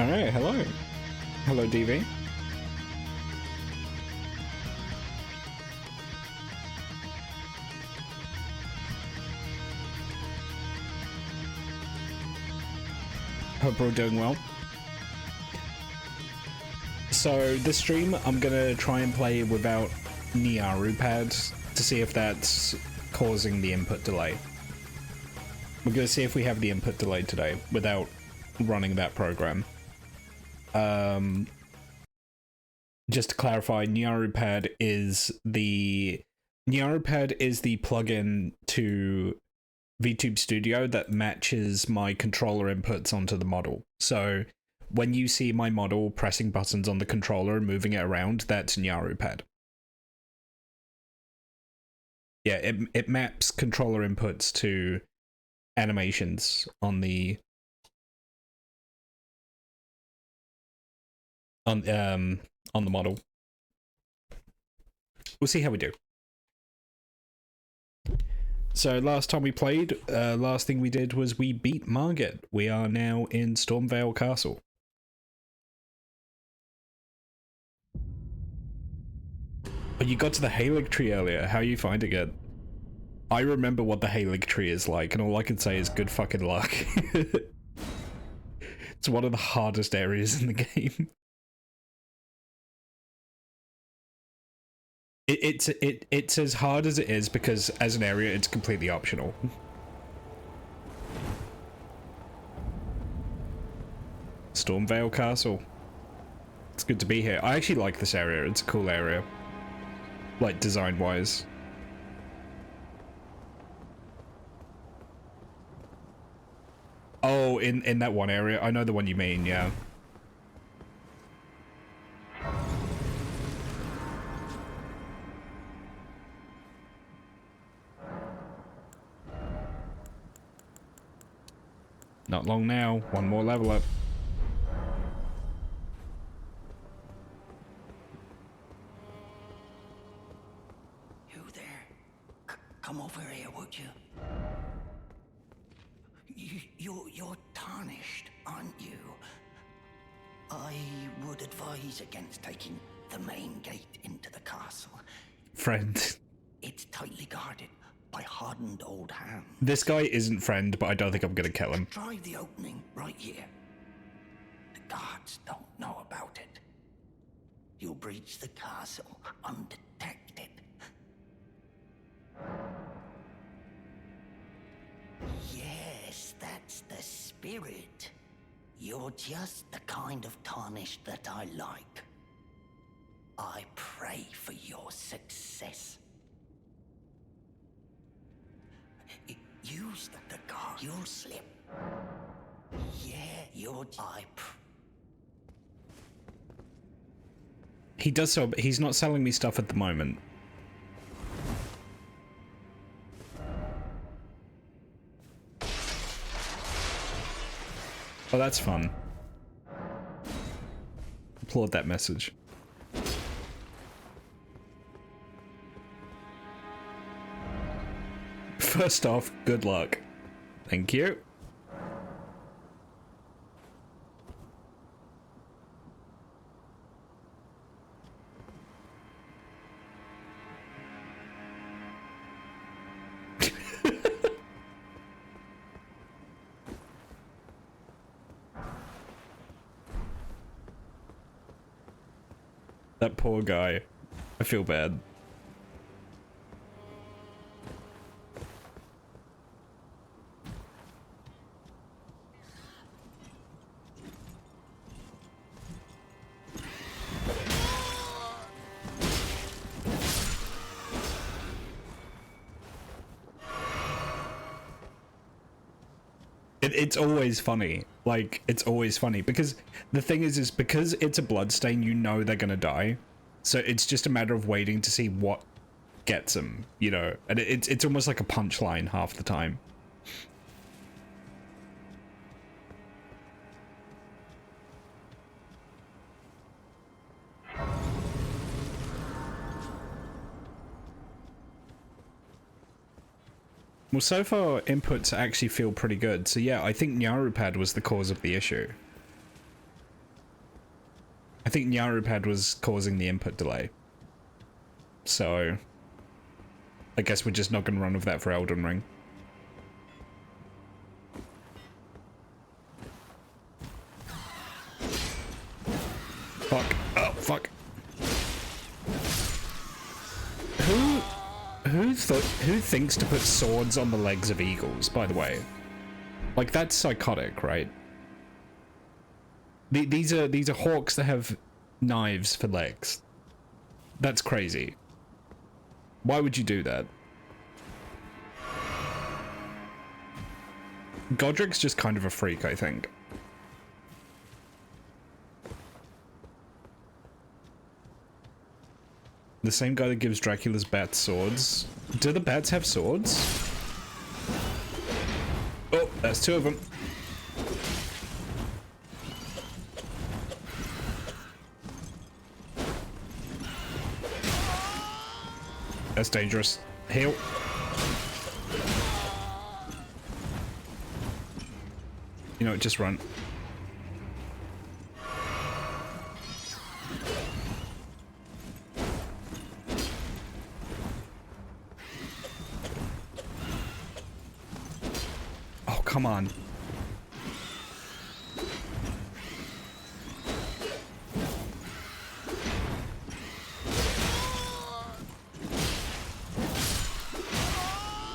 Alright, hello. Hello, DV. Hope we're all doing well. So this stream, I'm gonna try and play without Niaru pads to see if that's causing the input delay. We're gonna see if we have the input delay today without running that program. Just to clarify, NiaruPad is the plugin to VTube Studio that matches my controller inputs onto the model. So when you see my model pressing buttons on the controller and moving it around, that's NiaruPad. Yeah, it maps controller inputs to animations on the model. We'll see how we do. So last time we played, last thing we did was we beat Margit. We are now in Stormveil Castle. Oh, you got to the Halig tree earlier. How are you finding it? I remember what the Halig tree is like, and all I can say is good fucking luck. It's one of the hardest areas in the game. It's as hard as it is because as an area it's completely optional. Stormveil Castle. It's good to be here. I actually like this area. It's a cool area. Like design wise. Oh, in that one area. I know the one you mean, yeah. Not long now. One more level up. You there? Come over here, would you? You're tarnished, aren't you? I would advise against taking the main gate into the castle. Friend. It's tightly guarded by hardened old hands. This guy isn't friend, but I don't think I'm gonna kill him. Try the opening right here. The guards don't know about it. You'll breach the castle undetected. Yes, that's the spirit. You're just the kind of tarnished that I like. I pray for your success. Use the guard. You'll slip. Yeah, He does so, but he's not selling me stuff at the moment. Oh, that's fun. Applaud that message. First off, good luck. Thank you. That poor guy. I feel bad. It's always funny. Like, it's always funny because the thing is because it's a bloodstain, you know they're gonna die. So it's just a matter of waiting to see what gets them, you know? And it's almost like a punchline half the time. Well, so far, inputs actually feel pretty good. So yeah, I think NiaruPad was the cause of the issue. I think Nyarupad was causing the input delay. So I guess we're just not going to run with that for Elden Ring. Fuck. Oh, fuck. Who thinks to put swords on the legs of eagles, by the way? Like, that's psychotic, right? These are hawks that have knives for legs. That's crazy. Why would you do that? Godric's just kind of a freak, I think. The same guy that gives Dracula's bats swords. Do the bats have swords? Oh, that's two of them. That's dangerous. Heal. You know what, just run. Oh, come on.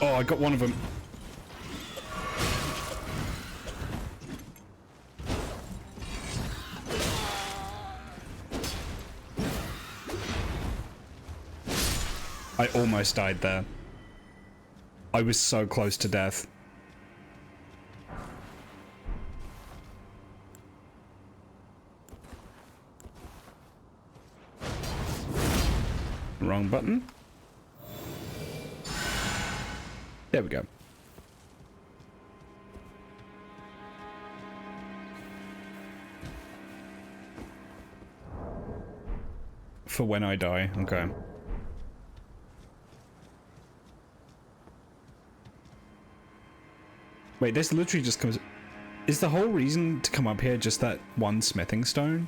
Oh, I got one of them. I almost died there. I was so close to death. Wrong button. There we go. For when I die, okay. Wait, this literally just comes... Is the whole reason to come up here just that one smithing stone?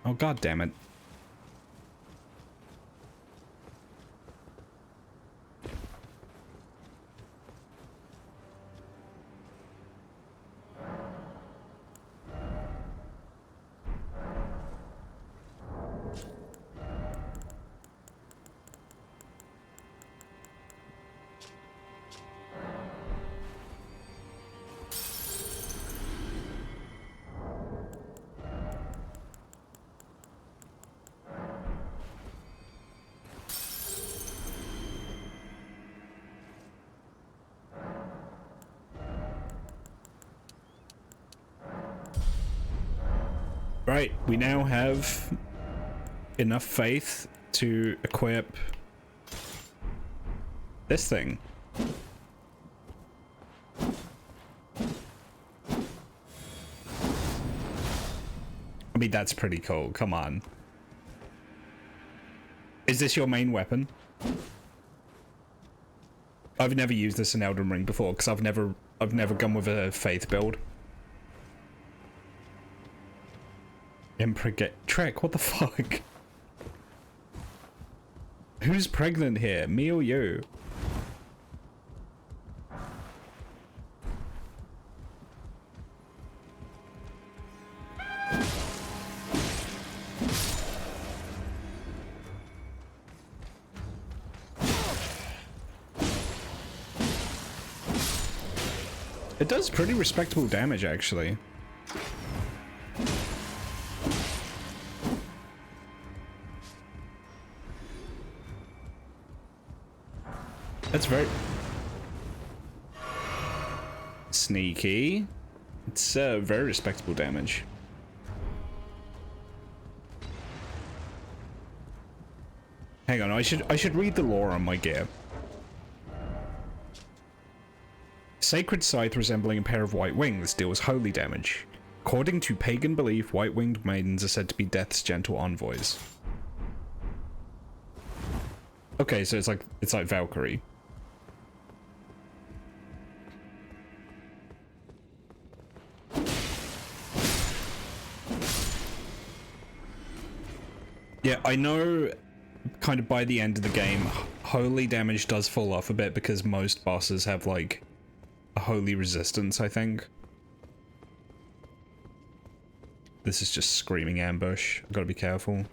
Oh, god damn it. Right, we now have enough faith to equip this thing. I mean, that's pretty cool. Come on. Is this your main weapon? I've never used this in Elden Ring before because I've never gone with a faith build. Trek, what the fuck? Who's pregnant here? Me or you? It does pretty respectable damage, actually. That's very sneaky. It's very respectable damage. Hang on, I should read the lore on my gear. Sacred scythe resembling a pair of white wings deals holy damage. According to pagan belief, white-winged maidens are said to be death's gentle envoys. Okay, so it's like Valkyrie. Yeah, I know kind of by the end of the game, holy damage does fall off a bit because most bosses have like a holy resistance, I think. This is just screaming ambush. I've got to be careful.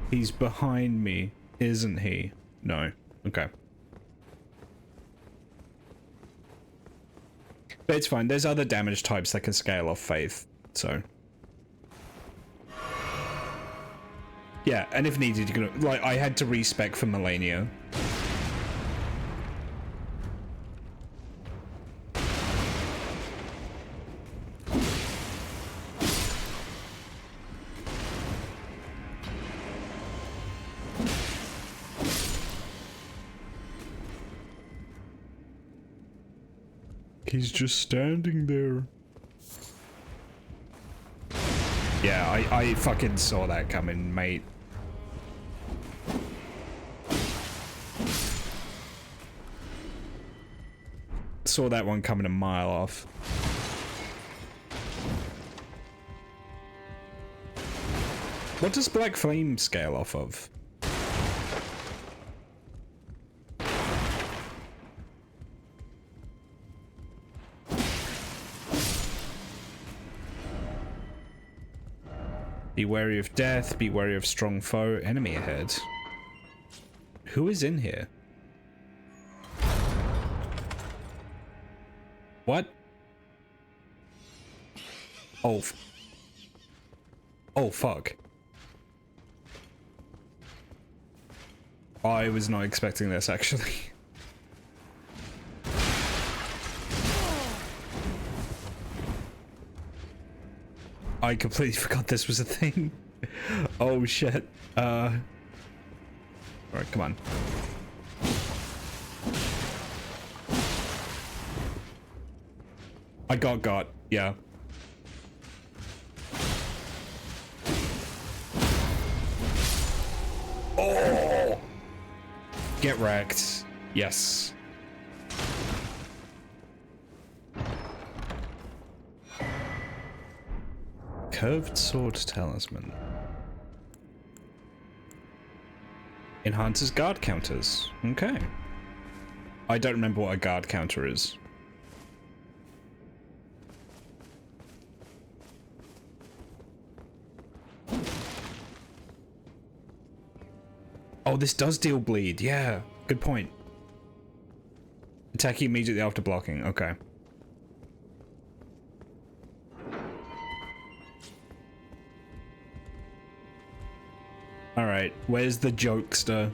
He's behind me, isn't he? No. Okay. But it's fine. There's other damage types that can scale off faith, so. Yeah, and if needed, you can. Like, I had to respec for Millennia. He's just standing there. Yeah, I fucking saw that coming, mate. Saw that one coming a mile off. What does Black Flame scale off of? Be wary of death, be wary of strong foe, enemy ahead. Who is in here? What? Oh. Oh, fuck. I was not expecting this, actually. I completely forgot this was a thing. Oh shit. Alright, come on. I got, yeah. Oh! Get wrecked. Yes. Curved sword talisman. Enhances guard counters. Okay. I don't remember what a guard counter is. Oh, this does deal bleed. Yeah, good point. Attacking immediately after blocking. Okay. Alright, where's the jokester?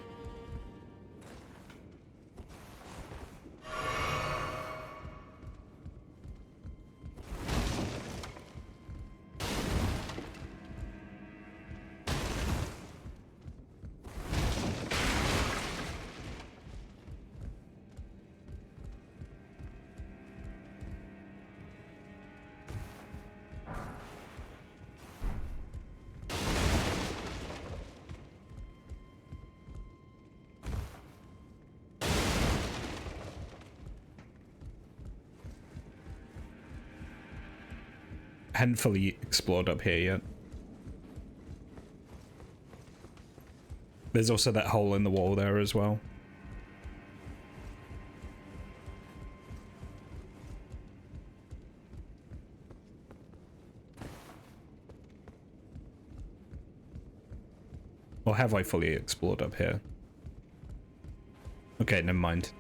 Hadn't fully explored up here yet. There's also that hole in the wall there as well. Or have I fully explored up here? Okay, never mind.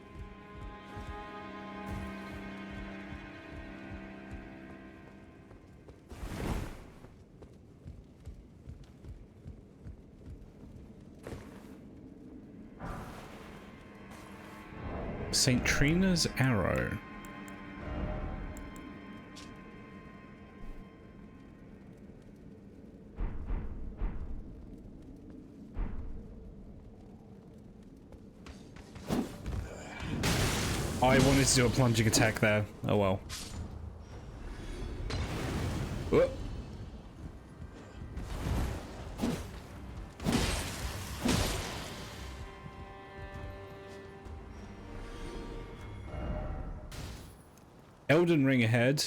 St. Trina's arrow. I wanted to do a plunging attack there. Oh well. Elden Ring ahead.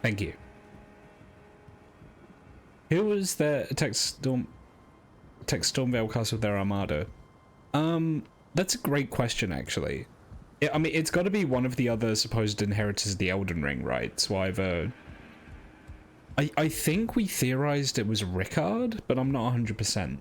Thank you. Who was there attacked Stormveil Castle with their armada? That's a great question, actually. I mean, it's got to be one of the other supposed inheritors of the Elden Ring, right? So either... I think we theorized it was Rickard, but I'm not 100%.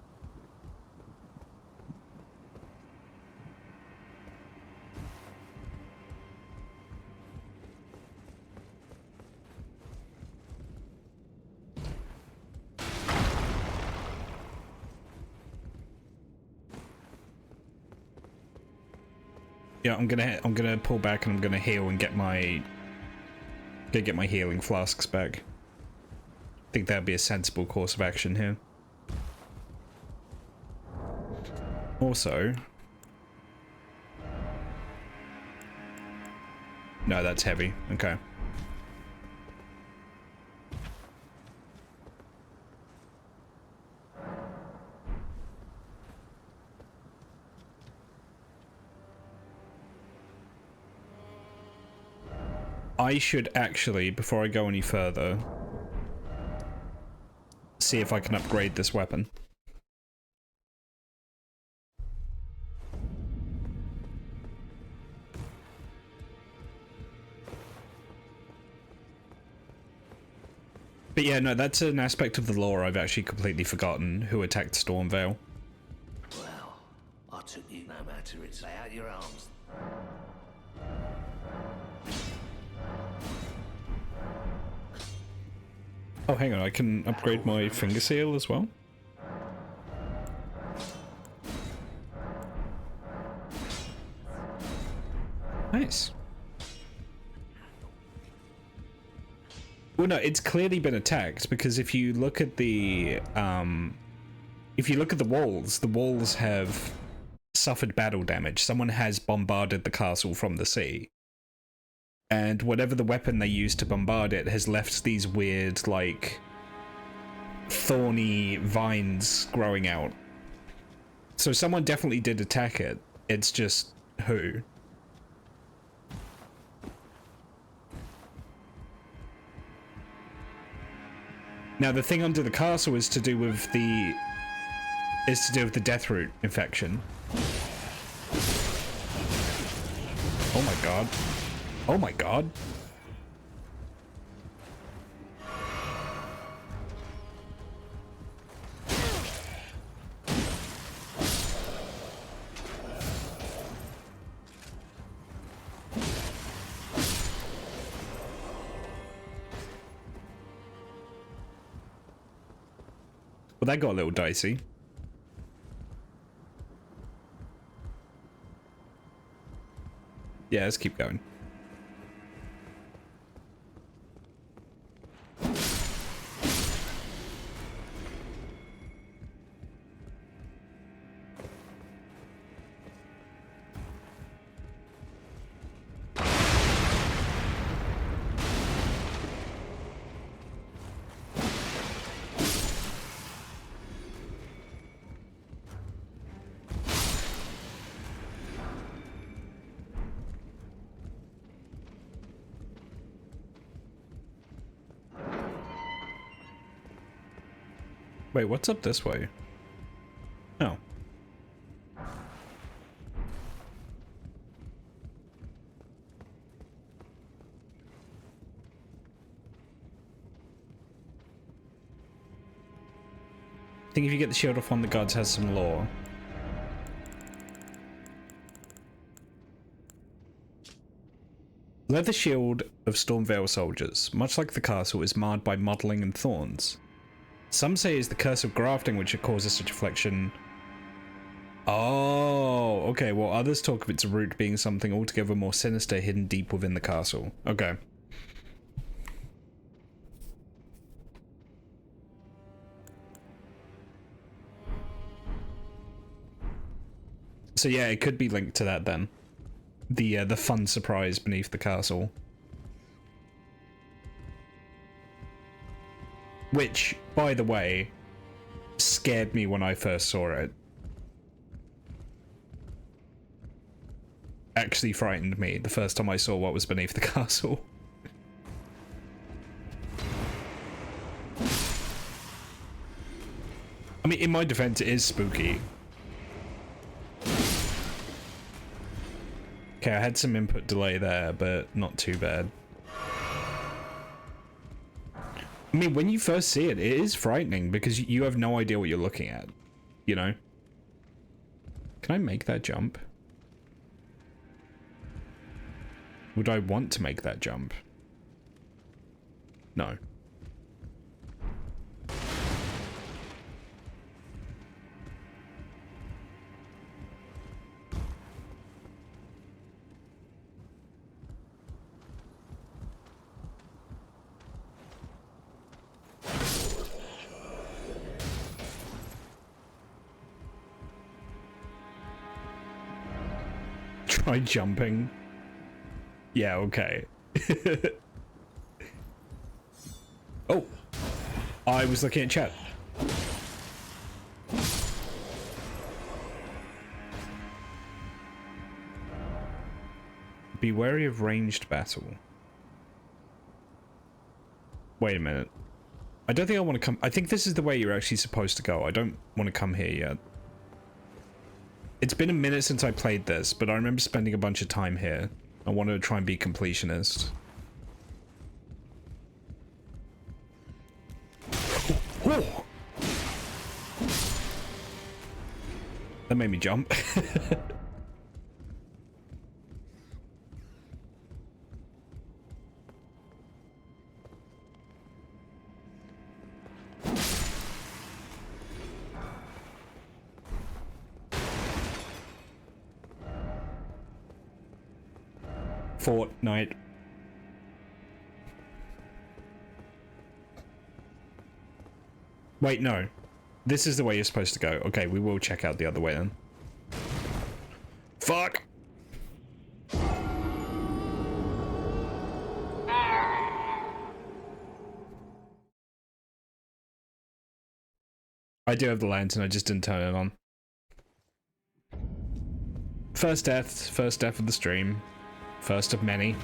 Yeah, I'm gonna pull back and I'm gonna heal and get my healing flasks back. I think that'd be a sensible course of action here. Also, no, that's heavy. Okay. I should actually, before I go any further, see if I can upgrade this weapon. But yeah, no, that's an aspect of the lore I've actually completely forgotten, who attacked Stormveil. Well, I took you no matter it's lay out your arms. Oh, hang on, I can upgrade my finger seal as well? Nice. Well, no, it's clearly been attacked, because if you look at the walls have suffered battle damage. Someone has bombarded the castle from the sea. And whatever the weapon they used to bombard it has left these weird, like, thorny vines growing out. So someone definitely did attack it. It's just who? Now the thing under the castle is to do with the deathroot infection. Oh my god. Oh my god. Well, that got a little dicey. Yeah, let's keep going. Wait, what's up this way? Oh. I think if you get the shield off one of the gods has some lore. Leather shield of Stormveil soldiers, much like the castle, is marred by mottling and thorns. Some say it's the curse of grafting which causes such affliction. Oh, okay, well others talk of its root being something altogether more sinister hidden deep within the castle. Okay. So yeah, it could be linked to that then. the fun surprise beneath the castle. Which, by the way, scared me when I first saw it. Actually frightened me the first time I saw what was beneath the castle. I mean, in my defense, it is spooky. Okay, I had some input delay there, but not too bad. I mean, when you first see it, it is frightening because you have no idea what you're looking at, you know? Can I make that jump? Would I want to make that jump? No. Try jumping. Yeah, okay. Oh, I was looking at chat. Be wary of ranged battle. Wait a minute. I don't think I want to come. I think this is the way you're actually supposed to go. I don't want to come here yet. It's been a minute since I played this, but I remember spending a bunch of time here. I wanted to try and be completionist. Oh. That made me jump. Fortnite. Wait, no. This is the way you're supposed to go. Okay, we will check out the other way then. Fuck! I do have the lantern, I just didn't turn it on. First death of the stream. First of many.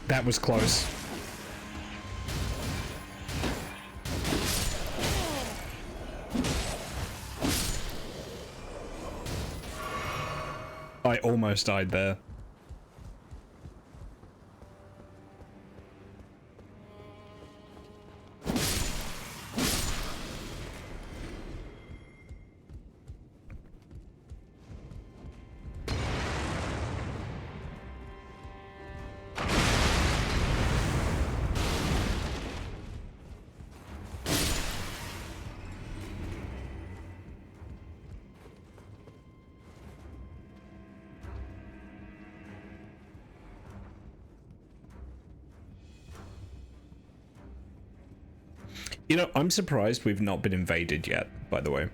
That was close. I almost died there. You know, I'm surprised we've not been invaded yet, by the way.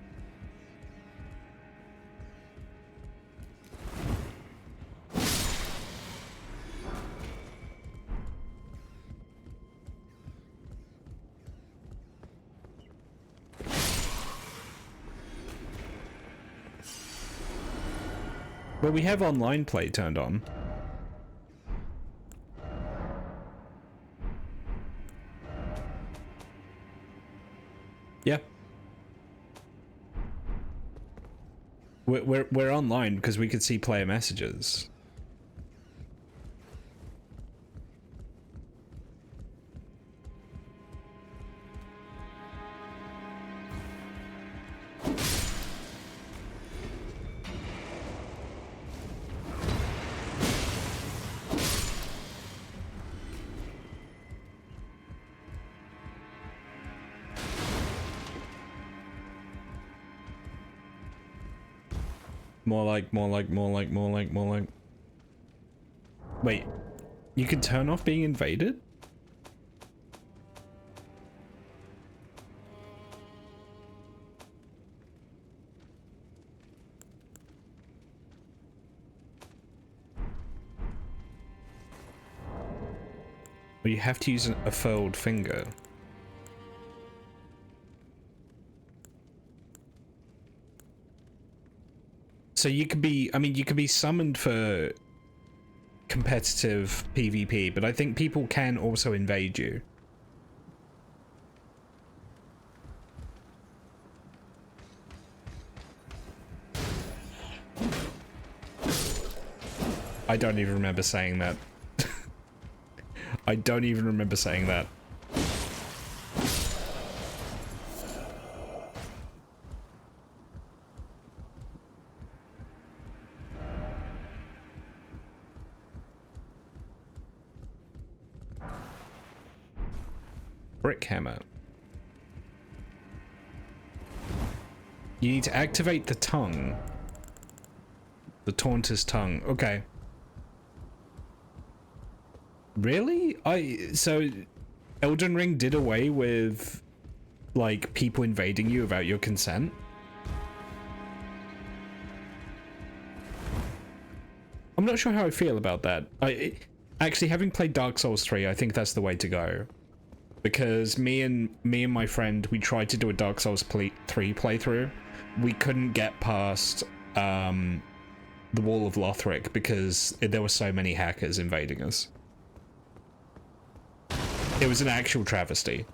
Well, we have online play turned on. Yeah. We're online because we could see player messages. More like. Wait, you can turn off being invaded? Or you have to use a furled finger. So you could be, I mean, you could be summoned for competitive PvP, but I think people can also invade you. I don't even remember saying that. I don't even remember saying that. Brick hammer. You need to activate the tongue. The Taunter's tongue. Okay. Really? So Elden Ring did away with like people invading you without your consent? I'm not sure how I feel about that. Actually, having played Dark Souls 3, I think that's the way to go. Because me and my friend, we tried to do a Dark Souls 3 playthrough. We couldn't get past the Wall of Lothric because there were so many hackers invading us. It was an actual travesty.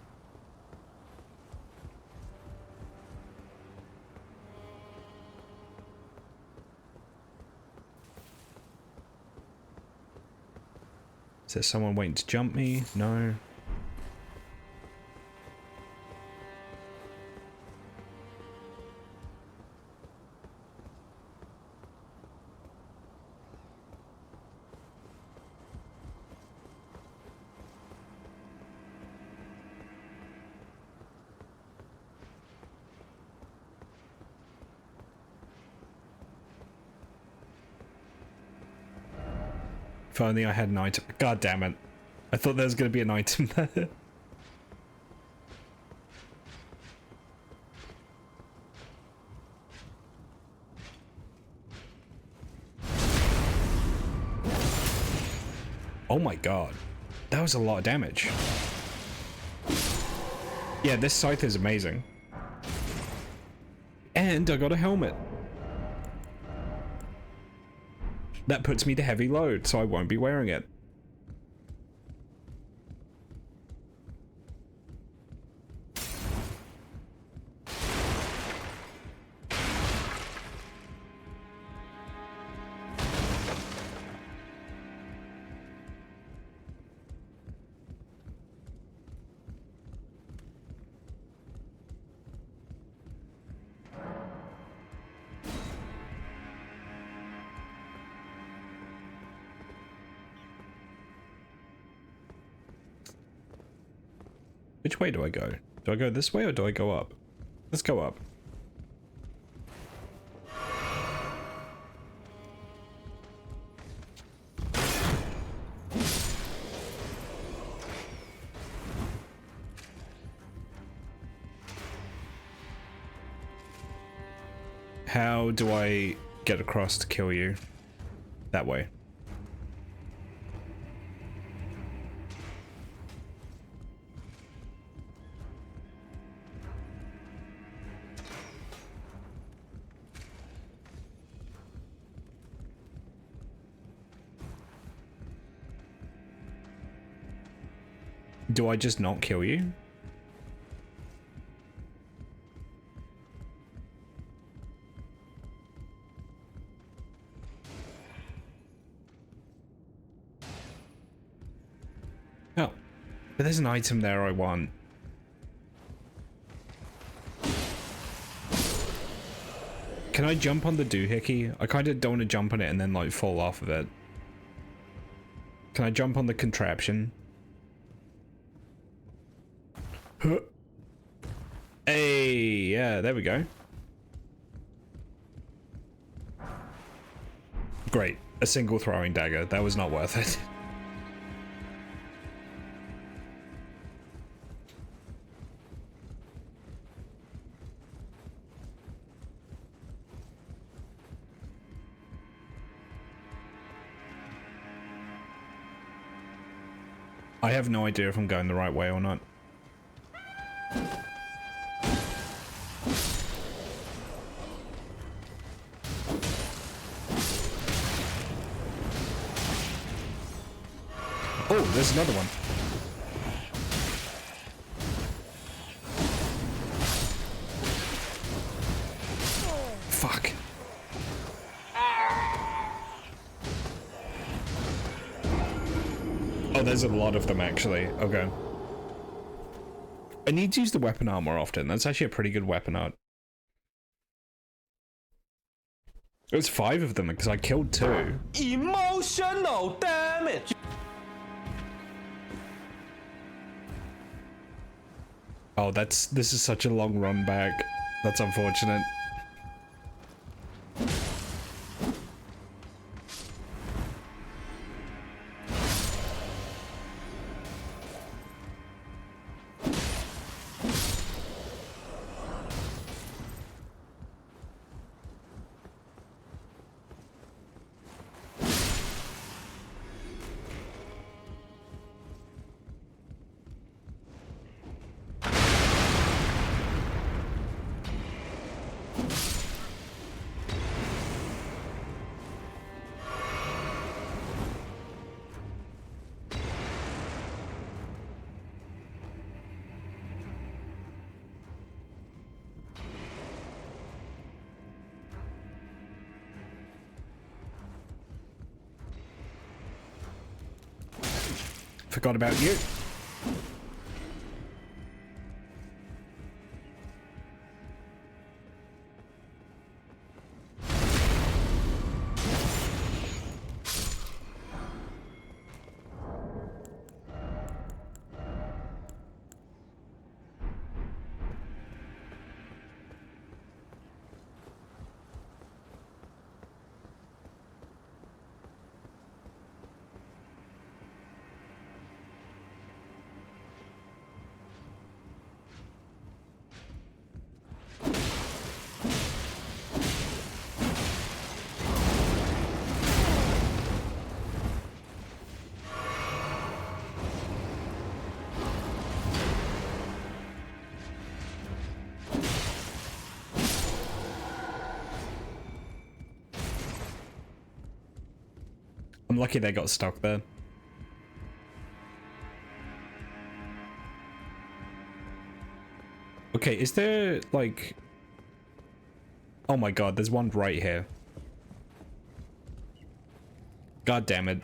Is there someone waiting to jump me? No. If only I had an item. God damn it. I thought there was going to be an item there. Oh my god. That was a lot of damage. Yeah, this scythe is amazing. And I got a helmet. That puts me to heavy load, so I won't be wearing it. Which way do I go? Do I go this way or do I go up? Let's go up. How do I get across to kill you? That way. Do I just not kill you? Oh, but there's an item there I want. Can I jump on the doohickey? I kind of don't want to jump on it and then like fall off of it. Can I jump on the contraption? Hey, yeah, there we go. Great, a single throwing dagger. That was not worth it. I have no idea if I'm going the right way or not. Oh, there's another one. Fuck. Oh, there's a lot of them, actually. Okay. I need to use the weapon art more often. That's actually a pretty good weapon art. There's 5 of them, because I killed 2. Emotional damage. Oh, this is such a long run back. That's unfortunate. Forgot about you. I'm lucky they got stuck there. Okay, is there, like... Oh my god, there's one right here. God damn it.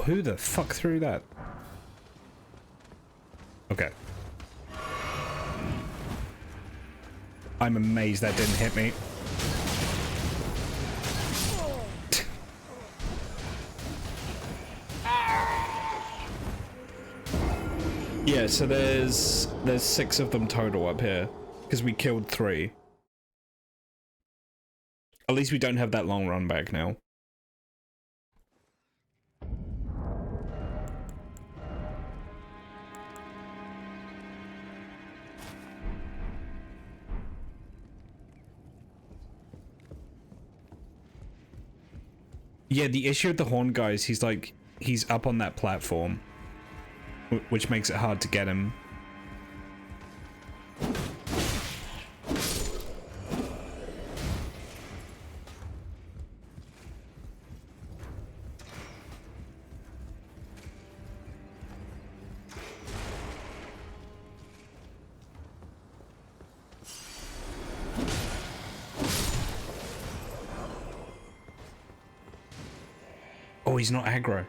Who the fuck threw that? Okay. I'm amazed that didn't hit me. Yeah, so there's 6 of them total up here because we killed 3. At least we don't have that long run back now. Yeah, the issue with the horn guy is he's up on that platform, which makes it hard to get him. Oh, he's not aggro.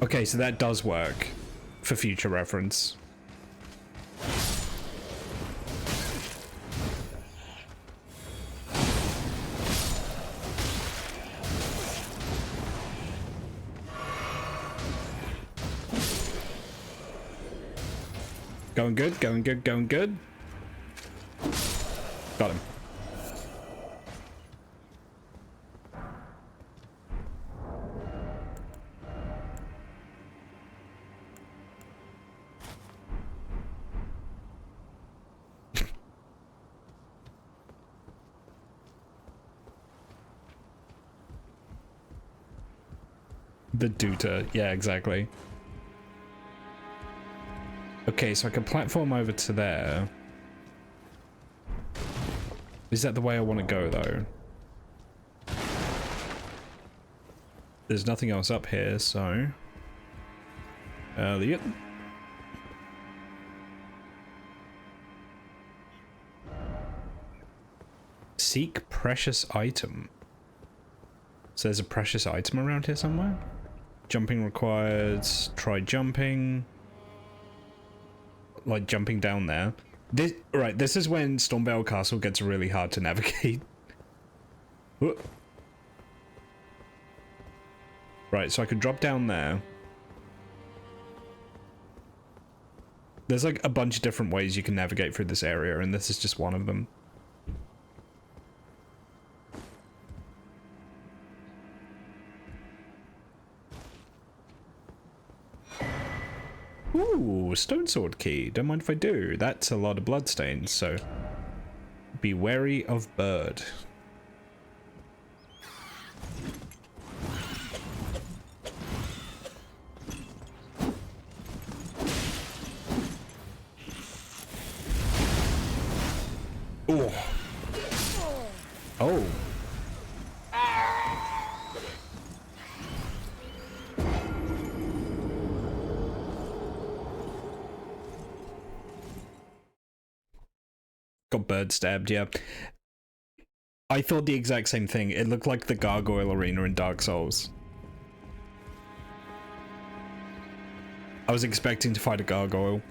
Okay, so that does work for future reference. Going good, going good, going good. Got him. The Duta, yeah, exactly. Okay, so I can platform over to there. Is that the way I want to go, though? There's nothing else up here, so... Yep. Seek precious item. So there's a precious item around here somewhere? Jumping required. Try jumping. Like jumping down there. This is when Stormveil Castle gets really hard to navigate. Whoop. Right, so I could drop down there. There's like a bunch of different ways you can navigate through this area, and this is just one of them. Ooh, stone sword key. Don't mind if I do. That's a lot of bloodstains, so be wary of bird. Ooh. Oh. Got bird stabbed, yeah. I thought the exact same thing. It looked like the gargoyle arena in Dark Souls. I was expecting to fight a gargoyle.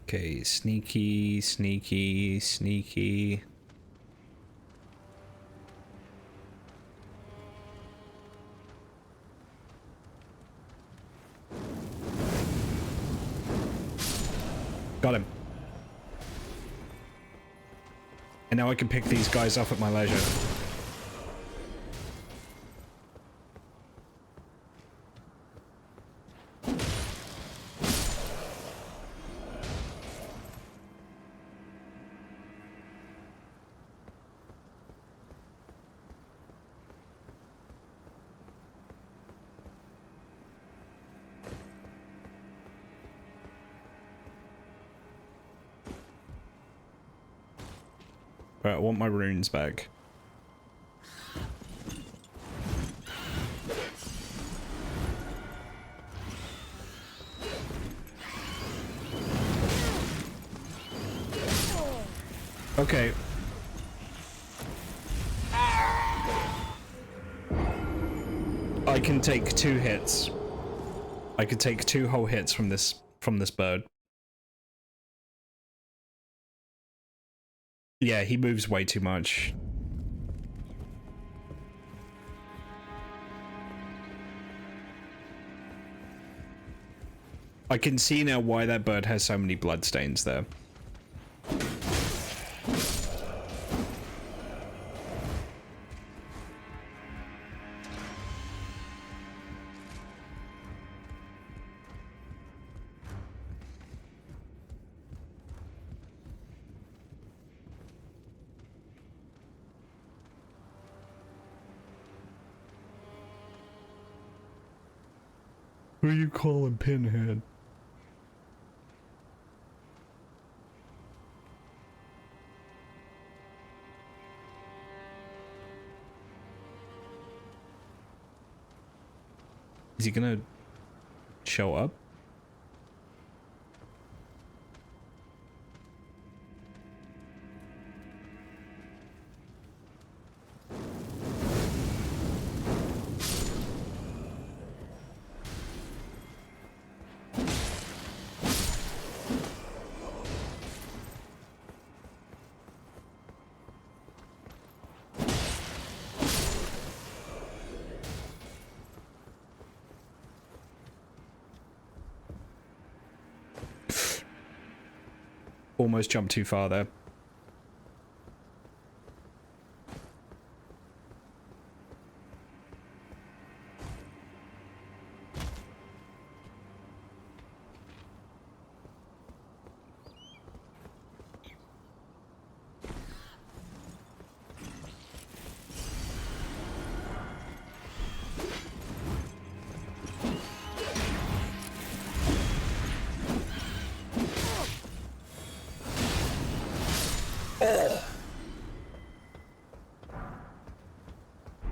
Okay, sneaky, sneaky, sneaky. Got him. And now I can pick these guys off at my leisure. Right, I want my runes back. Okay. I can take 2 hits. I could take 2 whole hits from this bird. Yeah, he moves way too much. I can see now why that bird has so many bloodstains there. Who you calling Pinhead? Is he gonna show up? Almost jumped too far there.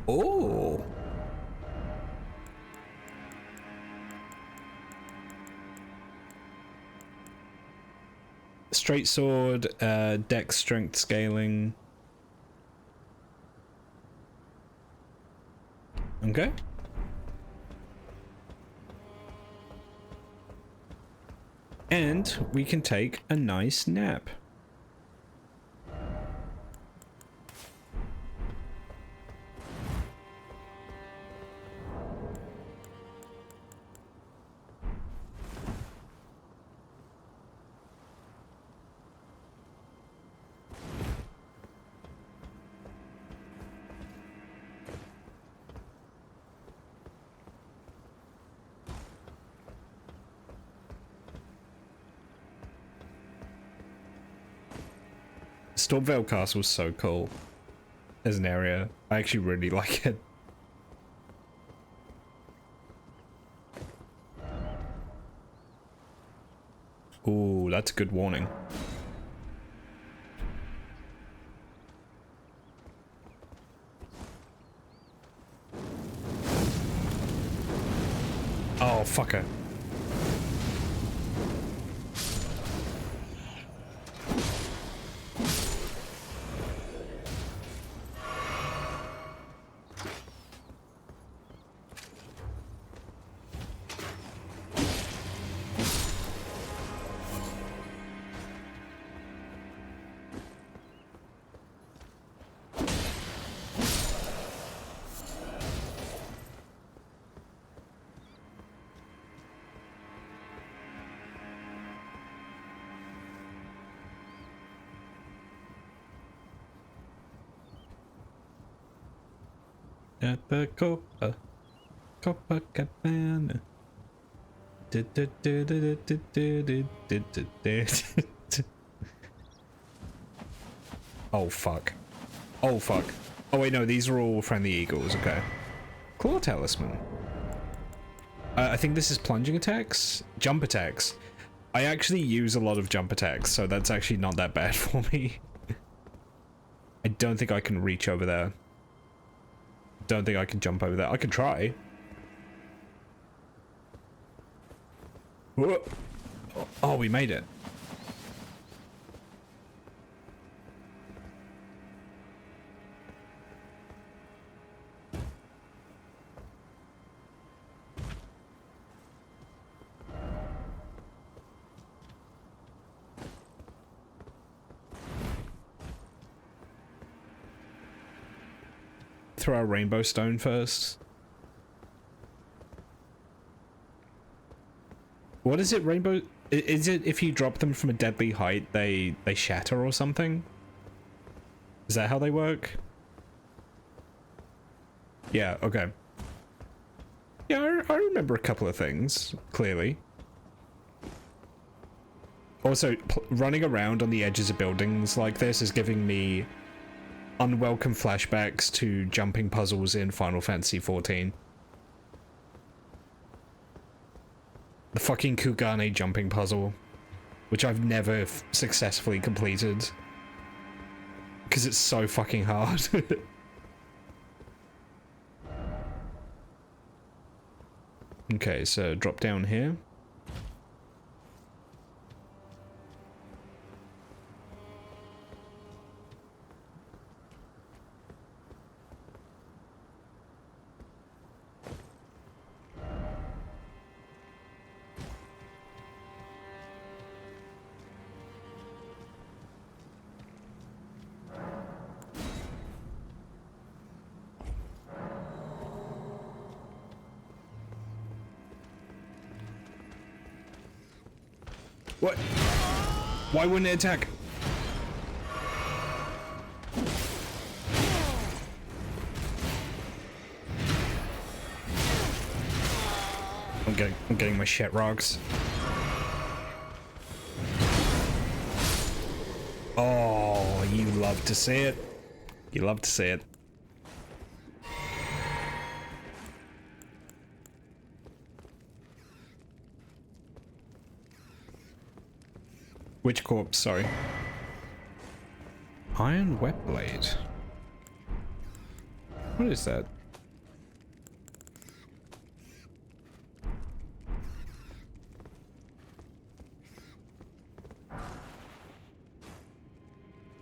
Oh. Straight sword, dex strength scaling. Okay. And we can take a nice nap. Stormveil Castle is so cool as an area. I actually really like it. Ooh, that's a good warning. Oh, fucker. At the Copacabana. Oh fuck. Oh fuck. Oh wait, no, these are all friendly eagles, okay. Claw Talisman. I think this is plunging attacks? Jump attacks. I actually use a lot of jump attacks, so that's actually not that bad for me. I don't think I can reach over there. Don't think I can jump over there. I can try. Whoa. Oh, we made it. Throw our rainbow stone first. What is it, rainbow? Is it if you drop them from a deadly height, they shatter or something? Is that how they work? Yeah, okay. Yeah, I remember a couple of things, clearly. Also, running around on the edges of buildings like this is giving me unwelcome flashbacks to jumping puzzles in Final Fantasy XIV. The fucking Kugane jumping puzzle, which I've never successfully completed because it's so fucking hard. Okay, so drop down here. What? Why wouldn't it attack? I'm getting my shit rocks. Oh, you love to see it. You love to see it. Which corpse? Sorry. Iron wet blade. What is that?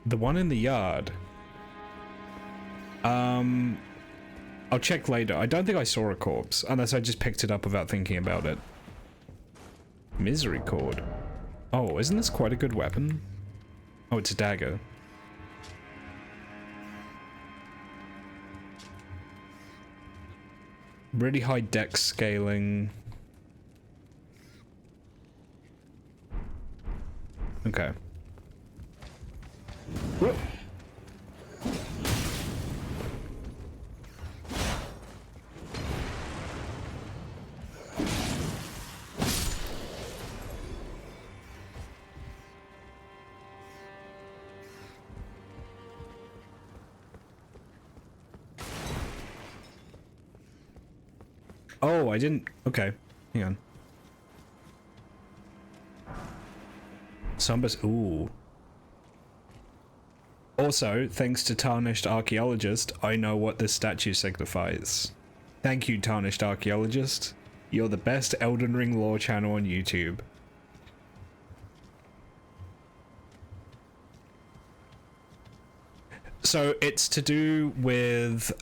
The one in the yard. I'll check later. I don't think I saw a corpse, unless I just picked it up without thinking about it. Misery cord. Oh, isn't this quite a good weapon? Oh, it's a dagger. Really high dex scaling. Okay. Whoop. Oh, I didn't. Okay, hang on. Sambas. Ooh. Also, thanks to Tarnished Archaeologist, I know what this statue signifies. Thank you, Tarnished Archaeologist. You're the best Elden Ring lore channel on YouTube. So it's to do with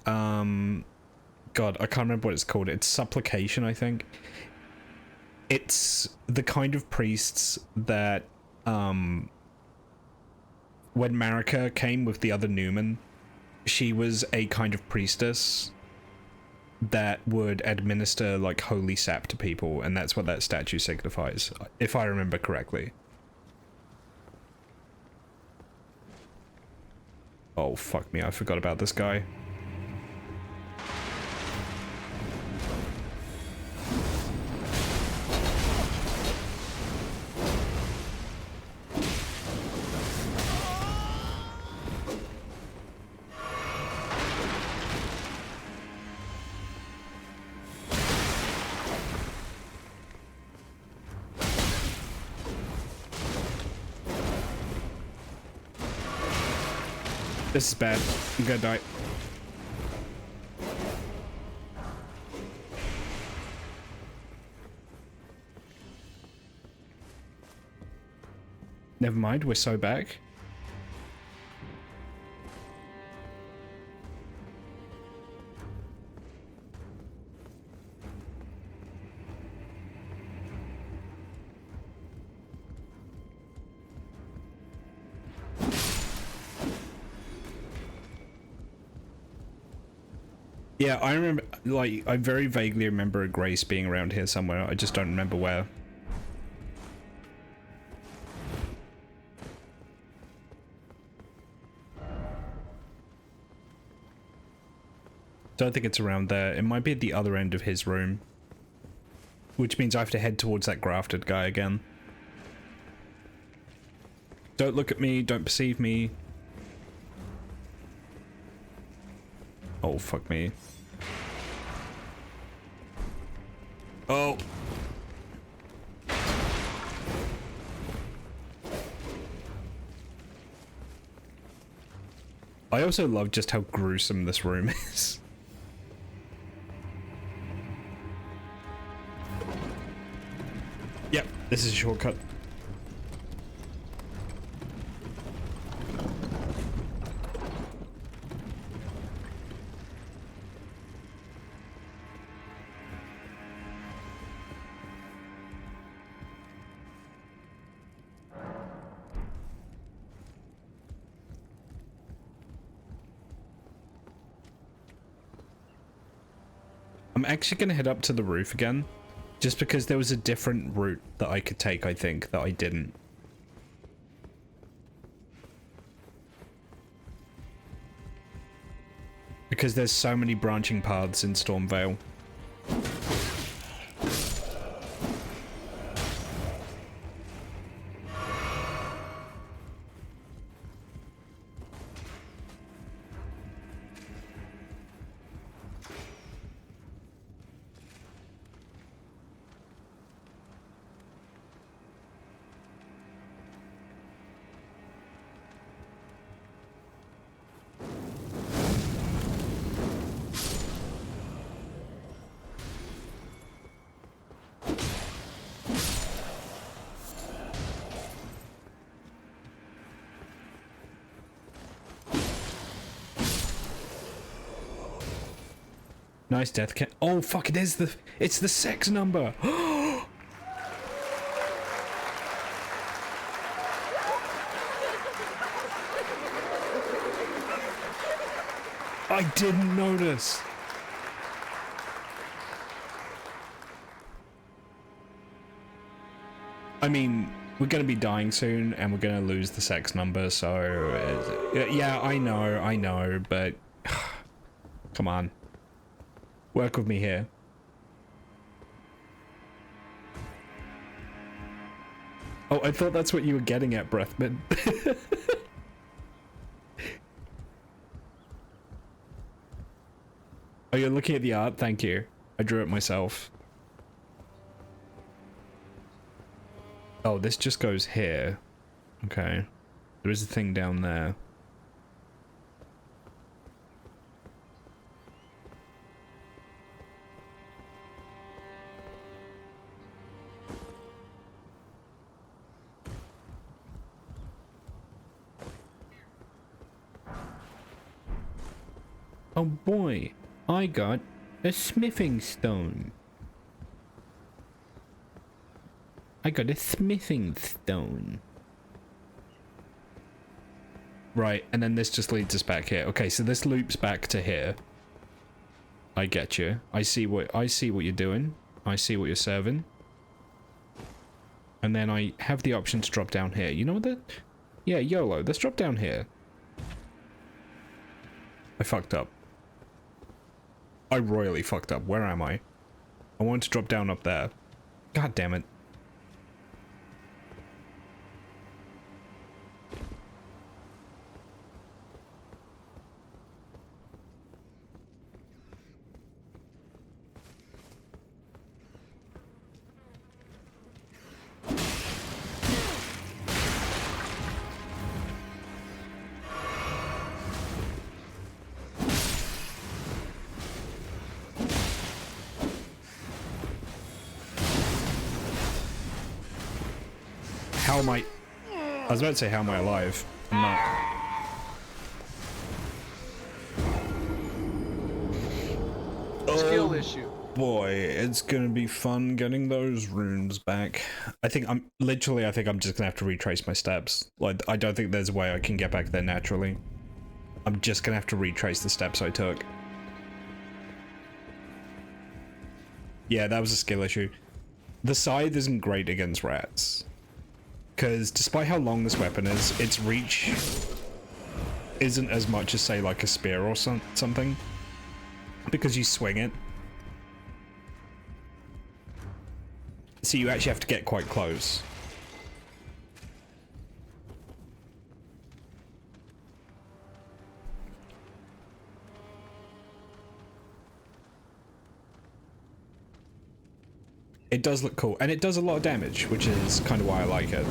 God, I can't remember what it's called. It's supplication, I think. It's the kind of priests that when Marika came with the other Newman, she was a kind of priestess that would administer like holy sap to people, and that's what that statue signifies, if I remember correctly. Oh fuck me, I forgot about this guy. This is bad. I'm gonna die. Never mind, we're so back. Yeah, I remember, like, I very vaguely remember a Grace being around here somewhere. I just don't remember where. Don't think it's around there. It might be at the other end of his room. Which means I have to head towards that grafted guy again. Don't look at me, don't perceive me. Oh, fuck me. I also love just how gruesome this room is. Yep, this is a shortcut. I'm actually going to head up to the roof again, just because there was a different route that I could take, I think, that I didn't. Because there's so many branching paths in Stormveil. Nice death kit. Oh fuck, it's the sex number. I didn't notice. I mean, we're gonna be dying soon and we're gonna lose the sex number, so yeah, I know, but come on. Work with me here. Oh, I thought that's what you were getting at, Breathman. Oh, you're looking at the art? Thank you. I drew it myself. Oh, this just goes here. Okay. There is a thing down there. Oh boy, I got a smithing stone. I got a smithing stone. Right, and then this just leads us back here. Okay, so this loops back to here. I get you. I see what you're doing. I see what you're serving. And then I have the option to drop down here. You know what that? Yeah, YOLO. Let's drop down here. I fucked up. I royally fucked up. Where am I? I wanted to drop down up there. God damn it. How am I was about to say, how am I alive? I'm not. Skill issue. Boy, it's gonna be fun getting those runes back. I think I'm just gonna have to retrace my steps. Like, I don't think there's a way I can get back there naturally. I'm just gonna have to retrace the steps I took. Yeah, that was a skill issue. The scythe isn't great against rats. Because despite how long this weapon is, its reach isn't as much as, say, like a spear or something. Because you swing it. So you actually have to get quite close. It does look cool, and it does a lot of damage, which is kind of why I like it.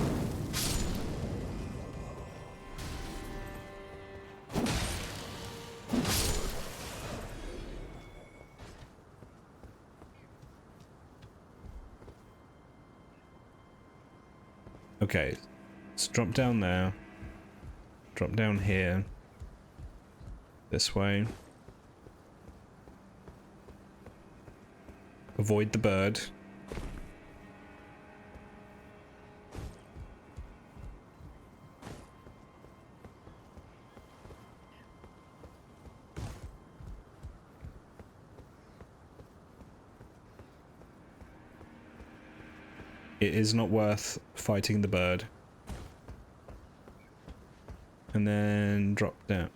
Okay, let's drop down there. Drop down here. This way. Avoid the bird. It is not worth fighting the bird. And then drop down.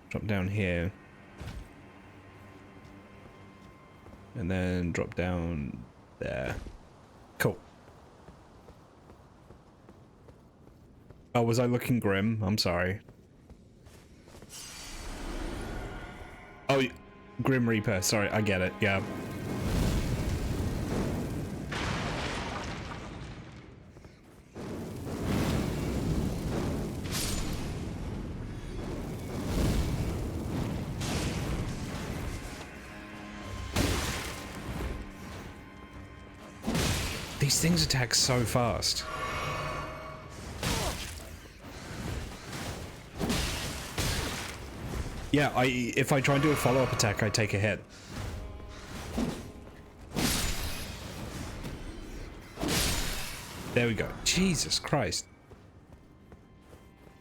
Drop down here. And then drop down there. Cool. Oh, was I looking grim? I'm sorry. Oh, Grim Reaper. Sorry, I get it. Yeah. These things attack so fast. Yeah, if I try and do a follow-up attack, I take a hit. There we go. Jesus Christ.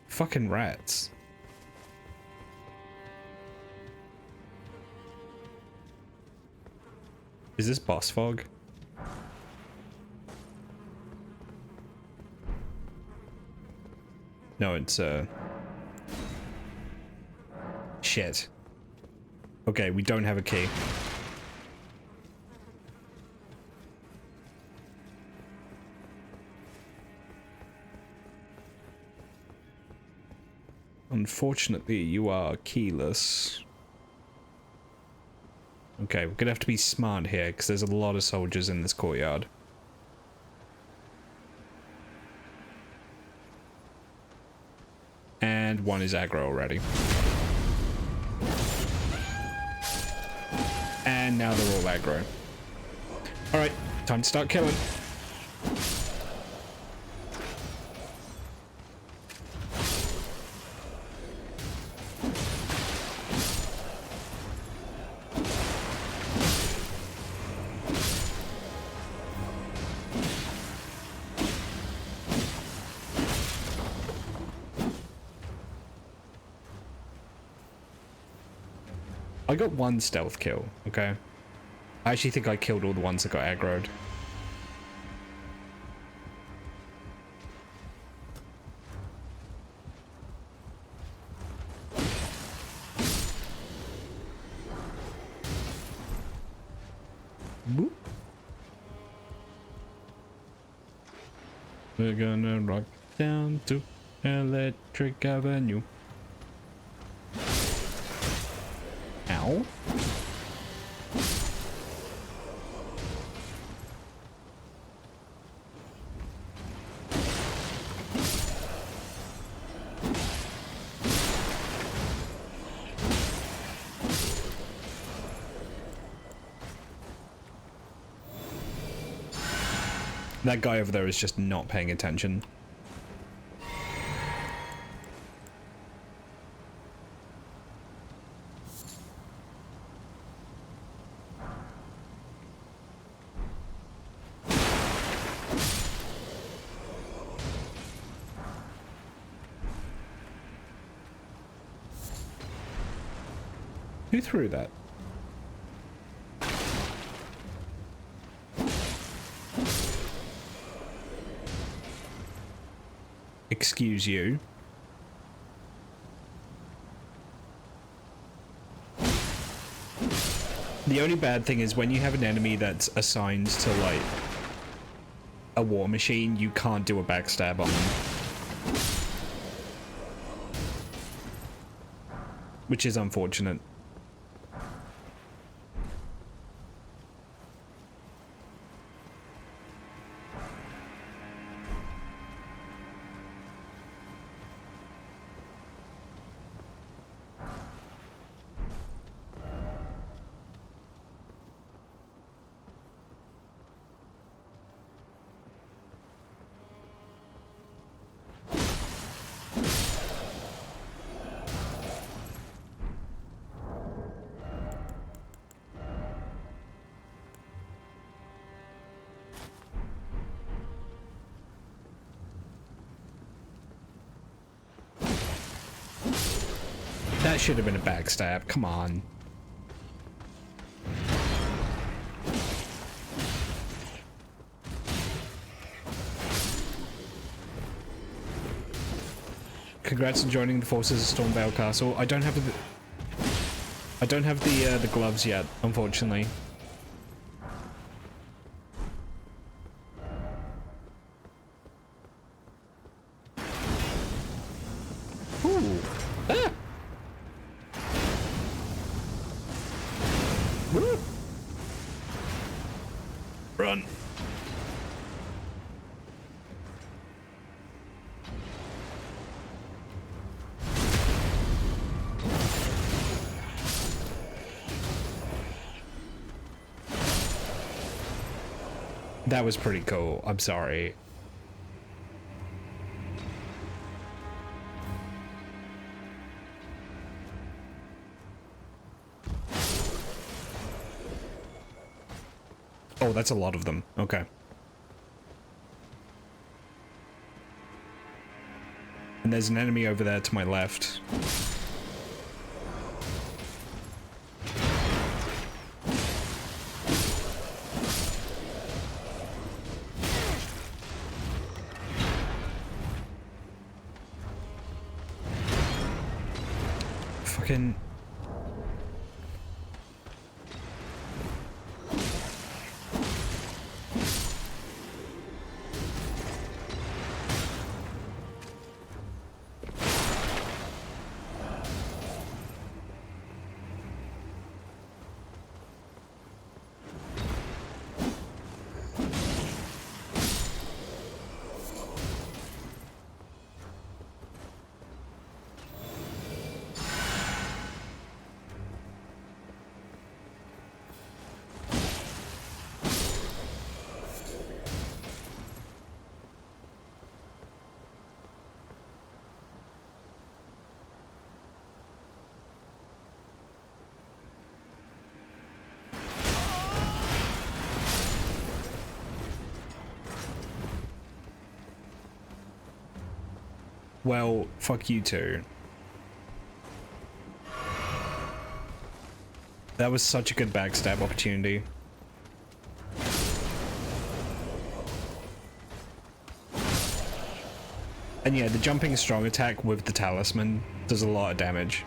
Fucking rats. Is this boss fog? No, it's shit. Okay, we don't have a key. Unfortunately, you are keyless. Okay, we're gonna have to be smart here, because there's a lot of soldiers in this courtyard. And one is aggro already. And now they're all aggro. Alright, time to start killing. I got one stealth kill, okay? I actually think I killed all the ones that got aggroed. Boop. We're gonna rock down to Electric Avenue. Ow. That guy over there is just not paying attention. Who threw that? Excuse you. The only bad thing is when you have an enemy that's assigned to, like, a war machine, you can't do a backstab on them. Which is unfortunate. That should have been a backstab. Come on. Congrats on joining the forces of Stormveil Castle. I don't have the gloves yet, unfortunately. Ooh. Ah. Woo. Run. That was pretty cool. I'm sorry. Oh, that's a lot of them. Okay. And there's an enemy over there to my left. Fucking... Well, fuck you too. That was such a good backstab opportunity. And yeah, the jumping strong attack with the talisman does a lot of damage.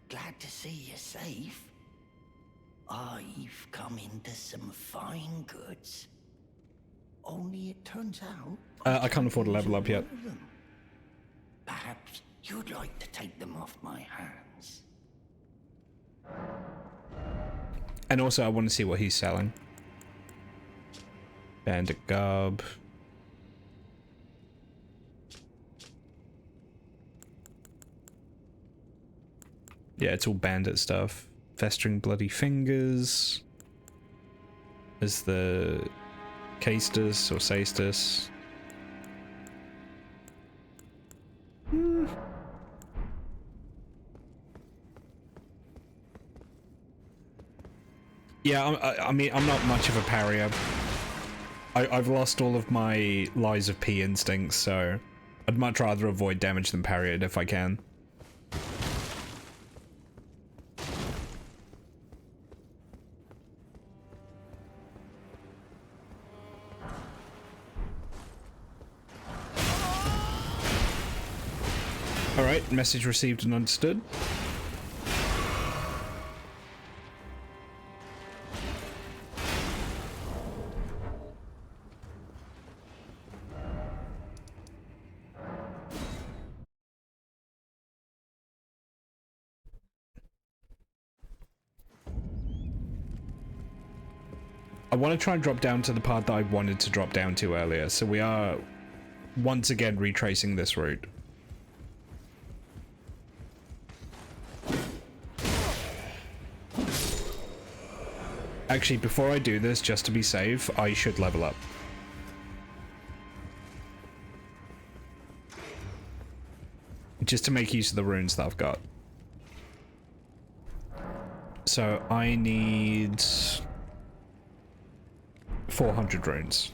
Glad to see you're safe. I've come into some fine goods. Only it turns out... I can't afford to level up yet. Perhaps you'd like to take them off my hands. And also, I want to see what he's selling. Bandit garb. Yeah, it's all bandit stuff. Festering bloody fingers. There's the Castus or Castus. Yeah, I mean, I'm not much of a parrier. I've lost all of my Lies of P instincts, so I'd much rather avoid damage than parry it if I can. Alright, message received and understood. I want to try and drop down to the part that I wanted to drop down to earlier, so we are once again retracing this route. Actually, before I do this, just to be safe, I should level up. Just to make use of the runes that I've got. So I need 400 runes.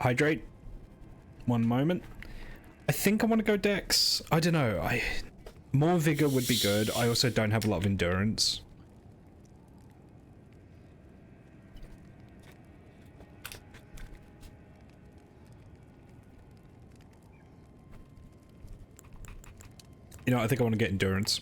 Hydrate. One moment. I think I want to go Dex. I don't know. More vigor would be good. I also don't have a lot of endurance. You know, I think I want to get endurance.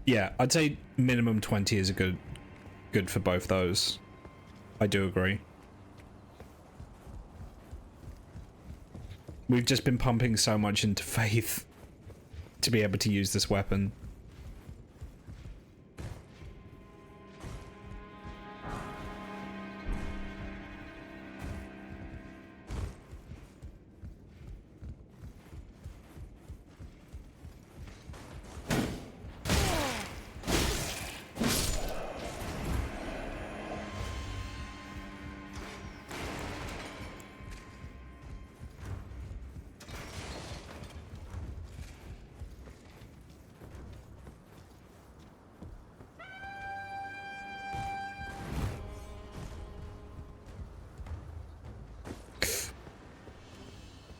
Yeah, I'd say minimum 20 is a good for both those. I do agree. We've just been pumping so much into faith to be able to use this weapon.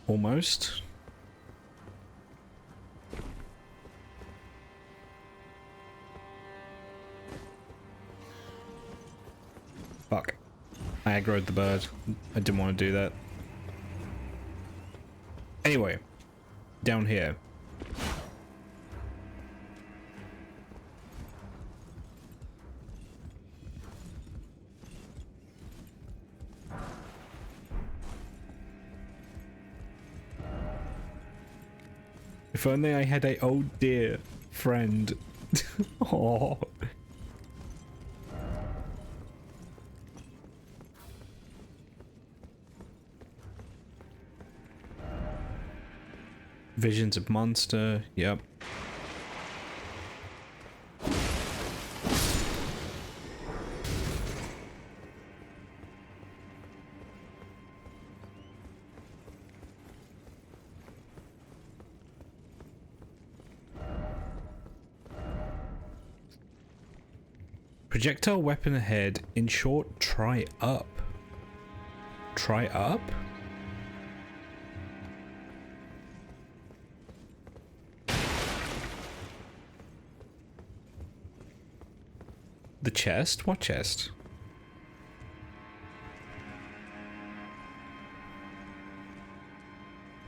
Almost. Fuck. I aggroed the bird. I didn't want to do that. Anyway, down here. If only I had a oh dear friend. Oh. Visions of monster, yep. Projectile weapon ahead. In short, try up. Try up? The chest? What chest?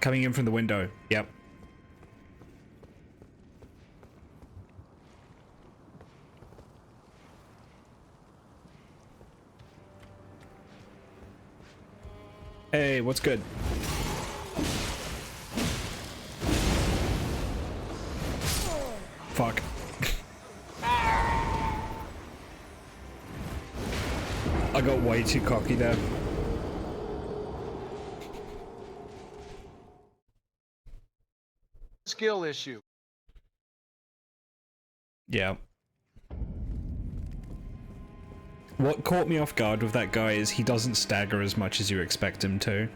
Coming in from the window. Yep. Hey, what's good? Fuck. I got way too cocky there. Skill issue. Yeah. What caught me off guard with that guy is he doesn't stagger as much as you expect him to.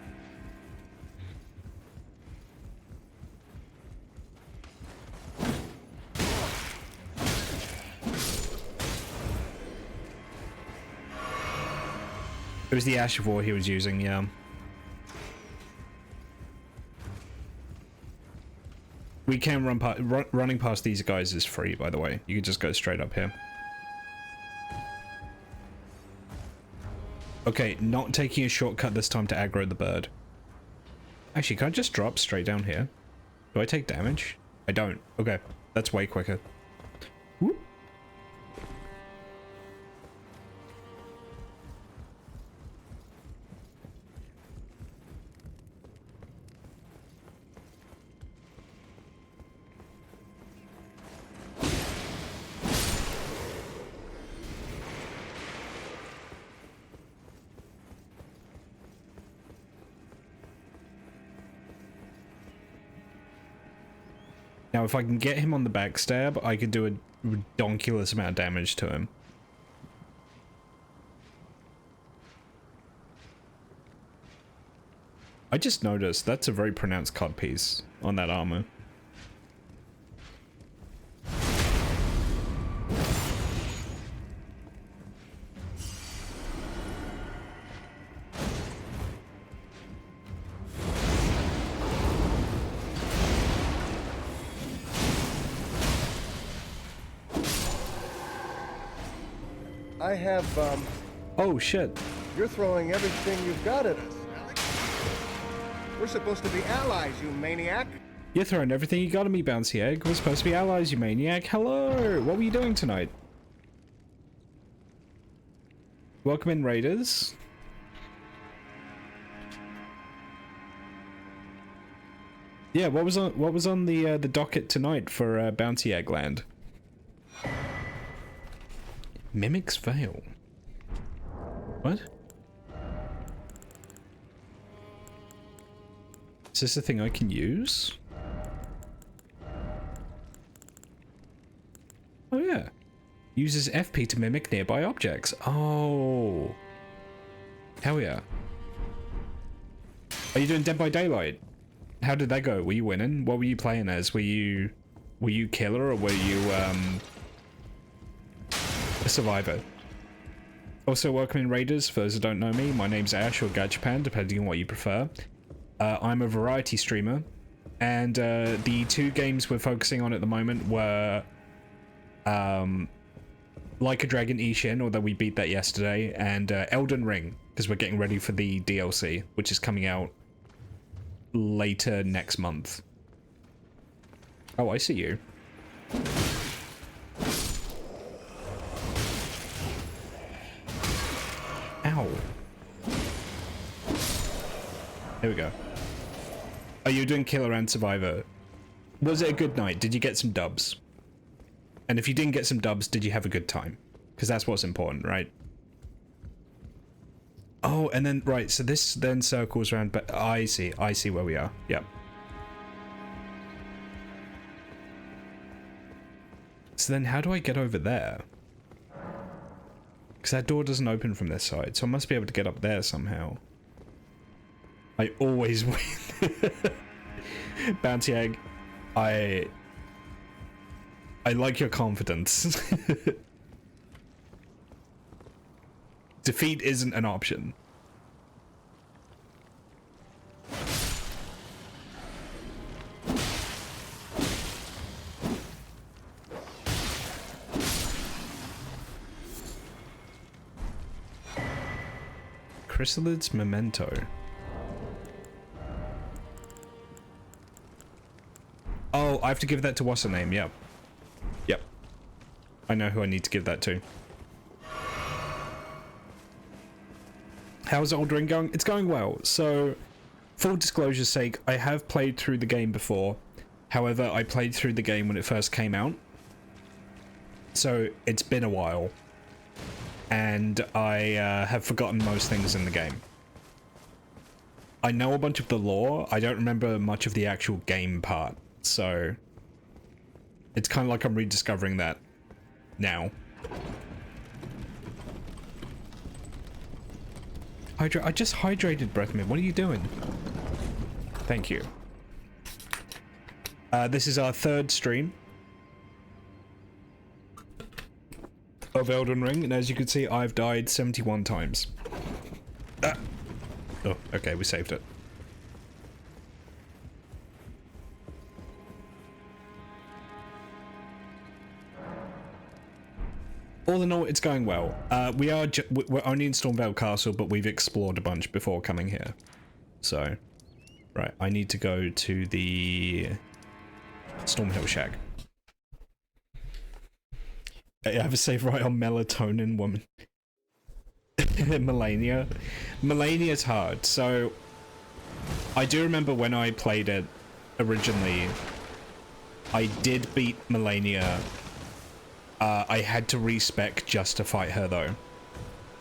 It was the Ash of War he was using, yeah. We can running past these guys is free, by the way. You can just go straight up here. Okay, not taking a shortcut this time to aggro the bird. Actually, can I just drop straight down here? Do I take damage? I don't. Okay, that's way quicker. Whoop. Now, if I can get him on the backstab, I could do a ridiculous amount of damage to him. I just noticed that's a very pronounced cut piece on that armor. I have, Oh, shit. you're throwing everything you've got at us, Alex. We're supposed to be allies, you maniac. You're throwing everything you got at me, Bouncy Egg. We're supposed to be allies, you maniac. Hello! What were you doing tonight? Welcome in, Raiders. Yeah, what was on the docket tonight for Bouncy Egg Land? Mimic's Veil. What? Is this a thing I can use? Oh yeah. Uses FP to mimic nearby objects. Oh. Hell yeah. Are you doing Dead by Daylight? How did that go? Were you winning? What were you playing as? Were you killer or were you a survivor? Also, welcome in, Raiders. For those who don't know me, my name's Ash or Gachapan, depending on what you prefer. I'm a variety streamer, and the two games we're focusing on at the moment were Like a Dragon Ishin, although we beat that yesterday, and Elden Ring, because we're getting ready for the DLC, which is coming out later next month. Oh, I see you. Ow. There we go. Are you doing Killer and Survivor? Was it a good night? Did you get some dubs? And if you didn't get some dubs, did you have a good time? Because that's what's important, right? Oh, and then, right, so this then circles around, but I see where we are. Yep. So then how do I get over there? Because that door doesn't open from this side, so I must be able to get up there somehow. I always win. Bounty Egg, I like your confidence. Defeat isn't an option. Chrysalid's Memento. Oh, I have to give that to what's her name? Yep. Yep. I know who I need to give that to. How's Elden Ring going? It's going well. So, full disclosure's sake, I have played through the game before. However, I played through the game when it first came out. So, it's been a while. And I have forgotten most things in the game. I know a bunch of the lore. I don't remember much of the actual game part. So, it's kind of like I'm rediscovering that now. I just hydrated, Breathmint. What are you doing? Thank you. This is our third stream of Elden Ring, and as you can see, I've died 71 times. Oh, okay, we saved it. All in all, it's going well. We're only in Stormveil Castle, but we've explored a bunch before coming here. So, right, I need to go to the Stormhill Shack. I have a save right on Melatonin Woman. Melania. Melania's hard. So, I do remember when I played it originally, I did beat Melania. I had to respec just to fight her though,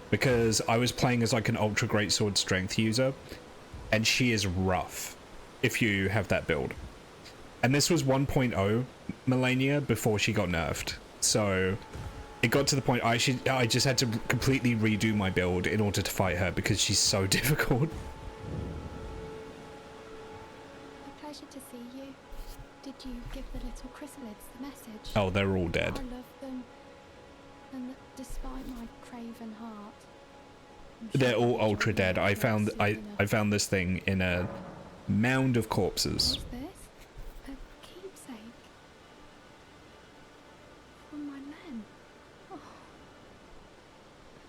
because I was playing as like an ultra great sword strength user, and she is rough if you have that build. And this was 1.0 Melania before she got nerfed, so it got to the point I just had to completely redo my build in order to fight her because she's so difficult. A pleasure to see you. Did you give the little chrysalids the message? Oh, they're all dead. I love them, and that despite my craven heart, They're all ultra dead. I found this thing in a mound of corpses. What's this? A keepsake from my men. Oh,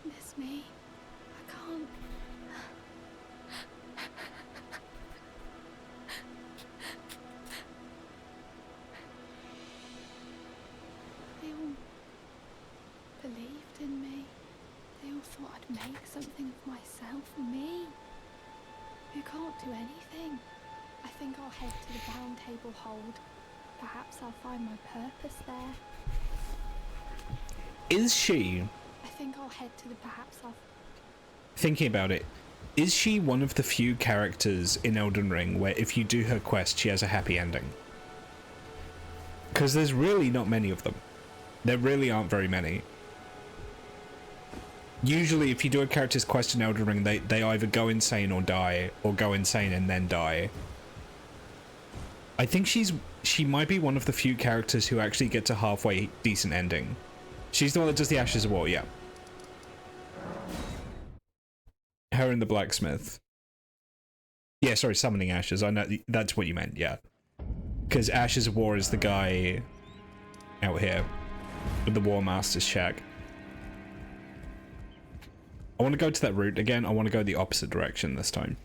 miss me. I can't. They all believed in me. They all thought I'd make something of myself. Me, who can't do anything. I think I'll head to the round table hold. Perhaps I'll find my purpose there. Is she, I think I'll head to the thinking about it, is she one of the few characters in Elden Ring where if you do her quest, she has a happy ending? Because there's really not many of them. There really aren't very many. Usually, if you do a character's quest in Elden Ring, they either go insane or die, or go insane and then die. I think she might be one of the few characters who actually gets a halfway decent ending. She's the one that does the Ashes of War, yeah. Her and the blacksmith. Yeah, sorry, summoning ashes. I know that's what you meant, yeah. Because Ashes of War is the guy out here with the War Master's shack. I want to go to that route again. I want to go the opposite direction this time.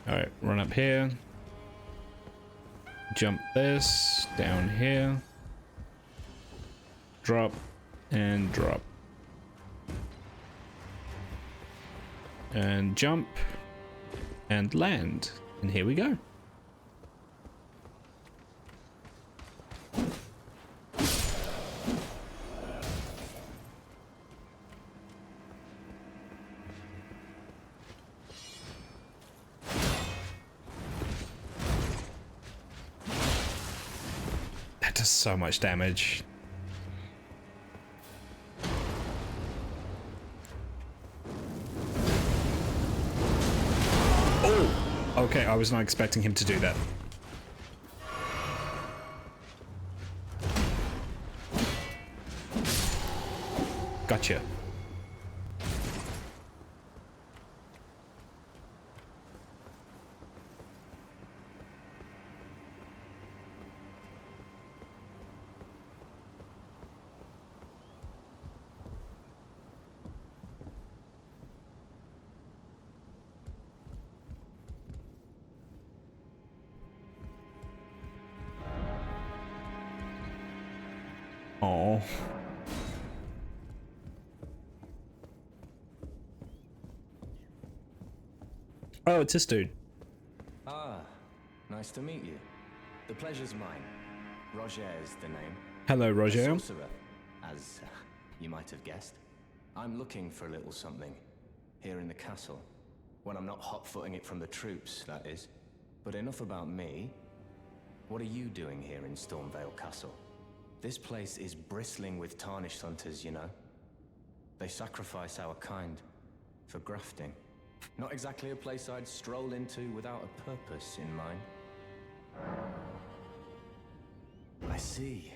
Alright, run up here. Jump this, down here. Drop, and drop. And jump, and land. And here we go. That does so much damage. Okay, I was not expecting him to do that. Gotcha. Oh. Oh, it's this dude. Ah, nice to meet you. The pleasure's mine. Roger is the name. Hello, A Roger. sorcerer, as you might have guessed. I'm looking for a little something here in the castle. When I'm not hot-footing it from the troops, that is. But enough about me. What are you doing here in Stormveil Castle? This place is bristling with tarnished hunters, you know. They sacrifice our kind for grafting. Not exactly a place I'd stroll into without a purpose in mind. I see.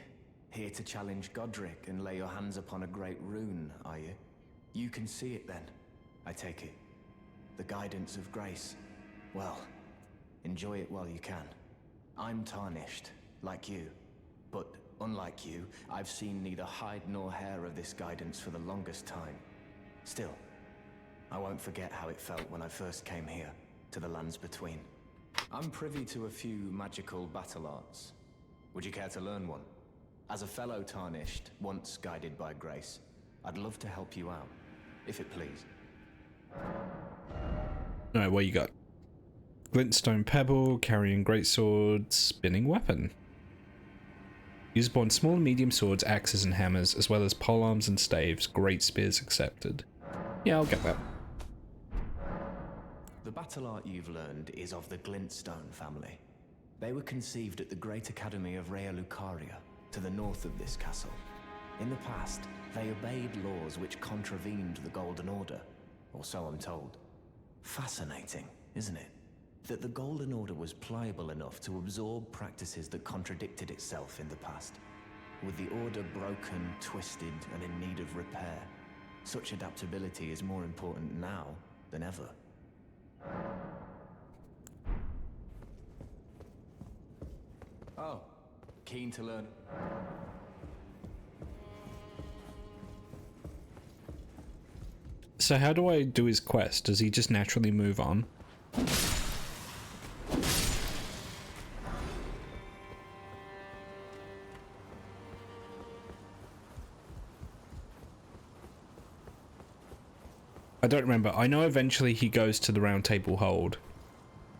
Here to challenge Godric and lay your hands upon a great rune, are you? You can see it then, I take it. The guidance of grace. Well, enjoy it while you can. I'm tarnished, like you. But unlike you, I've seen neither hide nor hair of this guidance for the longest time. Still, I won't forget how it felt when I first came here, to the lands between. I'm privy to a few magical battle arts. Would you care to learn one? As a fellow Tarnished, once guided by grace, I'd love to help you out, if it please. Alright, what you got? Glintstone Pebble, carrying greatsword, spinning weapon. Usable on small and medium swords, axes and hammers, as well as polearms and staves. Great spears accepted. Yeah, I'll get that. The battle art you've learned is of the Glintstone family. They were conceived at the Great Academy of Rea Lucaria, to the north of this castle. In the past, they obeyed laws which contravened the Golden Order, or so I'm told. Fascinating, isn't it? That the Golden Order was pliable enough to absorb practices that contradicted itself in the past. With the Order broken, twisted, and in need of repair, such adaptability is more important now than ever. Oh, keen to learn? So how do I do his quest? Does he just naturally move on? I don't remember. I know eventually he goes to the Round Table Hold.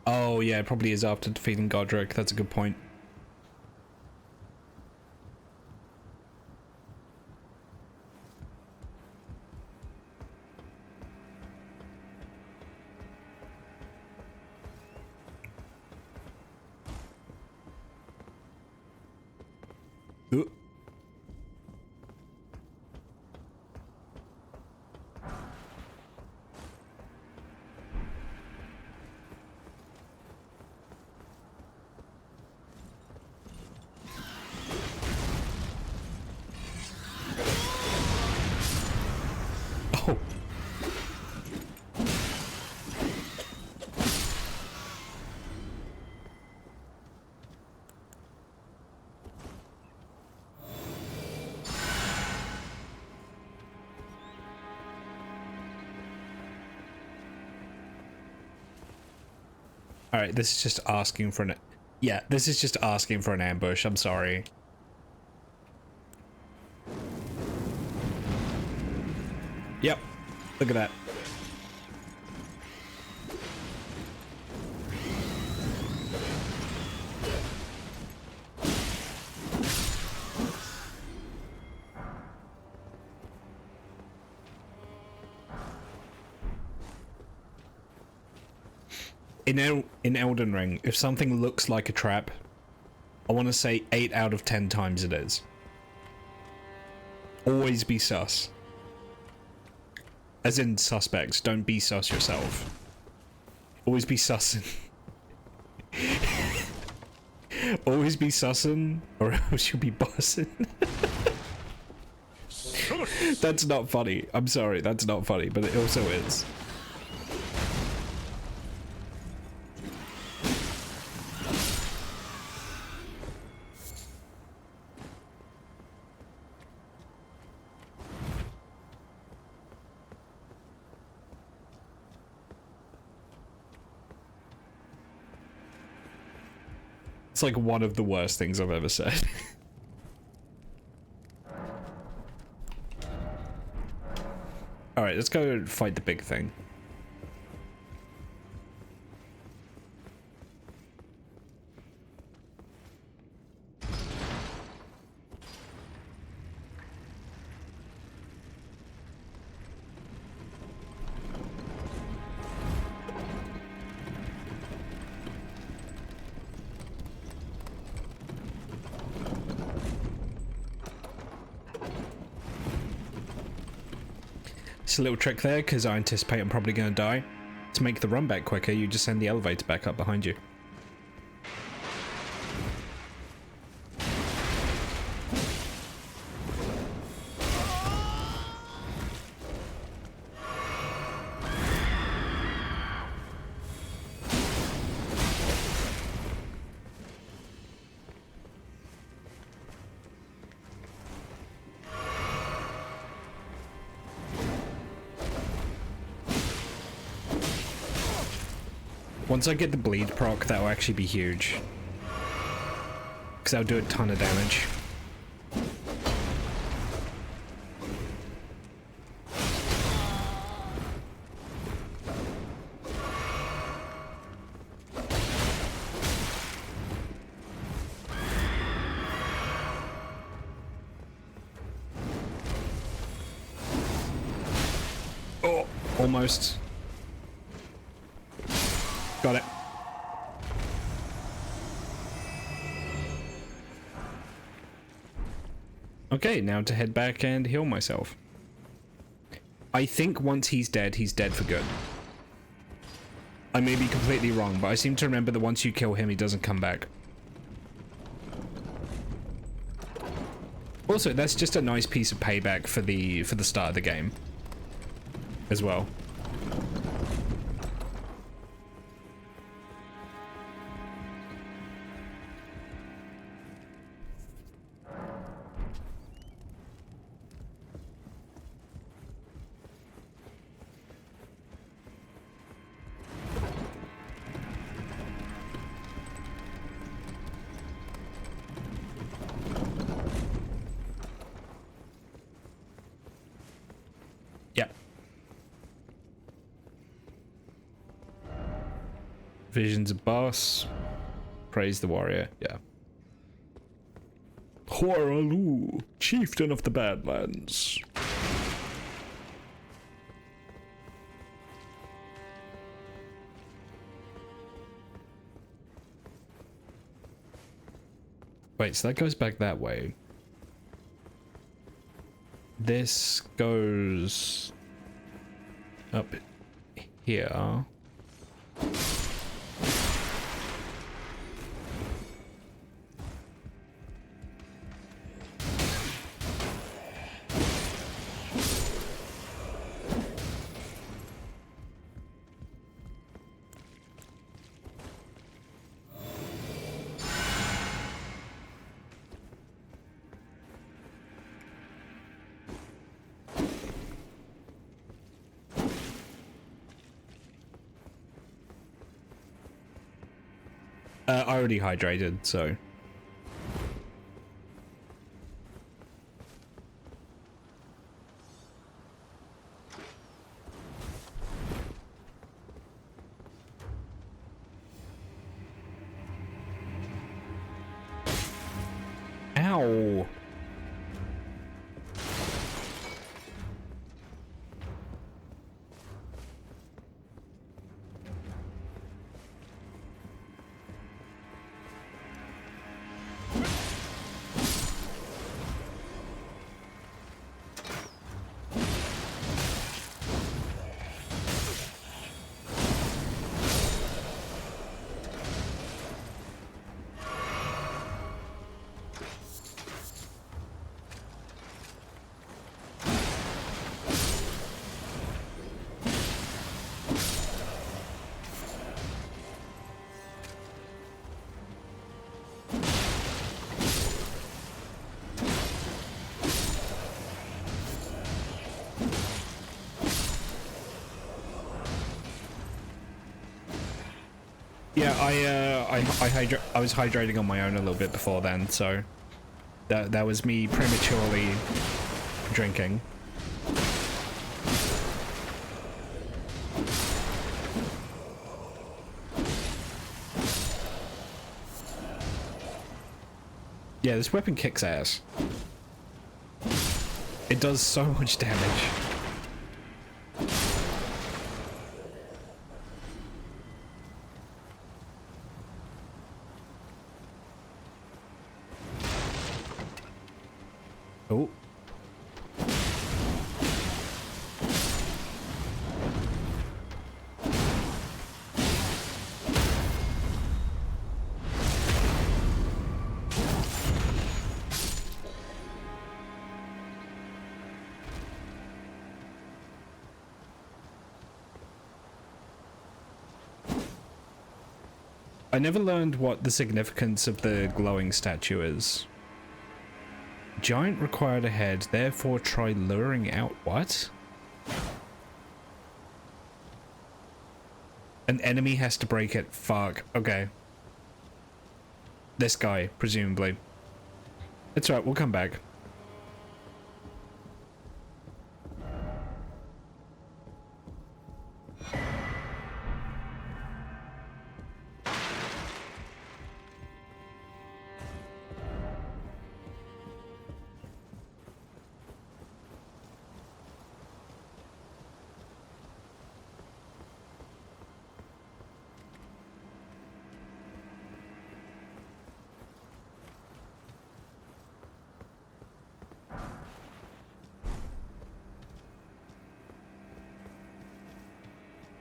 Oh yeah, it probably is after defeating Godric. That's a good point. Ooh. Oh. All right, this is just asking for an... Yeah, this is just asking for an ambush. I'm sorry. Yep, look at that. In Elden Ring, if something looks like a trap, I want to say 8 out of 10 times it is. Always be sus. As in suspects, don't be sus yourself. Always be sussin'. Always be sussin', or else you'll be bussin'. That's not funny. I'm sorry, that's not funny, but it also is. It's like one of the worst things I've ever said. Alright, let's go fight the big thing. It's a little trick there, because I anticipate I'm probably going to die. To make the run back quicker, you just send the elevator back up behind you. Once I get the bleed proc, that'll actually be huge. Because that'll do a ton of damage. Oh, almost. Got it. Okay, now to head back and heal myself. I think once he's dead for good. I may be completely wrong, but I seem to remember that once you kill him, he doesn't come back. Also, that's just a nice piece of payback for the start of the game as well. Yep. Visions of boss. Praise the warrior. Yeah. Hoaralu, chieftain of the Badlands. Wait, so that goes back that way. This goes up here. I already hydrated, so. Ow. Yeah, I was hydrating on my own a little bit before then, so that was me prematurely drinking. Yeah, this weapon kicks ass. It does so much damage. Oh. I never learned what the significance of the glowing statue is. Giant required a head, therefore try luring out what? An enemy has to break it. Fuck. Okay. This guy, presumably. It's right, we'll come back.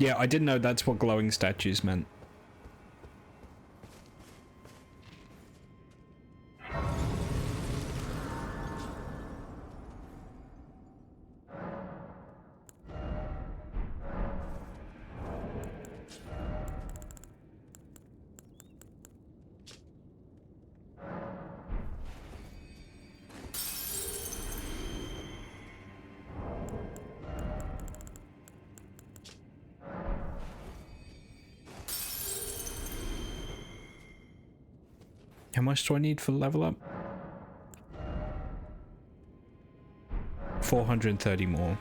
Yeah, I didn't know that's what glowing statues meant. How much do I need for the level up? 430 more.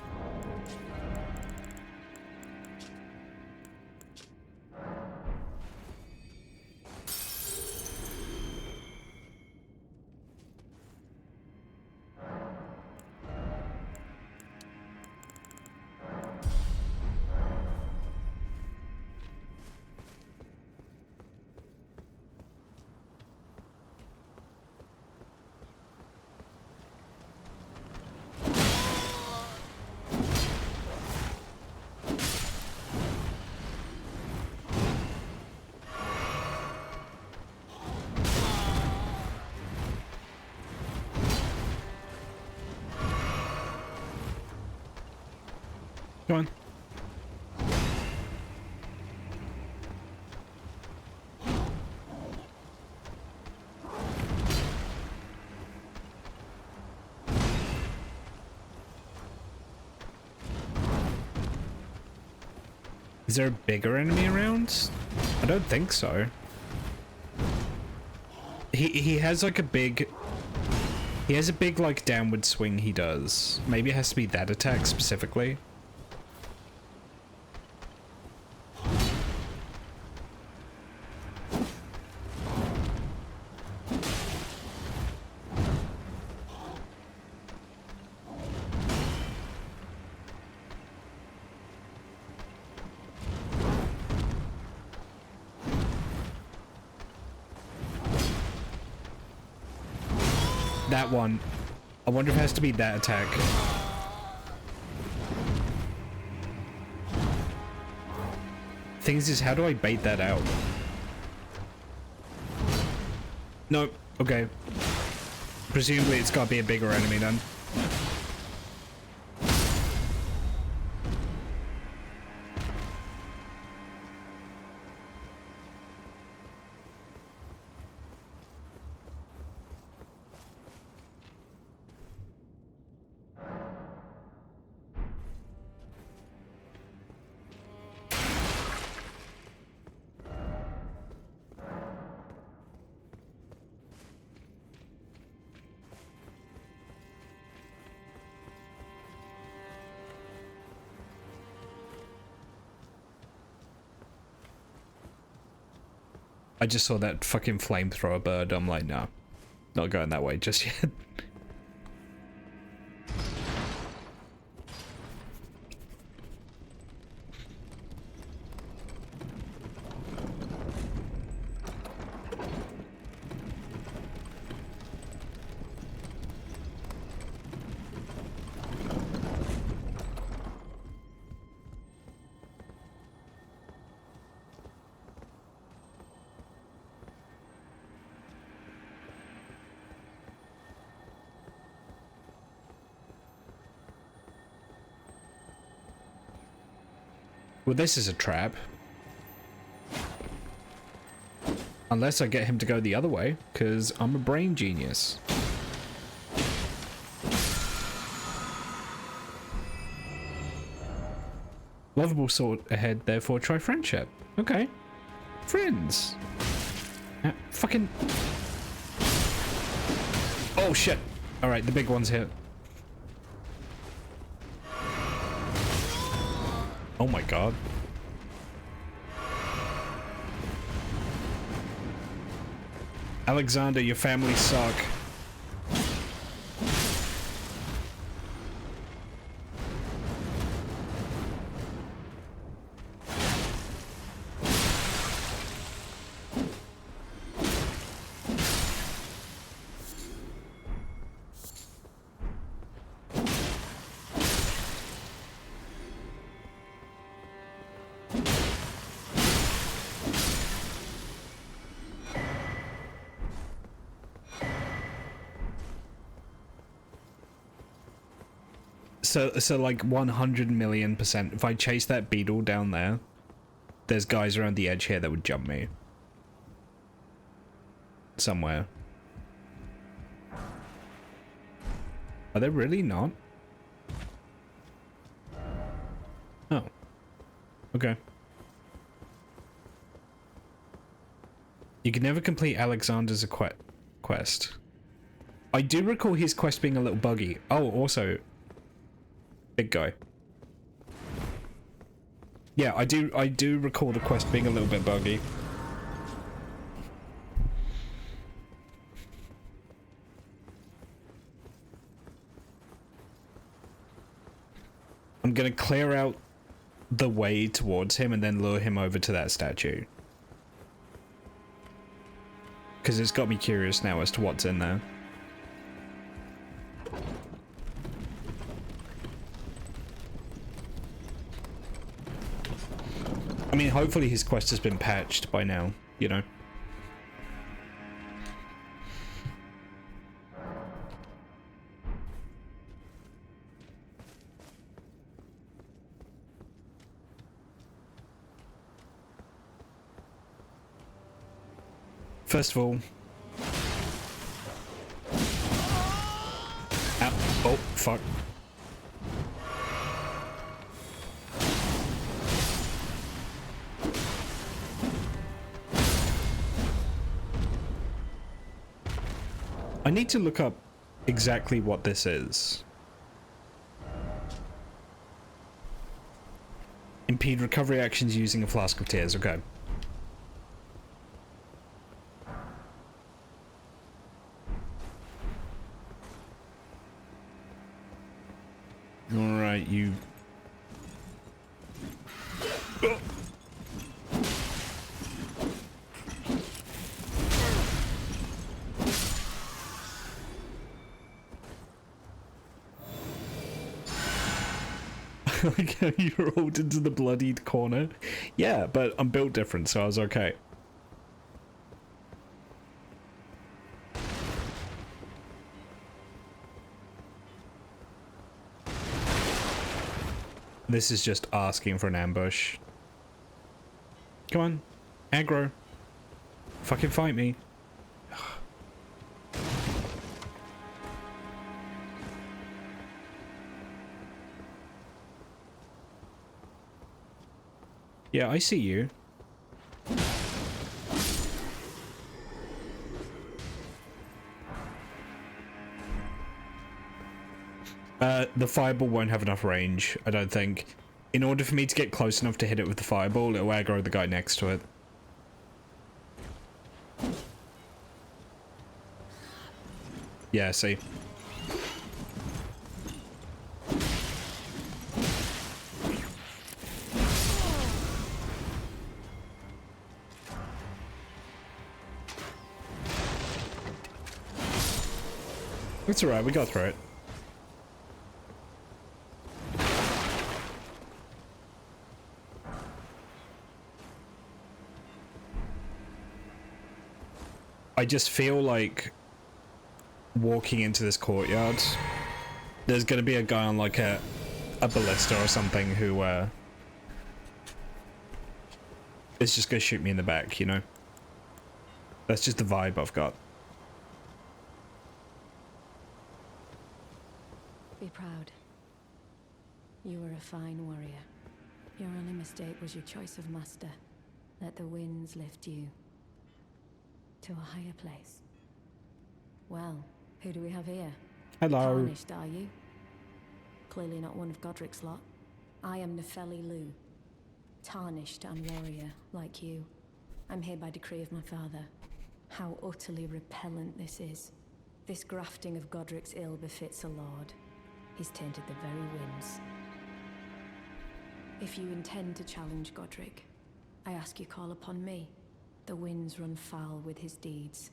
Go on. Is there a bigger enemy around? I don't think so. He has like a big... He has a big like downward swing he does. Maybe it has to be that attack specifically. That one. I wonder if it has to be that attack. Things is, how do I bait that out? Nope. Okay. Presumably it's gotta be a bigger enemy then. I just saw that fucking flamethrower bird. I'm like, no, not going that way just yet. Well, this is a trap. Unless I get him to go the other way, because I'm a brain genius. Lovable sword ahead, therefore try friendship. Okay. Friends. Fucking... Oh shit. Alright, the big one's here. Oh my god. Alexander, your family suck. So like 100 million%. If I chase that beetle down there, there's guys around the edge here that would jump me. Somewhere. Are there really not? Oh. Okay. You can never complete Alexander's quest. I do recall his quest being a little buggy. Oh, also... Big guy. Yeah, I do recall the quest being a little bit buggy. I'm gonna clear out the way towards him and then lure him over to that statue. Because it's got me curious now as to what's in there. I mean, hopefully his quest has been patched by now, you know? First of all... Ow. Oh, fuck. I need to look up exactly what this is. Impede recovery actions using a flask of tears. Okay. Alright, you... Oh. Like how you rolled into the bloodied corner. Yeah, but I'm built different, so I was okay. This is just asking for an ambush. Come on. Aggro. Fucking fight me. Yeah, I see you. The fireball won't have enough range, I don't think. In order for me to get close enough to hit it with the fireball, it'll aggro the guy next to it. Yeah, see. It's alright, we got through it. I just feel like walking into this courtyard, there's gonna be a guy on like a ballista or something who is just gonna shoot me in the back, you know? That's just the vibe I've got. Be proud. You were a fine warrior. Your only mistake was your choice of master. Let the winds lift you to a higher place. Well, who do we have here? Hello. Tarnished, are you? Clearly not one of Godric's lot. I am Nepheli Lu. Tarnished and warrior, like you. I'm here by decree of my father. How utterly repellent this is. This grafting of Godric's ill befits a lord. He's tainted the very winds. If you intend to challenge Godric, I ask you call upon me. The winds run foul with his deeds.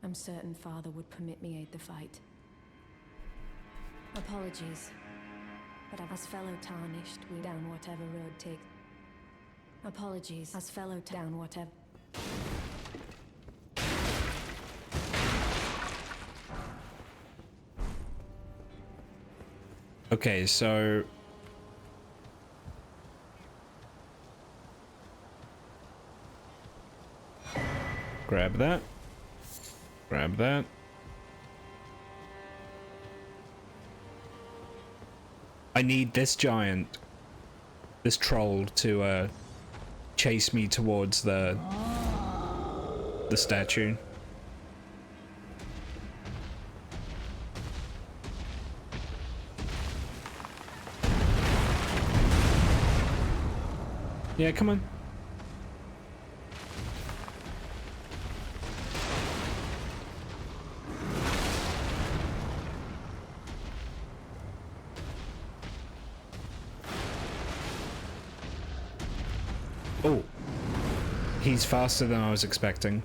I'm certain father would permit me aid the fight. Apologies, but as fellow tarnished, we down whatever road takes. Apologies, as fellow down whatever. Okay, so grab that. Grab that. I need this giant, this troll to chase me towards the statue. Yeah, come on. Oh, he's faster than I was expecting.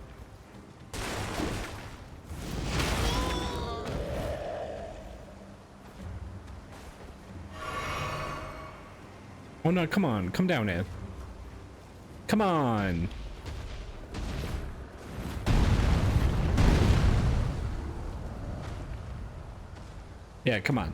Oh no, come on, come down here. Come on. Yeah, come on.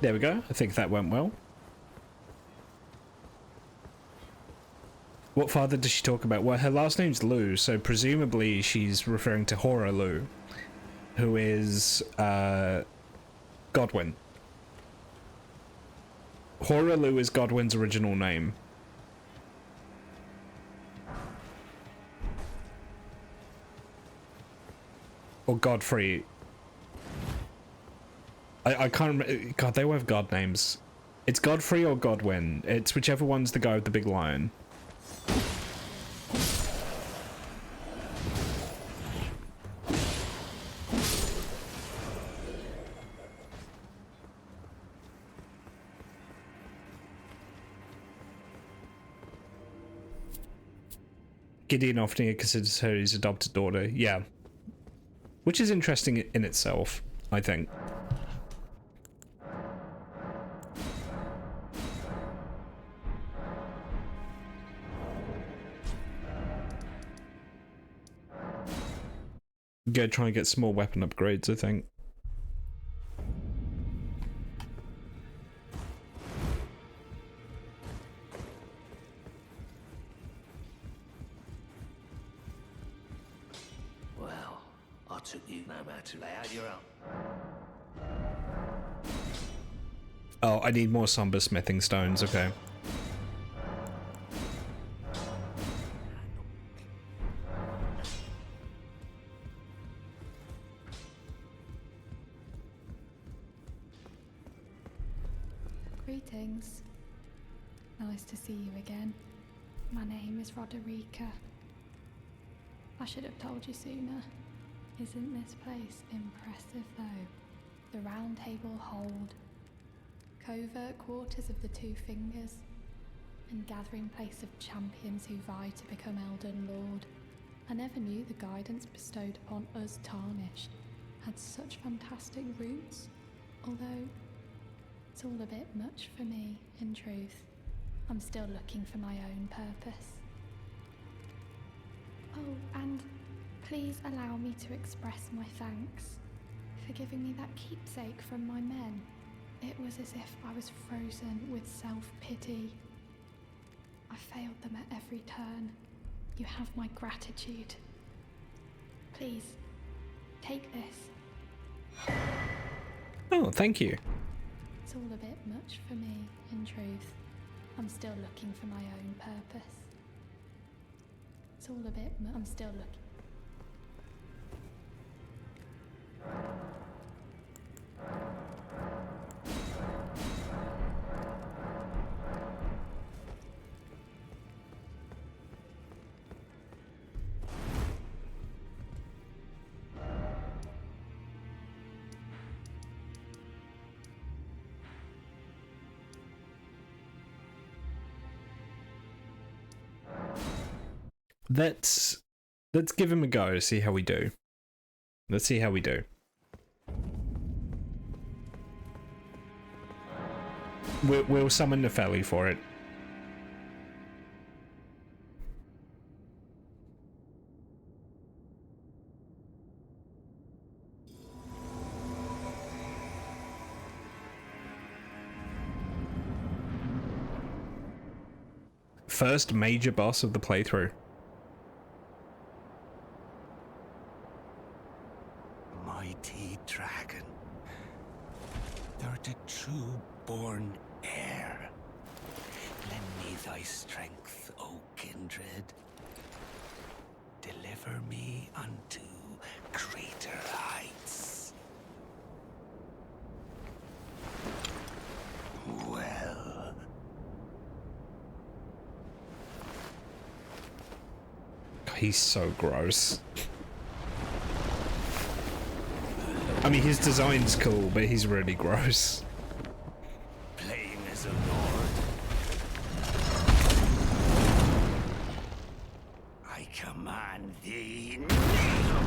There we go. I think that went well. What father does she talk about? Well, her last name's Lu, so presumably she's referring to Hora Lu, who is Godwin. Hora Lu is Godwin's original name. Or Godfrey. I can't remember. God, they all have god names. It's Godfrey or Godwin. It's whichever one's the guy with the big lion. Gideon often considers her his adopted daughter. Yeah. Which is interesting in itself, I think. Go try and get some more weapon upgrades, I think. Well, I took you no matter to lay out your own. Oh, I need more somber smithing stones, okay. Greetings. Nice to see you again. My name is Roderica. I should have told you sooner. Isn't this place impressive though? The Round Table Hold, covert quarters of the Two Fingers, and gathering place of champions who vie to become Elden Lord. I never knew the guidance bestowed upon us Tarnished had such fantastic roots, although it's all a bit much for me, in truth. I'm still looking for my own purpose. Oh, and please allow me to express my thanks for giving me that keepsake from my men. It was as if I was frozen with self-pity. I failed them at every turn. You have my gratitude. Please, take this. Oh, thank you. It's all a bit much for me, in truth. I'm still looking for my own purpose. It's all a bit I'm still looking. Let's give him a go, see how we do. Let's see how we do. We'll summon Nepheli for it. First major boss of the playthrough. Mighty dragon, thou art a true-born heir. Lend me thy strength, O kindred. Deliver me unto greater heights. Well. He's so gross. I mean, his design's cool, but he's really gross. Playing as a lord. I command thee kneel.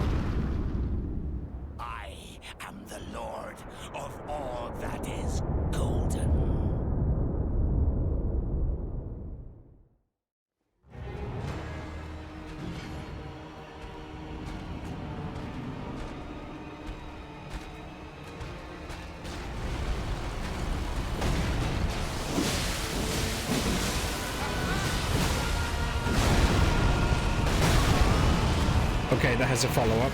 I am the lord of all that is golden. Okay, that has a follow-up.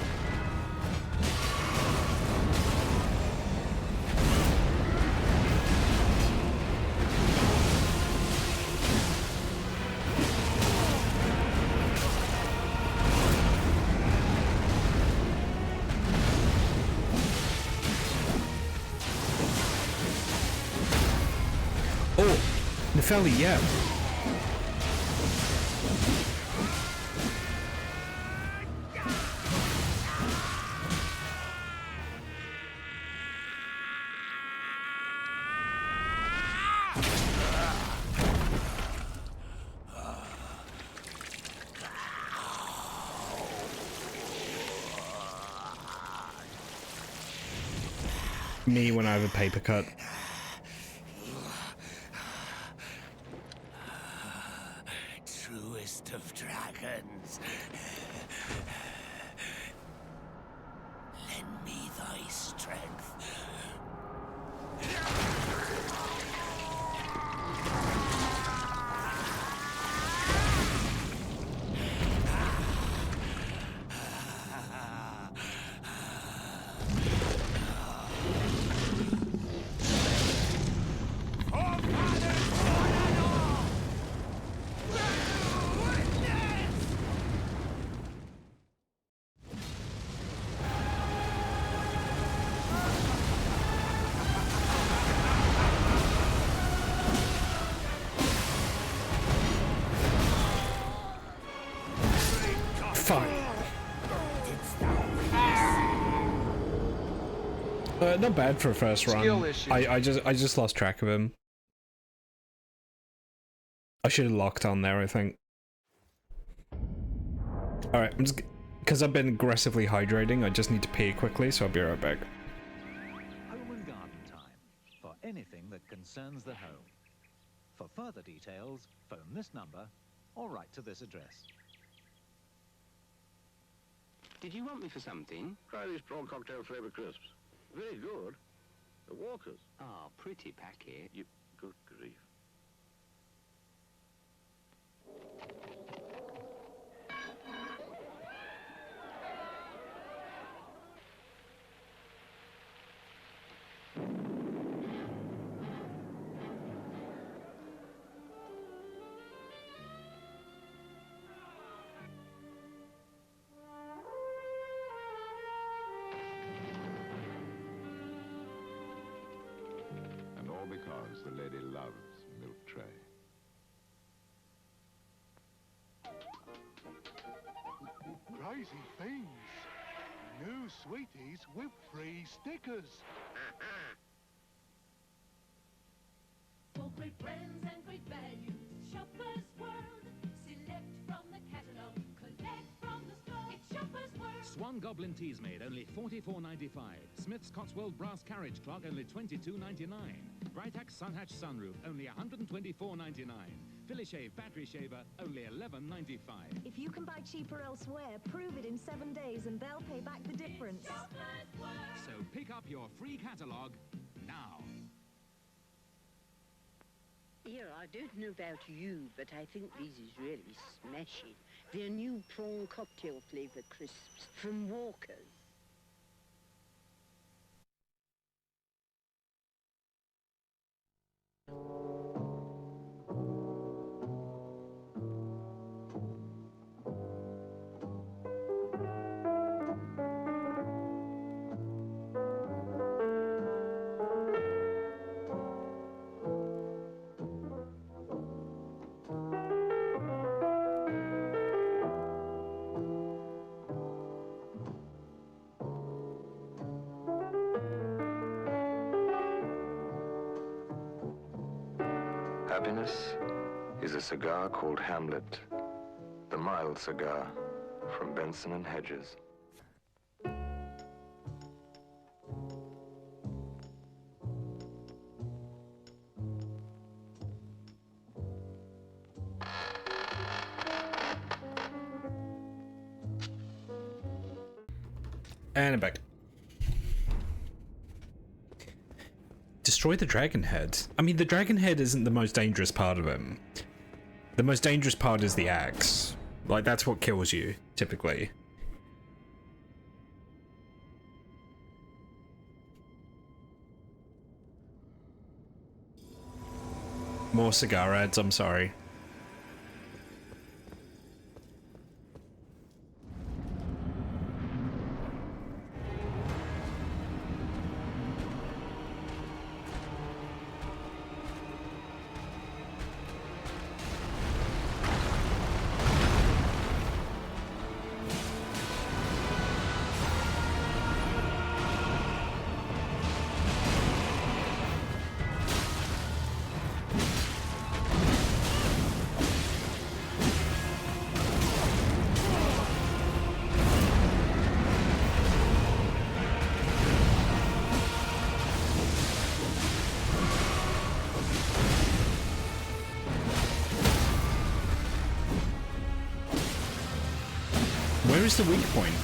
Oh, Nepheli, yeah. Me when I have a paper cut. Truest of dragons. Lend me thy strength. Fuck. Not bad for a first run. Skill issue. I just lost track of him. I should have locked on there, I think. Alright, I'm just... Because I've been aggressively hydrating, I just need to pee quickly, so I'll be right back. Home and garden time for anything that concerns the home. For further details, phone this number or write to this address. Did you want me for something? Try these prawn cocktail flavor crisps. Very good. The Walkers. Oh, pretty packet. You... Good grief. Because the lady loves milk tray. Crazy things. New sweeties with free stickers. For great brands and great value, Shoppers World. Select from the catalogue, collect from the store. It's Shoppers World. Swan Goblin Teas Made, only $44.95. Smith's Cotswold Brass Carriage Clock, only $22.99. Britax Sunhatch Sunroof, only $124.99. Philishave Battery Shaver, only $11.95. If you can buy cheaper elsewhere, prove it in 7 days and they'll pay back the difference. So pick up your free catalogue now. Here, I don't know about you, but I think these is really smashing. They're new prawn cocktail flavour crisps from Walker's. Happiness is a cigar called Hamlet, the mild cigar from Benson and Hedges. And I'm back. Destroy the dragon head. I mean, the dragon head isn't the most dangerous part of him. The most dangerous part is the axe. Like, that's what kills you, typically. More cigar ads, I'm sorry. Where is the weak point?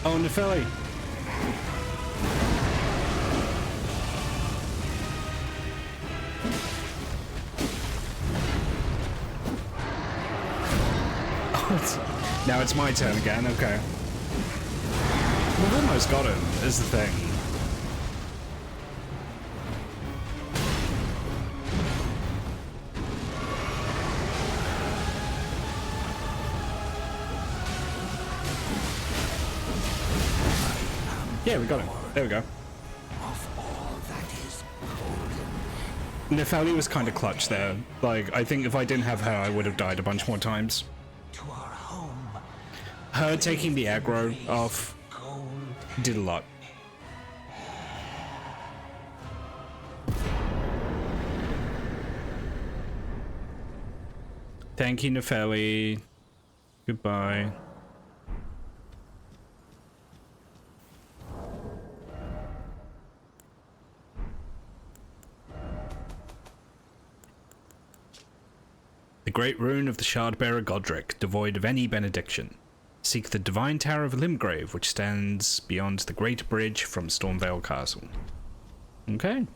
Oh, Nefeli. Oh, now it's my turn again, okay. We've almost got him, is the thing. Yeah, we got him. There we go. Nefeli was kind of clutch there. Like, I think if I didn't have her, I would have died a bunch more times. Her taking the aggro off did a lot. Thank you, Nefeli. Goodbye. The great rune of the Shardbearer Godric, devoid of any benediction. Seek the divine tower of Limgrave, which stands beyond the great bridge from Stormveil Castle. Okay.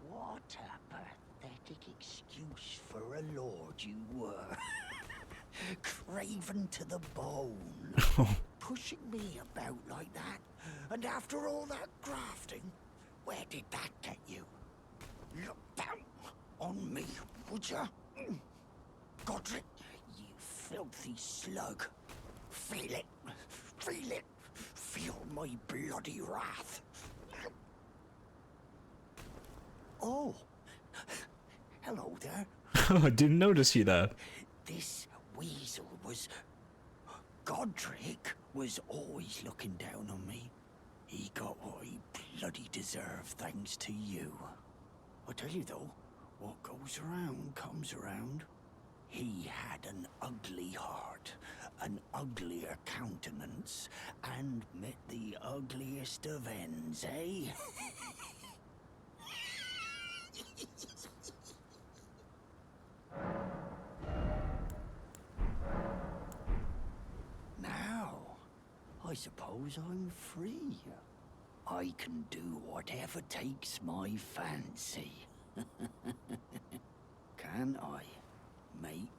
What a pathetic excuse for a lord you were. Craven to the bone. Pushing me about like that. And after all that grafting, where did that get you? Look down on me, would ya? Godric, you filthy slug. Feel it. Feel it. Feel my bloody wrath. Oh. Hello there. I didn't notice you there. This weasel was... Godric was always looking down on me. He got what he bloody deserved thanks to you. I tell you though, what goes around comes around. He had an ugly heart, an uglier countenance, and met the ugliest of ends, eh? Now, I suppose I'm free. I can do whatever takes my fancy. Can I, mate?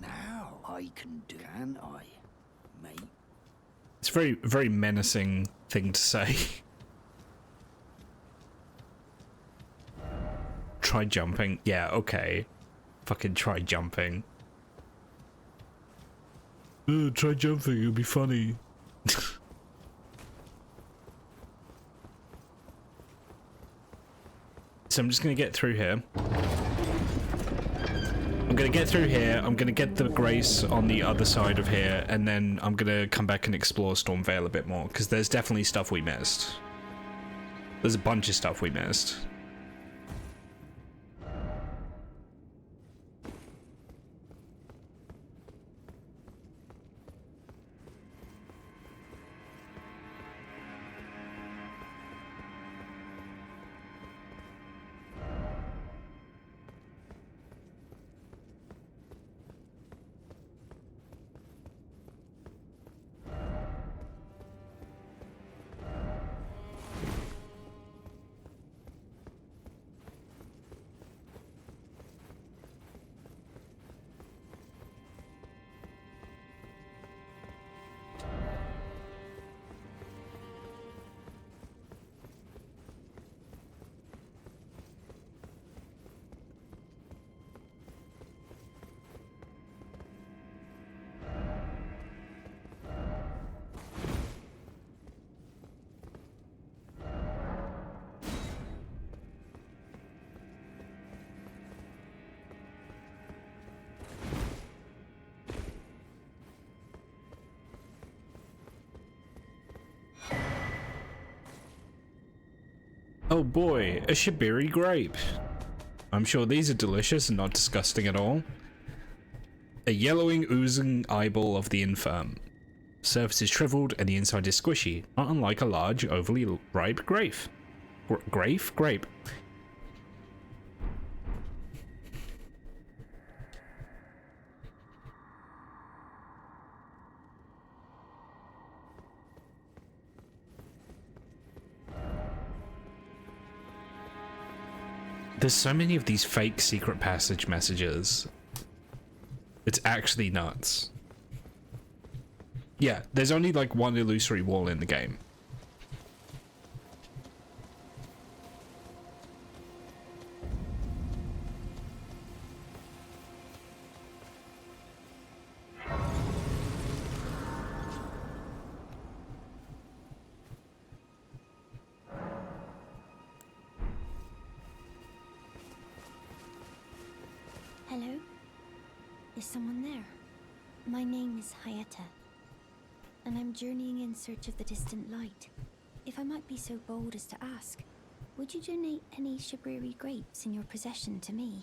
Now I can do... Can I, mate? It's a very, very menacing thing to say. Try jumping. Yeah, okay. Fucking try jumping. Try jumping, it'll be funny. So I'm just gonna get through here. I'm gonna get through here, I'm gonna get the Grace on the other side of here, and then I'm gonna come back and explore Stormveil a bit more, because there's definitely stuff we missed. There's a bunch of stuff we missed. Oh boy, a Shibiri grape. I'm sure these are delicious and not disgusting at all. A yellowing, oozing eyeball of the infirm. Surface is shriveled and the inside is squishy, not unlike a large, overly ripe grape. Grape? There's so many of these fake secret passage messages. It's actually nuts. Yeah, there's only like one illusory wall in the game. Hello? Is someone there? My name is Hayata, and I'm journeying in search of the distant light. If I might be so bold as to ask, would you donate any Shibiri grapes in your possession to me?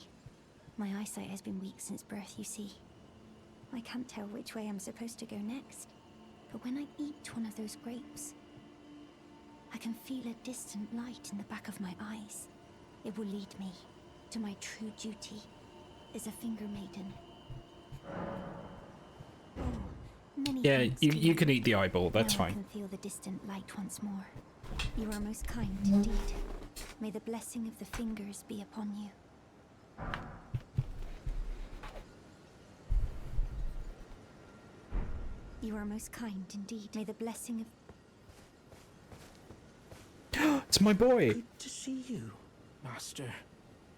My eyesight has been weak since birth, you see. I can't tell which way I'm supposed to go next, but when I eat one of those grapes, I can feel a distant light in the back of my eyes. It will lead me to my true duty as a finger maiden. Oh, many Yeah, thanks to you can eat the eyeball, that's now I fine. can feel the distant light once more. You are most kind indeed. May the blessing of the fingers be upon you. You are most kind indeed. May the blessing of... It's my boy! Good to see you, Master.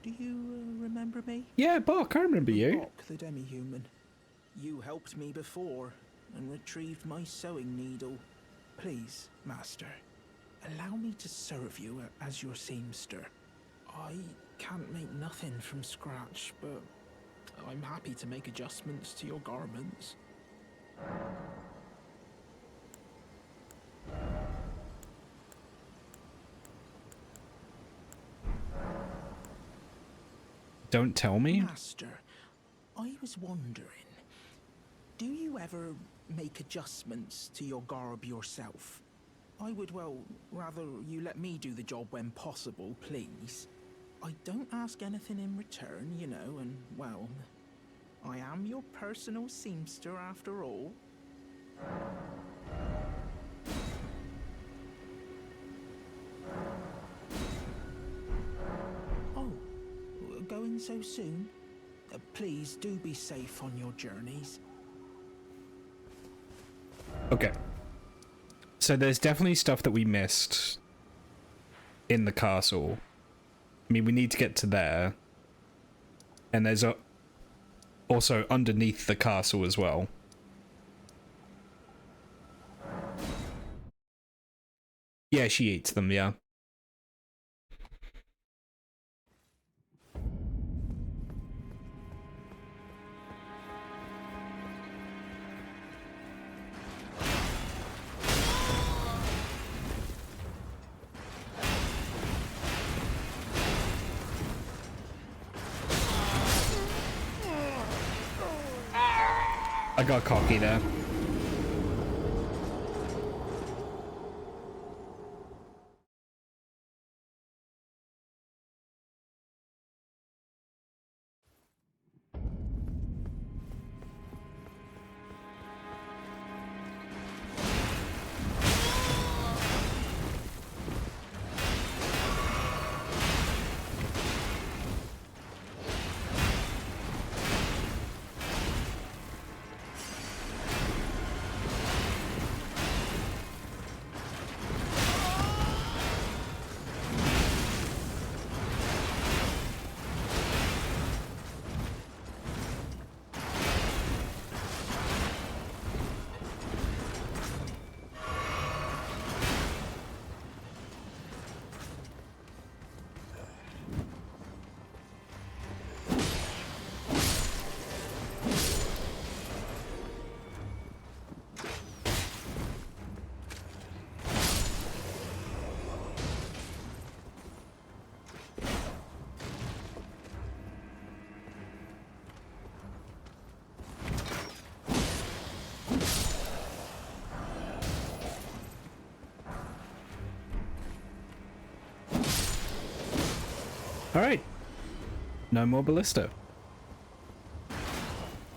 Do you remember me? Yeah, Bark, I remember you. Bark, the demi-human. You helped me before and retrieved my sewing needle. Please, Master, allow me to serve you as your seamster. I can't make nothing from scratch, but I'm happy to make adjustments to your garments. Don't tell me? Master, I was wondering, do you ever make adjustments to your garb yourself? I would, well, rather you let me do the job when possible, please. I don't ask anything in return, you know, and, well, I am your personal seamster after all. Oh, going so soon? Please do be safe on your journeys. Okay. So there's definitely stuff that we missed in the castle. I mean, we need to get to there. And there's also underneath the castle as well. Yeah, she eats them, yeah. I got cocky there. Alright. No more ballista.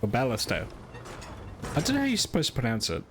Or ballisto. I don't know how you're supposed to pronounce it.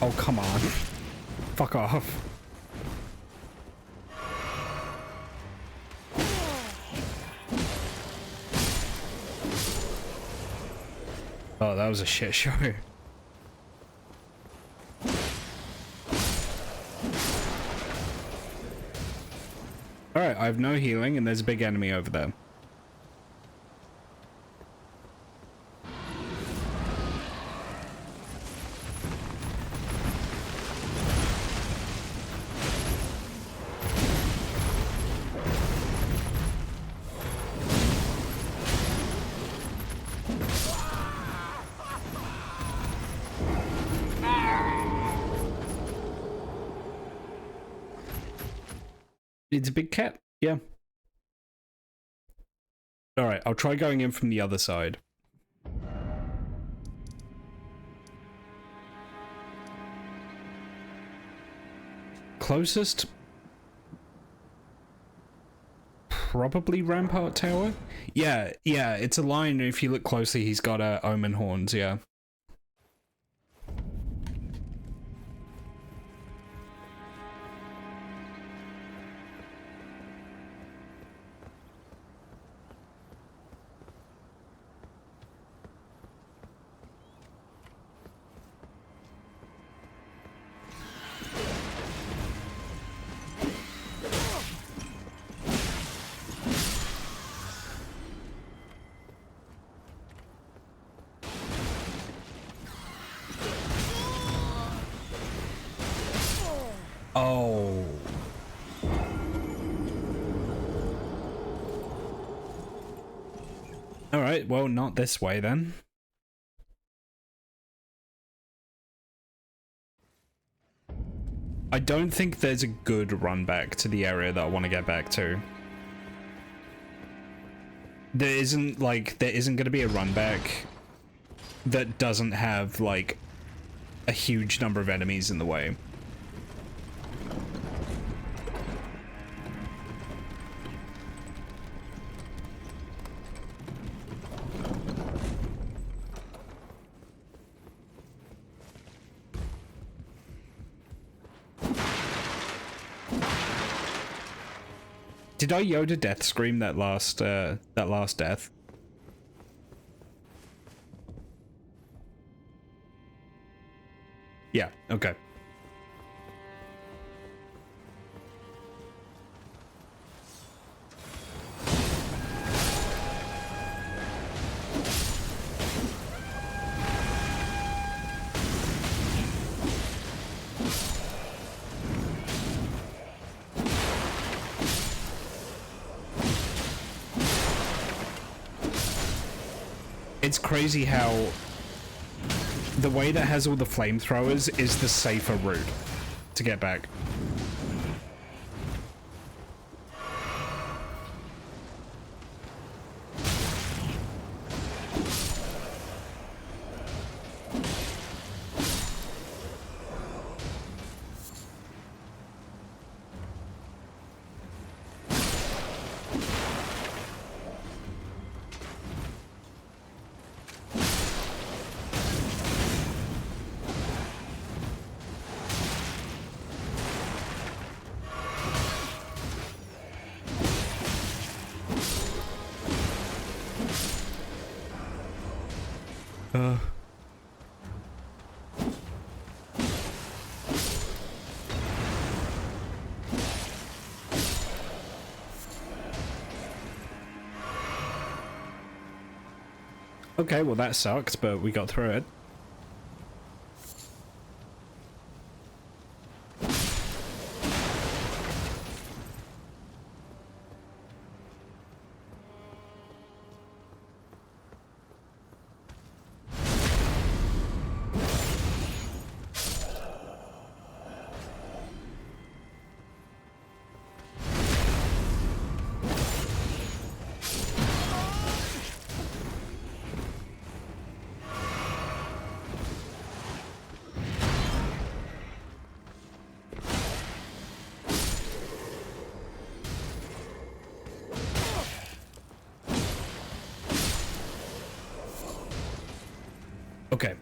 Oh, come on. Fuck off. Oh, that was a shit show. Alright, I have no healing and there's a big enemy over there. It's a big cat, yeah. Alright, I'll try going in from the other side. Closest? Probably Rampart Tower? Yeah, it's a lion. If you look closely, he's got omen horns, yeah. Oh. Alright, well, not this way then. I don't think there's a good run back to the area that I want to get back to. There isn't going to be a run back that doesn't have, like, a huge number of enemies in the way. Did I Yoda death scream that last death? Yeah, okay. It's crazy how the way that has all the flamethrowers is the safer route to get back. Okay, well that sucks, but we got through it. Okay.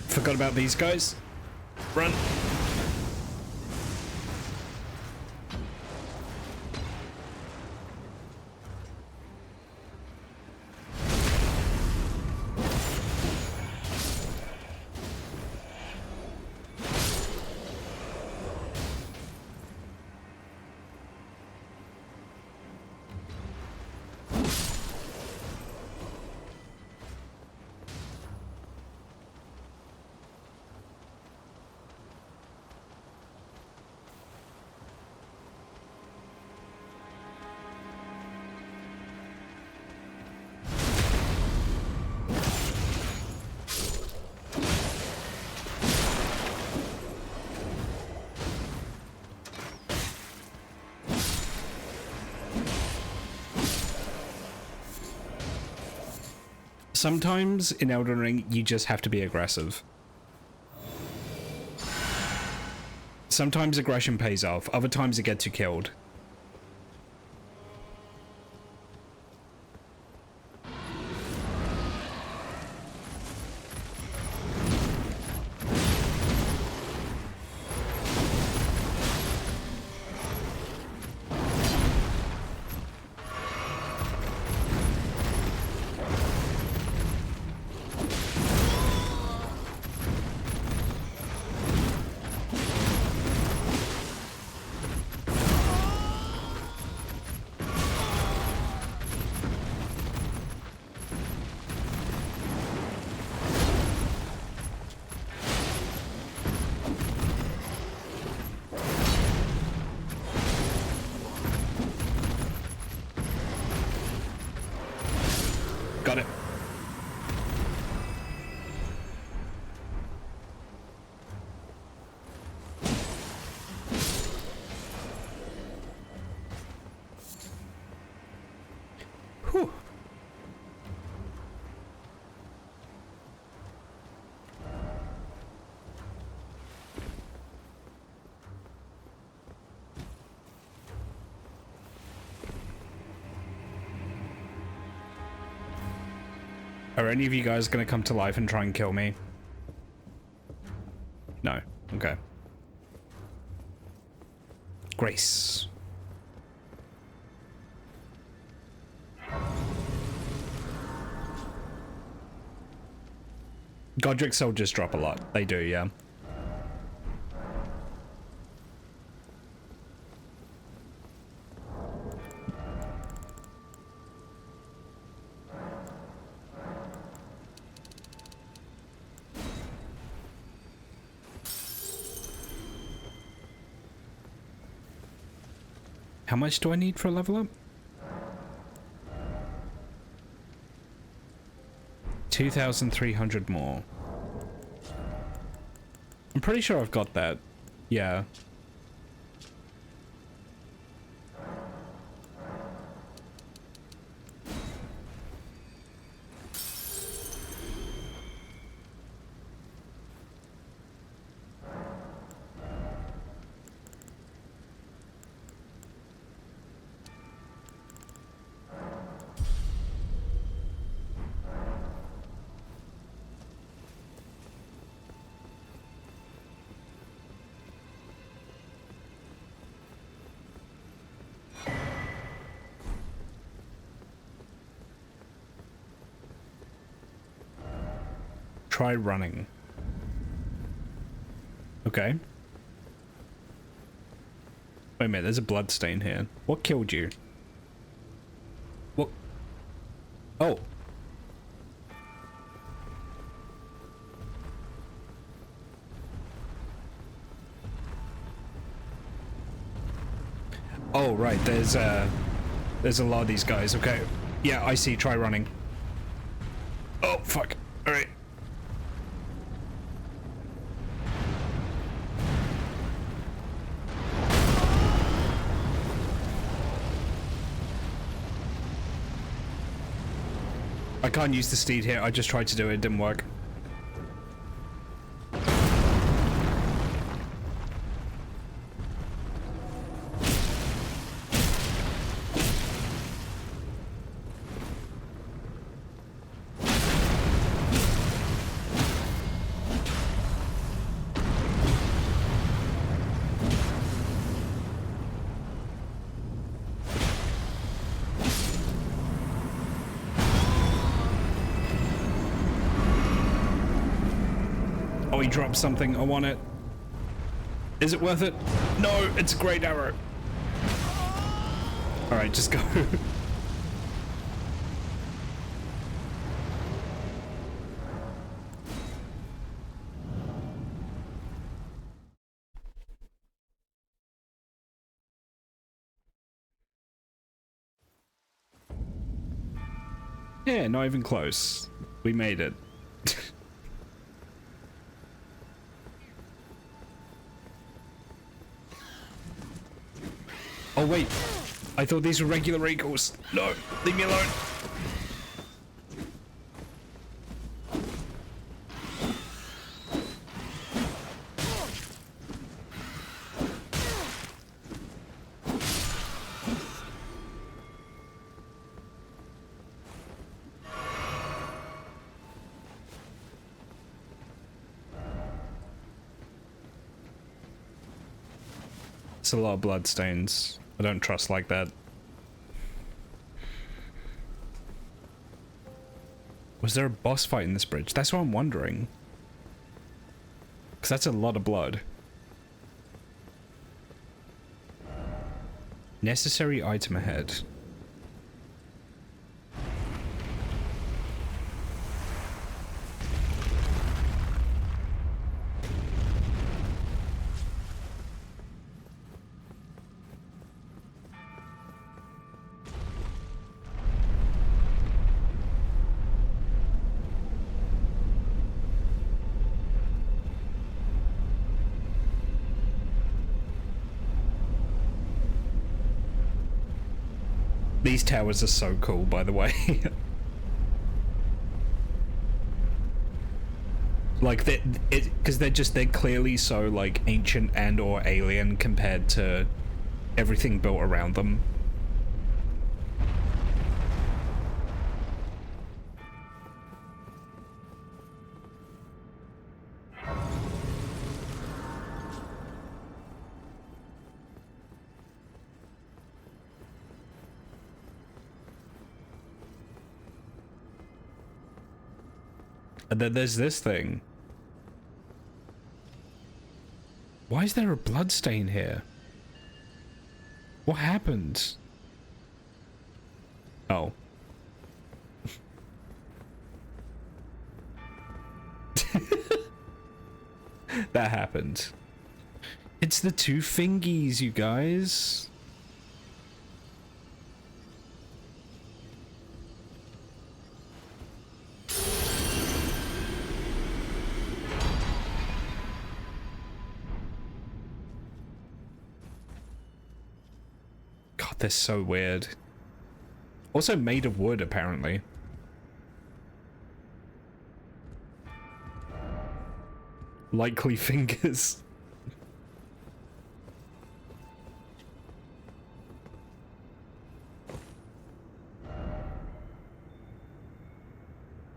Forgot about these guys. Run. Sometimes in Elden Ring, you just have to be aggressive. Sometimes aggression pays off, other times it gets you killed. Got it. Whew. Are any of you guys gonna come to life and try and kill me? No. Okay. Grace. Godric soldiers drop a lot. They do, yeah. How much do I need for a level up? 2,300 more. I'm pretty sure I've got that. Yeah. try running. Okay. Wait a minute, there's a blood stain here. What killed you? What? Oh. Oh, right, there's a lot of these guys. Okay. Yeah, I see. Try running. Oh, fuck. All right. I can't use the steed here. I just tried to do it. It didn't work. Oh, he dropped something. I want it. Is it worth it? No, it's a great arrow. Alright, just go. Yeah, not even close. We made it. Oh wait, I thought these were regular eagles. No, leave me alone. It's a lot of bloodstains. I don't trust like that. Was there a boss fight in this bridge? That's what I'm wondering. Because that's a lot of blood. Necessary item ahead. These towers are so cool, by the way. Like, because they're clearly so, like, ancient and or alien compared to everything built around them. And then there's this thing. Why is there a blood stain here? What happened? Oh. That happened. It's the two fingies, you guys. They're so weird. Also made of wood, apparently. Likely fingers.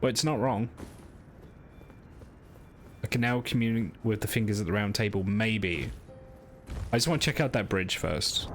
Well, it's not wrong. I can now communicate with the fingers at the round table, maybe. I just want to check out that bridge first.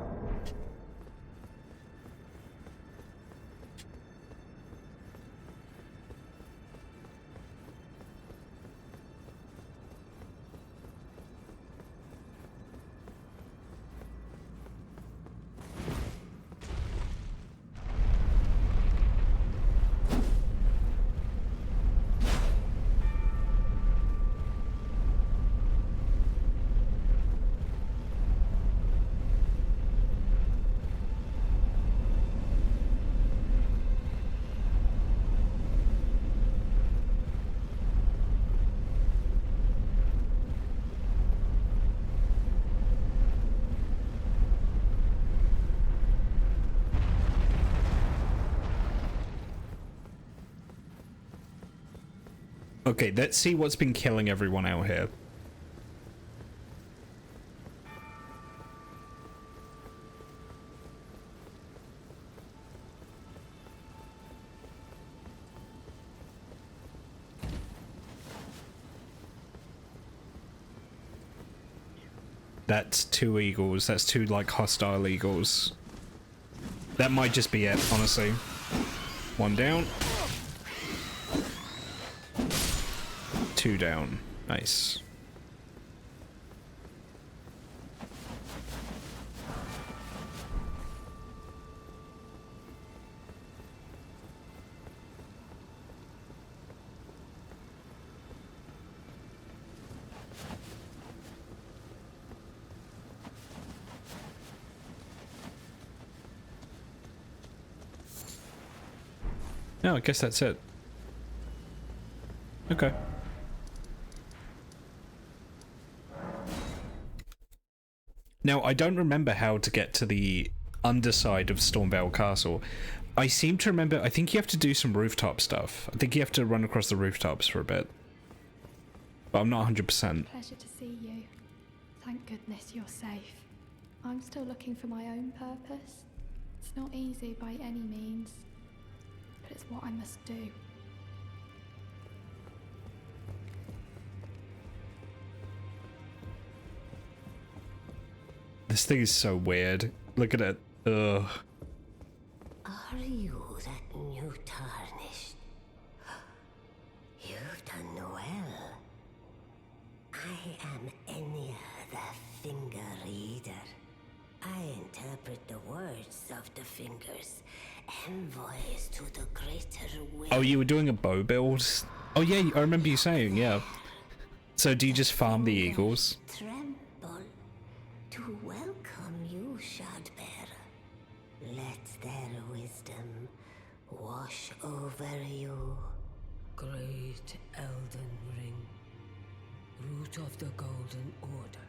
Okay, let's see what's been killing everyone out here. That's 2 eagles. That's 2 like hostile eagles. That might just be it, honestly. 1 down. 2 down. Nice. No, I guess that's it. Okay. Now, I don't remember how to get to the underside of Stormveil Castle. I seem to remember, I think you have to do some rooftop stuff. I think you have to run across the rooftops for a bit. But I'm not 100%. Pleasure to see you. Thank goodness you're safe. I'm still looking for my own purpose. It's not easy by any means, but it's what I must do. This thing is so weird. Look at it. Ugh. Are you that new tarnished? You've done well. I am Enya, the Finger Reader. I interpret the words of the fingers, envoys to the greater will. Oh, you were doing a bow build? Oh yeah, I remember you saying, yeah. So do you just farm the eagles? Tremble to welcome you, Shardbearer. Let their wisdom wash over you. Great Elden Ring, root of the Golden Order,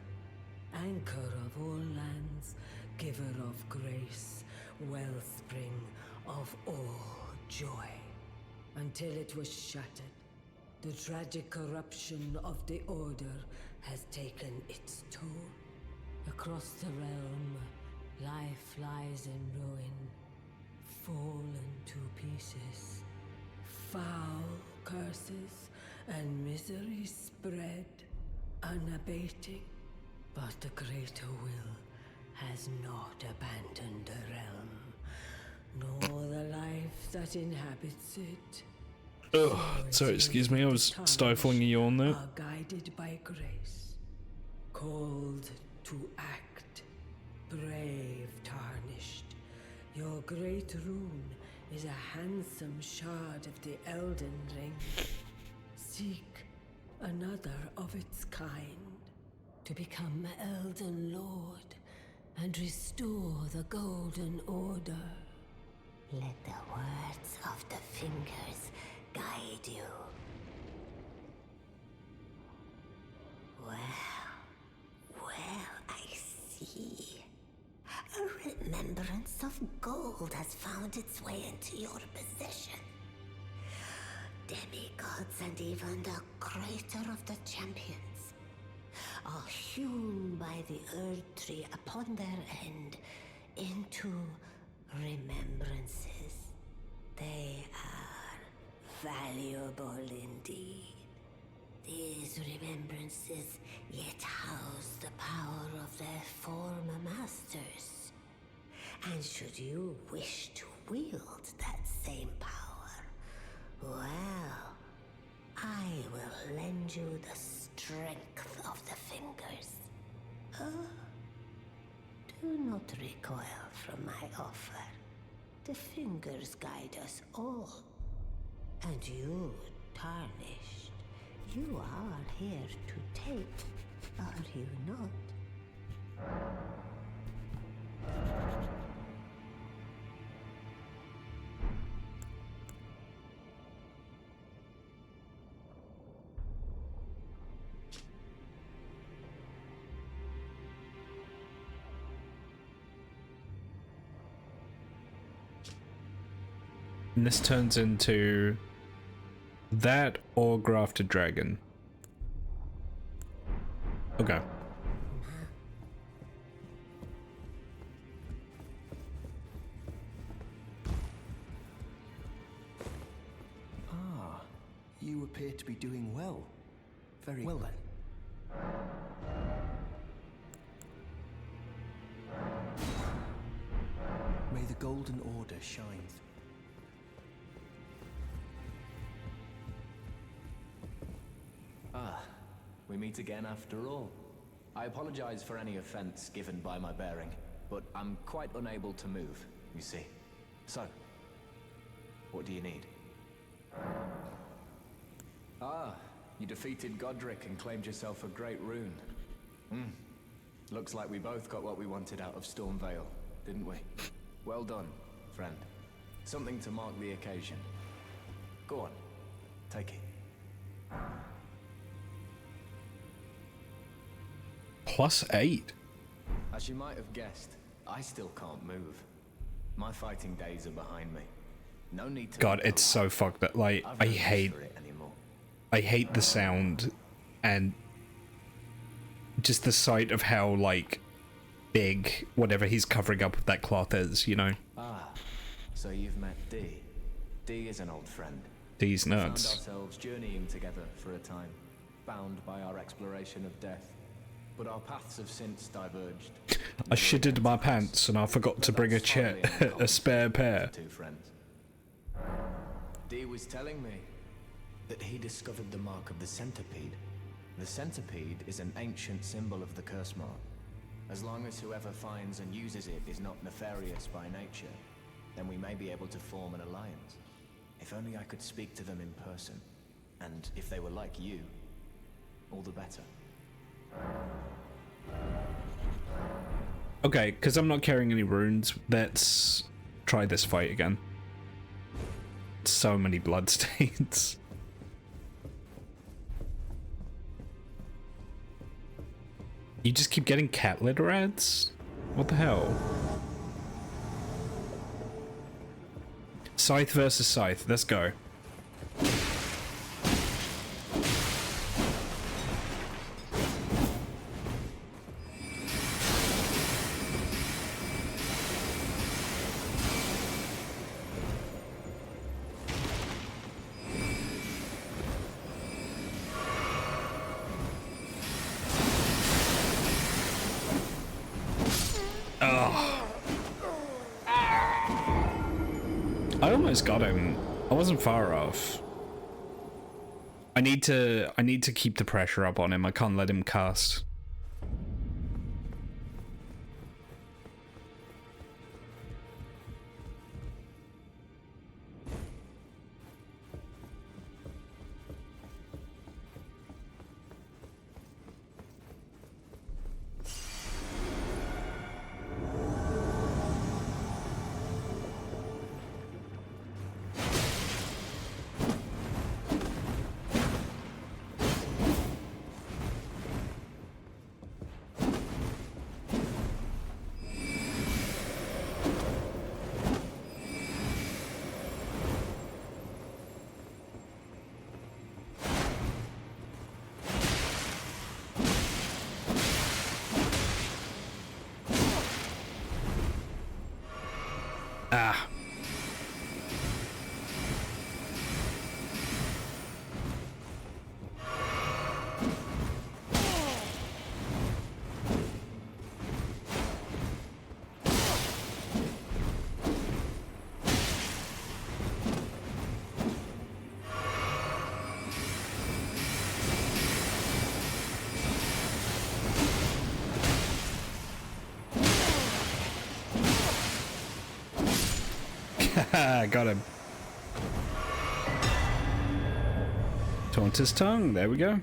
anchor of all lands, giver of grace, wellspring of all joy. Until it was shattered, the tragic corruption of the Order has taken its toll. Across the realm, life lies in ruin, fallen to pieces. Foul curses and misery spread, unabating. But the greater will has not abandoned the realm, nor the life that inhabits it. Ugh, sorry, excuse me, I was stifling a yawn there. Are guided by grace, called to act, brave Tarnished. Your great rune is a handsome shard of the Elden Ring. Seek another of its kind, to become Elden Lord and restore the Golden Order. Let the words of the fingers guide you. Well, I see. A remembrance of gold has found its way into your possession. Demigods and even the creator of the champions are hewn by the Earth Tree upon their end into remembrances. They are valuable indeed. These remembrances yet house the power of their former masters. And should you wish to wield that same power, well, I will lend you the strength of the fingers. Do not recoil from my offer. The fingers guide us all. And you, Tarnished, you are here to take, are you not? And this turns into That or grafted dragon. Okay. Ah, you appear to be doing well. Very well then. May the Golden Order shine. Ah, we meet again after all. I apologize for any offense given by my bearing, but I'm quite unable to move, you see. So, what do you need? Ah, you defeated Godric and claimed yourself a great rune. Looks like we both got what we wanted out of Stormveil, didn't we? Well done, friend. Something to mark the occasion. Go on, take it. +8. As you might have guessed, I still can't move. My fighting days are behind me. No need to. God, it's so fucked up. Like, I hate the sound and just the sight of how, like, big whatever he's covering up with that cloth is, you know? Ah, so you've met D. D is an old friend. D's We nuts. found ourselves journeying together for a time, bound by our exploration of death. But our paths have since diverged. I shitted my pants and I forgot to bring a a spare pair. Two friends. D was telling me that he discovered the mark of the centipede. The centipede is an ancient symbol of the curse mark. As long as whoever finds and uses it is not nefarious by nature, then we may be able to form an alliance. If only I could speak to them in person. And if they were like you, all the better. Okay, because I'm not carrying any runes, let's try this fight again. So many bloodstains. You just keep getting cat litter ads? What the hell? Scythe versus Scythe, let's go. I almost got him. I wasn't far off. I need to keep the pressure up on him. I can't let him cast. Ah. Got him. Taunt his tongue. There we go.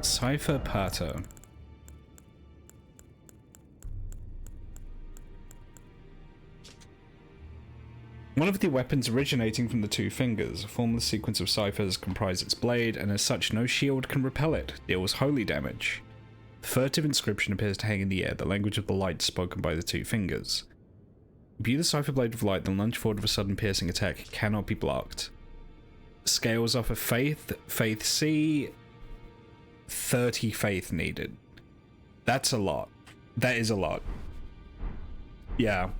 Cypher Pater. One of the weapons originating from the two fingers, a formless sequence of ciphers comprise its blade, and as such no shield can repel it, deals holy damage. The furtive inscription appears to hang in the air, the language of the light spoken by the two fingers. View the cipher blade of light, then lunge forward with a sudden piercing attack, cannot be blocked. Scales off of faith, faith C, 30 faith needed. That's a lot. That is a lot. Yeah.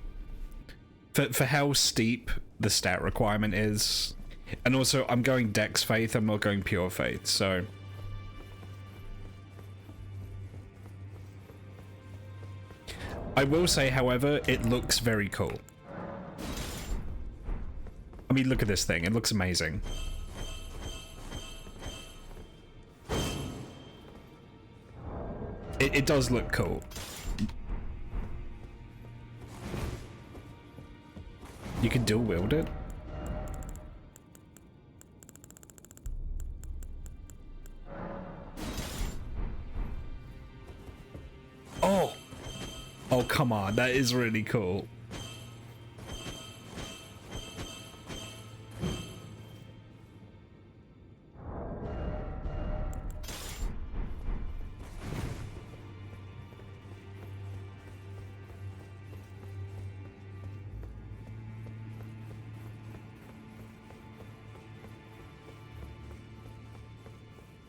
For how steep the stat requirement is, and also I'm going Dex Faith, I'm not going Pure Faith, so... I will say, however, it looks very cool. I mean, look at this thing, it looks amazing. It does look cool. You can dual wield it? Oh! Oh, come on, that is really cool.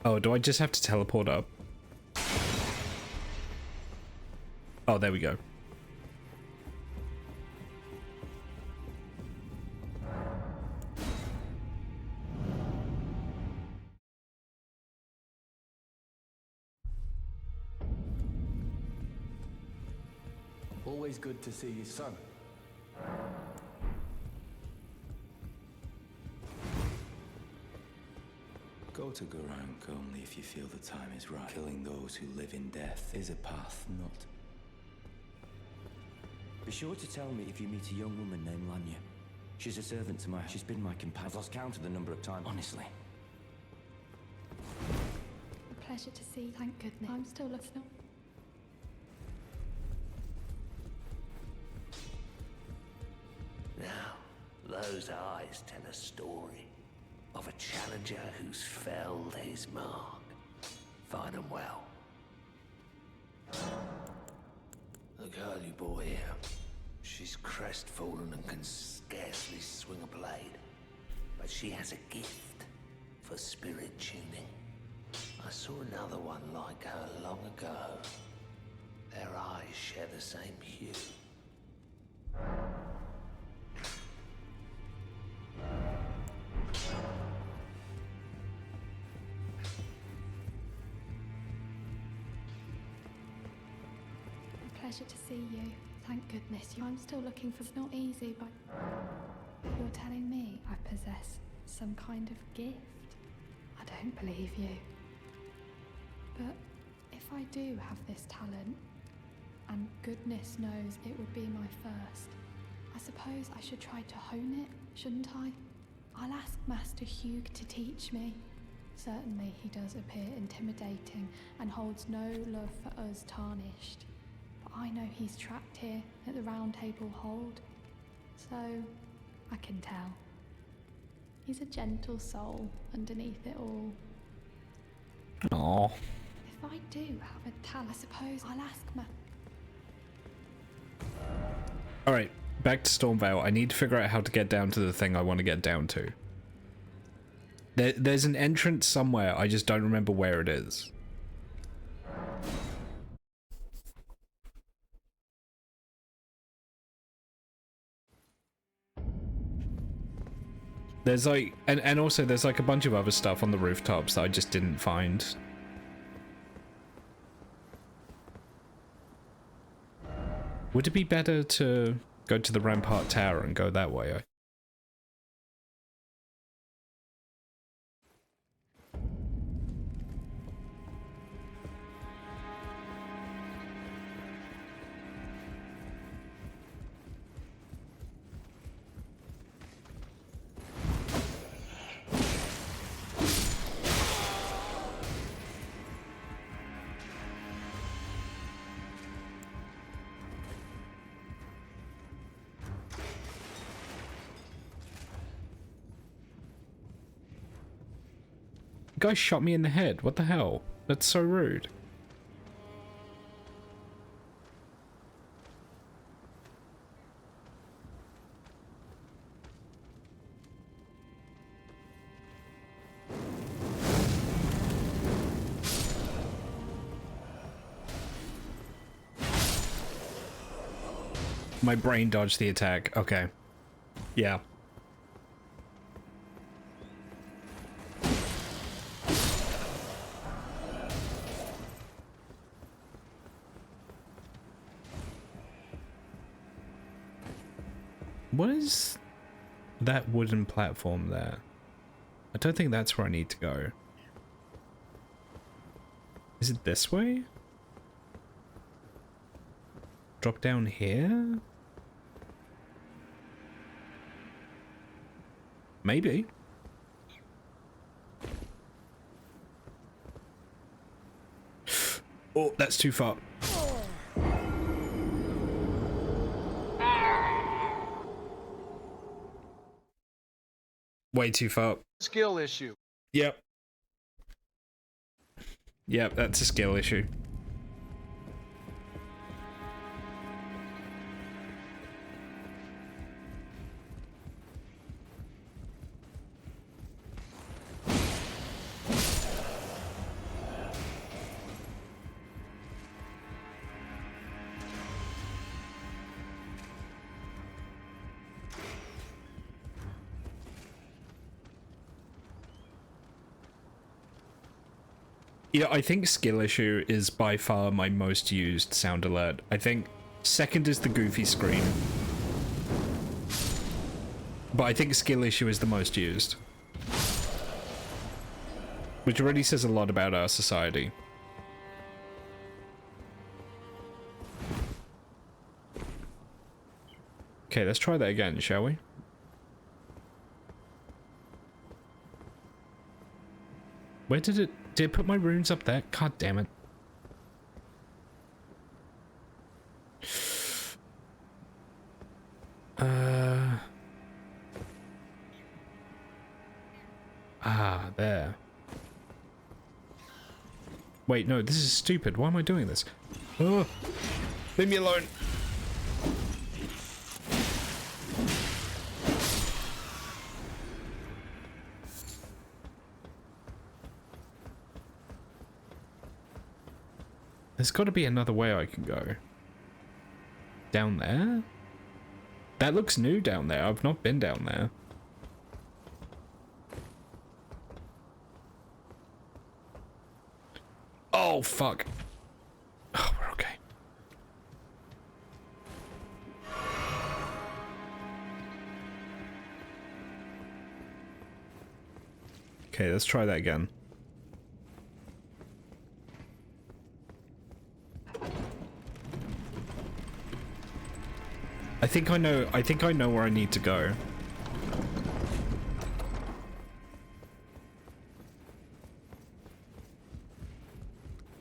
Oh, do I just have to teleport up? Oh, there we go. Always good to see you, son. Go to Gurranq only if you feel the time is right. Killing those who live in death is a path, not... Be sure to tell me if you meet a young woman named Lanya. She's a servant to she's been my companion. I've lost count of the number of times, honestly. A pleasure to see, thank goodness. I'm still listening. Now, those eyes tell a story of a challenger who's felled his mark. Find them well. The girl you brought here, she's crestfallen and can scarcely swing a blade. But she has a gift for spirit tuning. I saw another one like her long ago. Their eyes share the same hue. Pleasure to see you. Thank goodness. I'm still looking for... It's not easy, but... You're telling me I possess some kind of gift? I don't believe you. But if I do have this talent, and goodness knows it would be my first, I suppose I should try to hone it, shouldn't I? I'll ask Master Hugh to teach me. Certainly he does appear intimidating and holds no love for us tarnished. I know he's trapped here at the Round Table Hold, so I can tell. He's a gentle soul underneath it all. Aww. If I do have a talent, I suppose I'll ask Alright, back to Stormveil. I need to figure out how to get down to the thing I want to get down to. There's an entrance somewhere, I just don't remember where it is. There's like, and also there's like a bunch of other stuff on the rooftops that I just didn't find. Would it be better to go to the Rampart Tower and go that way? The guy shot me in the head. What the hell? That's so rude. My brain dodged the attack. Okay. Yeah. What is that wooden platform there? I don't think that's where I need to go. Is it this way? Drop down here? Maybe. Oh, that's too far. Way too far. Skill issue. Yep. Yep, that's a skill issue. Yeah, I think skill issue is by far my most used sound alert. I think second is the goofy scream. But I think skill issue is the most used. Which already says a lot about our society. Okay, let's try that again, shall we? Where did it put my runes up there? God damn it. There. Wait, no, this is stupid. Why am I doing this? Oh, leave me alone. There's got to be another way I can go. Down there? That looks new down there. I've not been down there. Oh, fuck. Oh, we're okay. Okay, let's try that again. I think I know where I need to go.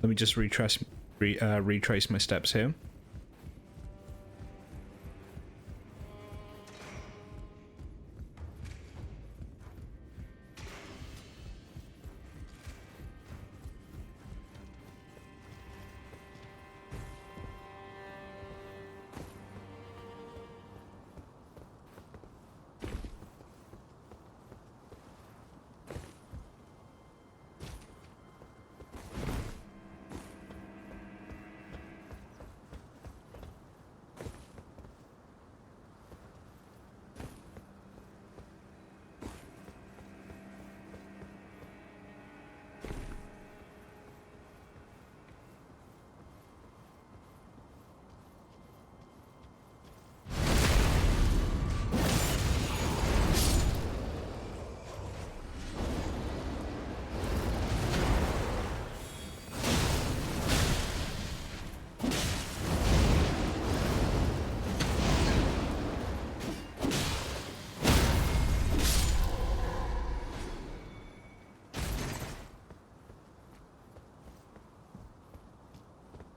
Let me just retrace my steps here.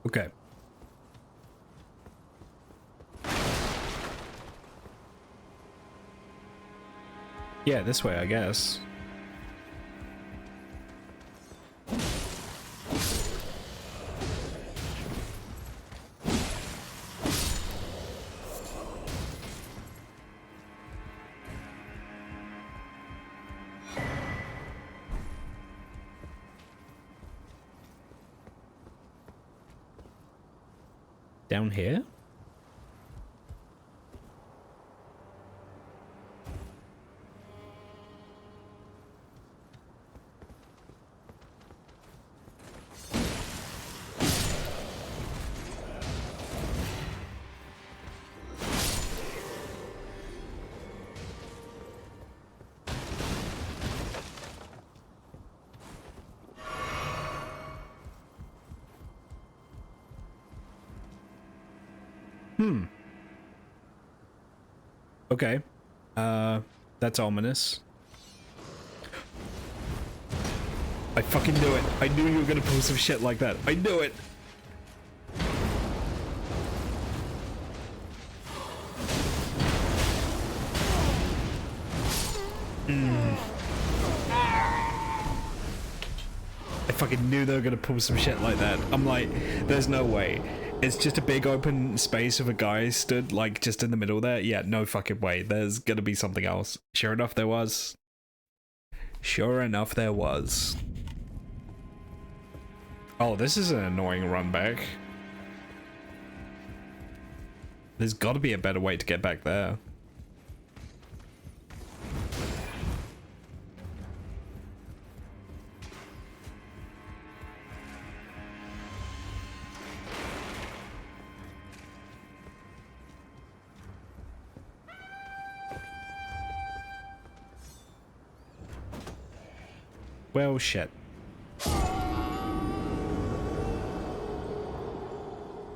Okay. Yeah, this way, I guess. Down here? Okay. That's ominous. I fucking knew it. I knew you were gonna pull some shit like that. I knew it. I fucking knew they were gonna pull some shit like that. I'm like, there's no way. It's just a big open space with a guy stood like just in the middle there. Yeah, no fucking way. There's gonna be something else. Sure enough, there was. Sure enough, there was. Oh, this is an annoying run back. There's gotta be a better way to get back there. Well, shit.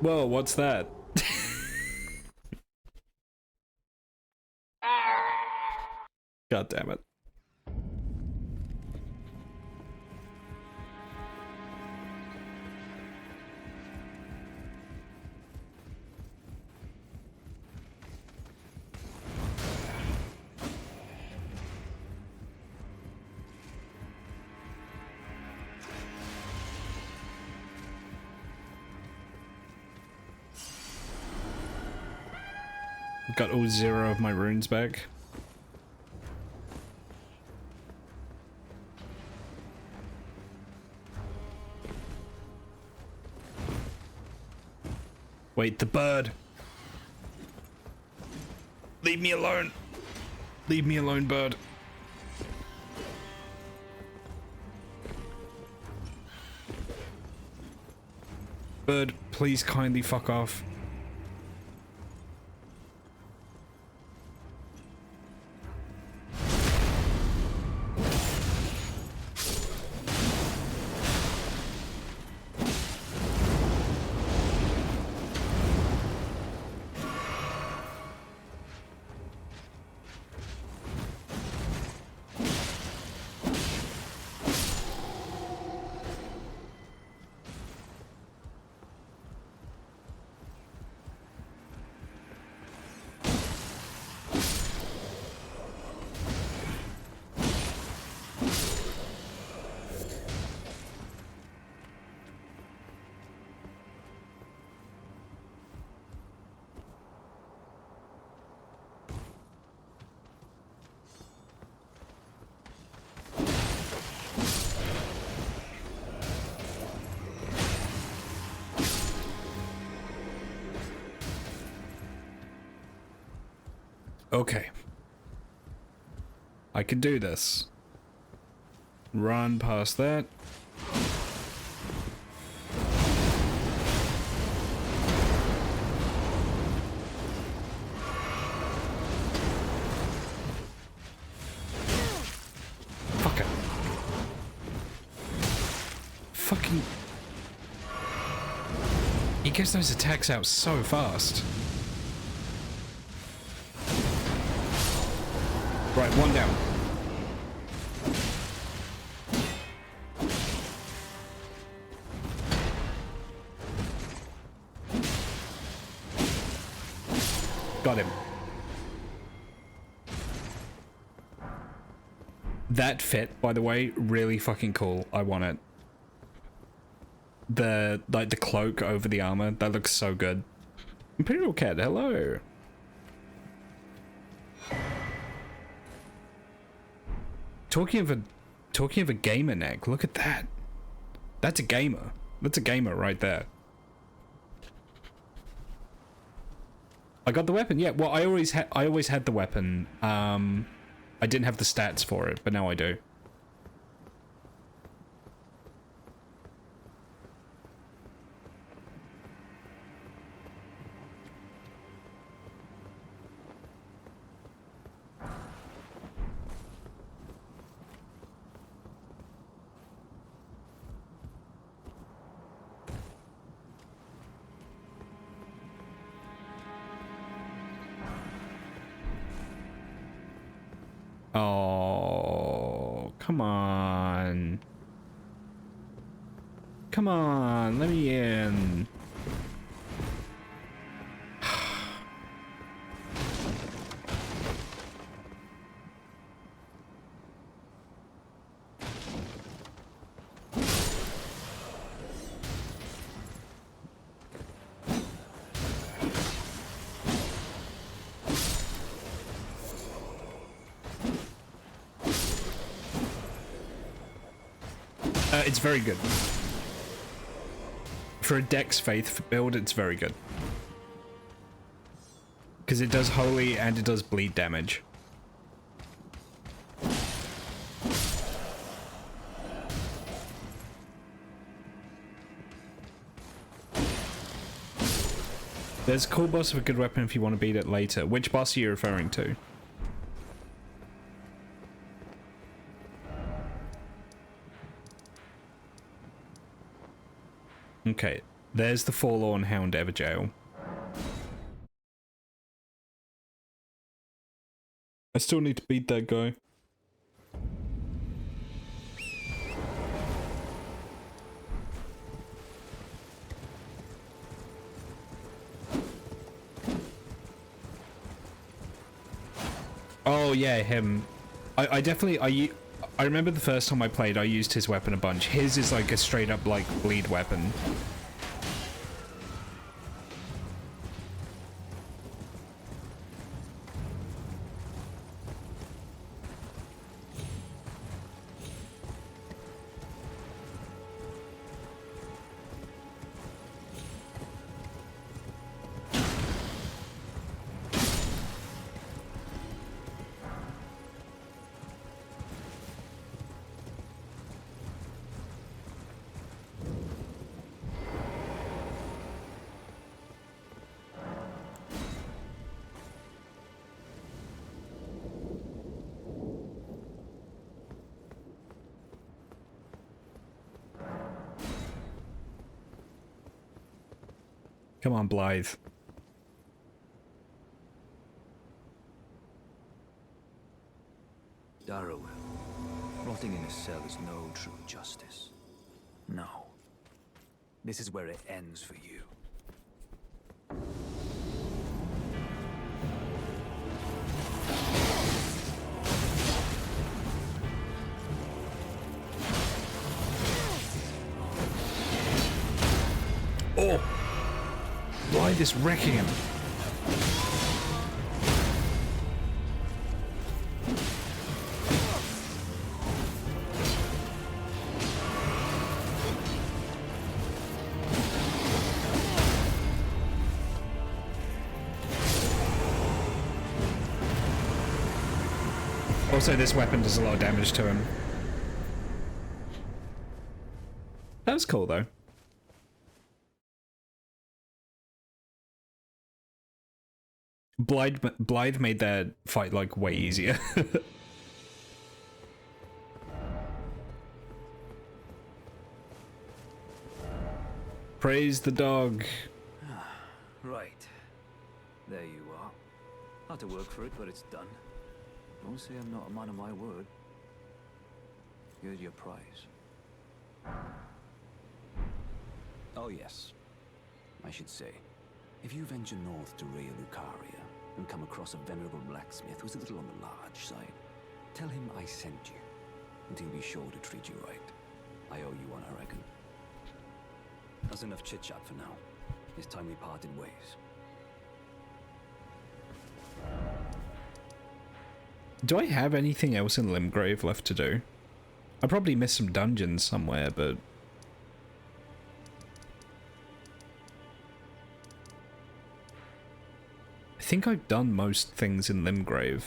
Whoa, what's that? God damn it. Got all 0 of my runes back. Wait, the bird. Leave me alone. Leave me alone, bird. Bird, please kindly fuck off. Okay. I can do this. Run past that. Fuck it. Fucking... He gets those attacks out so fast. Right, one down. Got him. That fit, by the way, really fucking cool. I want it. The cloak over the armor, that looks so good. Imperial Cat, hello. Talking of a gamer neck, look at that. That's a gamer. That's a gamer right there. I got the weapon. Yeah. Well, I always had the weapon. I didn't have the stats for it, but now I do. Oh, come on. Come on, let me in. It's very good. For a Dex Faith build, it's very good. Because it does holy and it does bleed damage. There's a cool boss of a good weapon if you want to beat it later. Which boss are you referring to? Okay, there's the Forlorn Hound Everjail. I still need to beat that guy. Oh yeah, him. I definitely, I remember the first time I played, I used his weapon a bunch. His is like a straight up like bleed weapon. Come on, Blythe. Darrow, rotting in a cell is no true justice. No. This is where it ends for you. Oh! Blythe is wrecking him. Also, this weapon does a lot of damage to him. That was cool, though. Blythe made that fight, like, way easier. Praise the dog. Right. There you are. Had to work for it, but it's done. Don't say I'm not a man of my word. Here's your prize. Oh yes. I should say, if you venture north to Raya Lucaria and come across a venerable blacksmith who's a little on the large side, tell him I sent you, and he'll be sure to treat you right. I owe you one, I reckon. That's enough chit-chat for now. It's time we parted ways. Do I have anything else in Limgrave left to do? I probably missed some dungeons somewhere, but... I think I've done most things in Limgrave.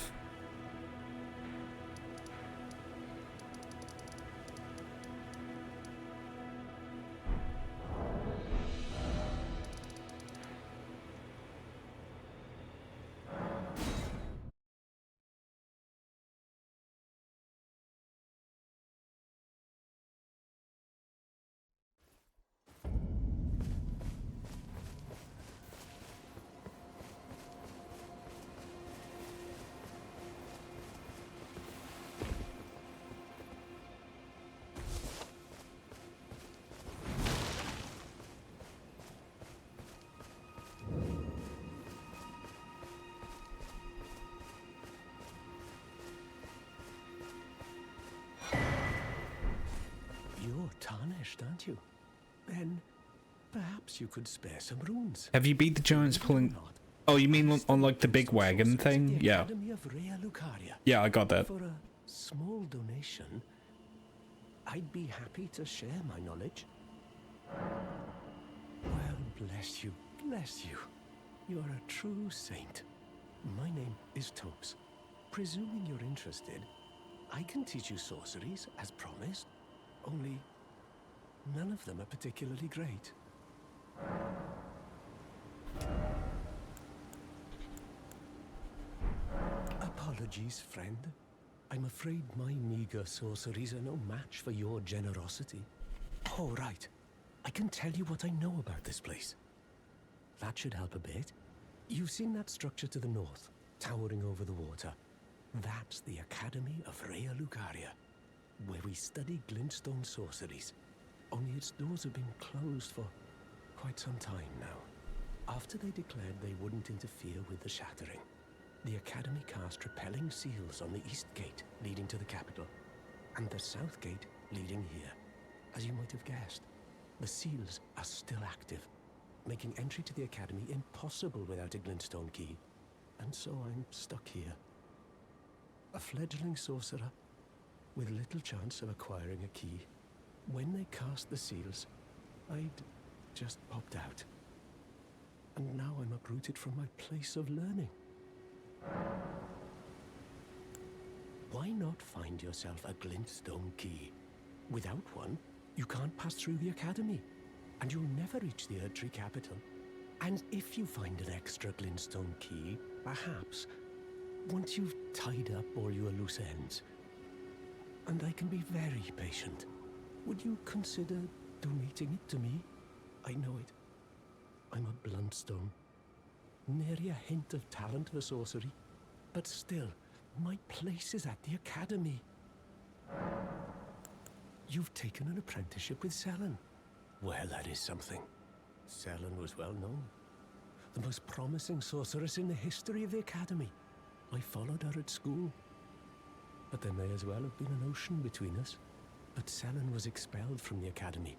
You're tarnished, aren't you? Then perhaps you could spare some runes. Have you beat the giants pulling... Oh, you mean on like the big wagon thing? Yeah. Academy of Rea Lucaria. Yeah, I got that. For a small donation, I'd be happy to share my knowledge. Well, bless you, bless you. You're a true saint. My name is Topes. Presuming you're interested, I can teach you sorceries, as promised. Only, none of them are particularly great. Apologies, friend. I'm afraid my meager sorceries are no match for your generosity. Oh, right. I can tell you what I know about this place. That should help a bit. You've seen that structure to the north, towering over the water. That's the Academy of Rea Lucaria, where we study glintstone sorceries. Only its doors have been closed for quite some time now. After they declared they wouldn't interfere with the shattering, the Academy cast repelling seals on the east gate leading to the capital, and the south gate leading here. As you might have guessed, the seals are still active, making entry to the Academy impossible without a glintstone key. And so I'm stuck here. A fledgling sorcerer with little chance of acquiring a key. When they cast the seals, I'd just popped out. And now I'm uprooted from my place of learning. Why not find yourself a glintstone key? Without one, you can't pass through the Academy, and you'll never reach the Erdtree capital. And if you find an extra glintstone key, perhaps, once you've tied up all your loose ends, and I can be very patient, would you consider donating it to me? I know it. I'm a bluntstone. Nary a hint of talent for sorcery. But still, my place is at the Academy. You've taken an apprenticeship with Selen. Well, that is something. Selen was well known. The most promising sorceress in the history of the Academy. I followed her at school. But there may as well have been an ocean between us. But Selen was expelled from the Academy,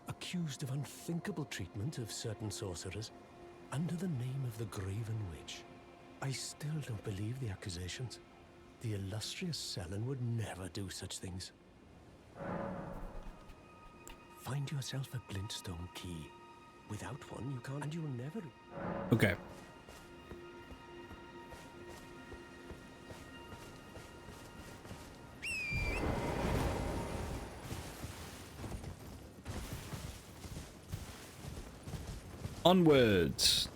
accused of unthinkable treatment of certain sorcerers, under the name of the Graven Witch. I still don't believe the accusations. The illustrious Selen would never do such things. Find yourself a glintstone key. Without one, you can't, and you'll never... Okay. Onwards.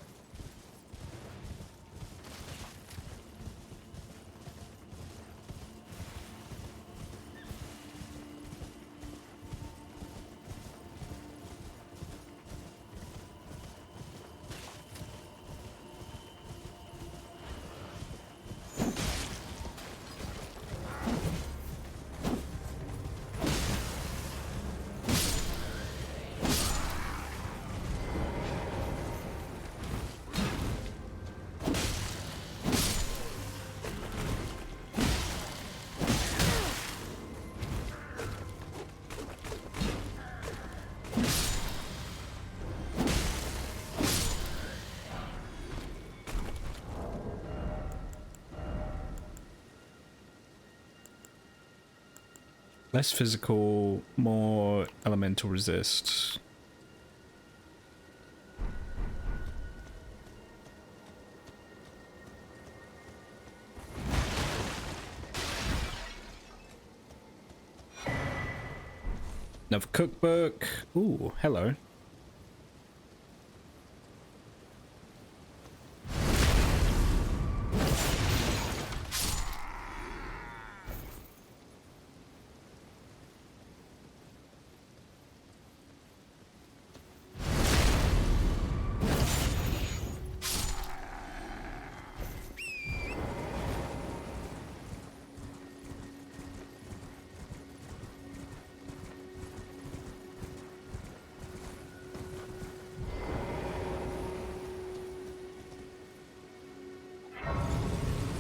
Less physical, more elemental resist. Another cookbook. Ooh, hello.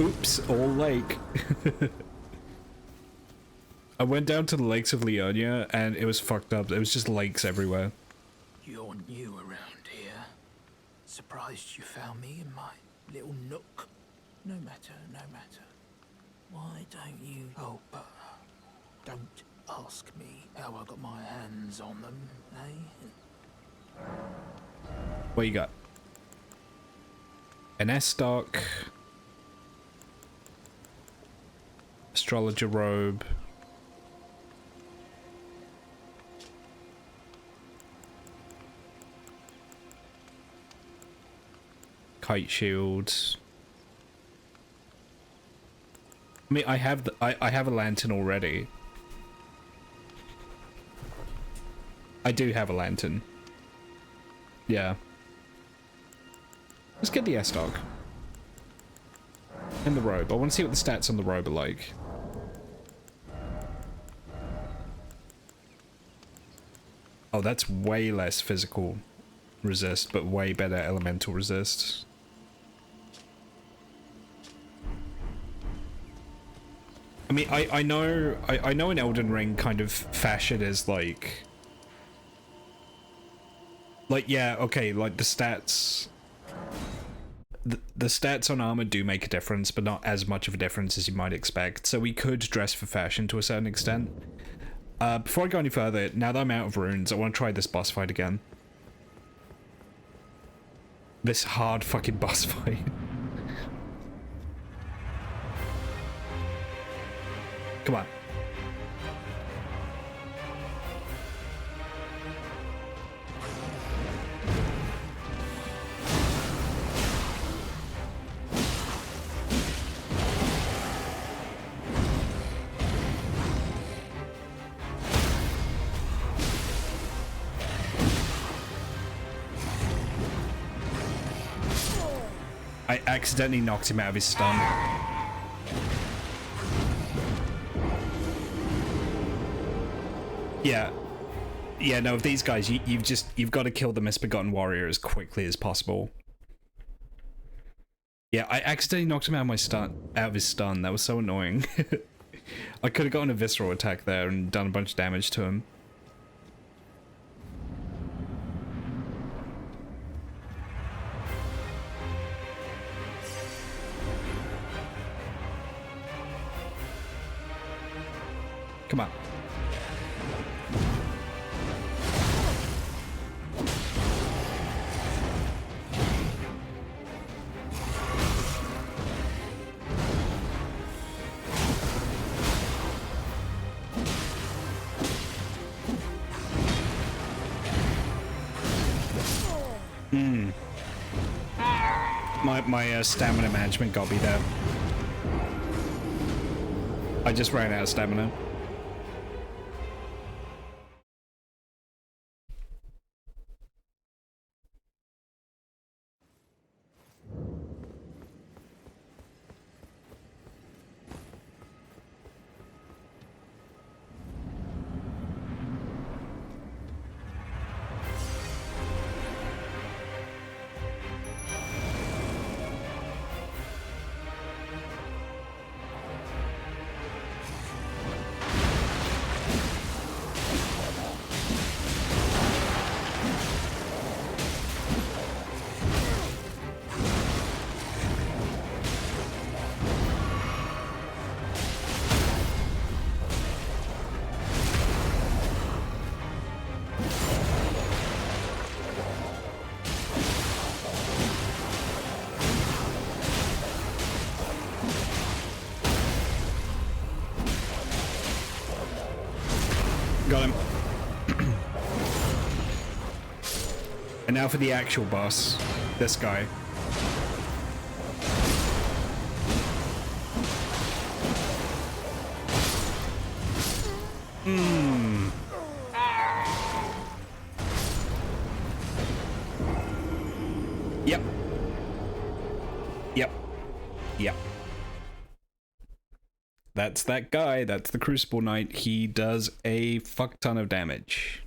Oops, all lake. I went down to the lakes of Leonia and it was fucked up. There was just lakes everywhere. You're new around here. Surprised you found me in my little nook. No matter, no matter. Why don't you... Oh, but don't ask me how I got my hands on them, eh? What you got? An S-Stock. Astrologer robe. Kite shields. I mean, I have I have a lantern already. I do have a lantern. Yeah. Let's get the S-Stock. And the robe. I want to see what the stats on the robe are like. Oh, that's way less physical resist, but way better elemental resist. I mean, I know in Elden Ring kind of fashion is like yeah, okay, like the stats the stats on armor do make a difference, but not as much of a difference as you might expect. So we could dress for fashion to a certain extent. Before I go any further, now that I'm out of runes, I want to try this boss fight again. This hard fucking boss fight. Come on. I accidentally knocked him out of his stun. Yeah. Yeah, no, of these guys, you've got to kill the Misbegotten Warrior as quickly as possible. Yeah, I accidentally knocked him out of his stun. That was so annoying. I could have gotten a visceral attack there and done a bunch of damage to him. Come on. My stamina management got me there. I just ran out of stamina. Got him. And now for the actual boss. This guy. Mmm. Yep. Yep. Yep. That's that guy. That's the Crucible Knight. He does a fuck ton of damage.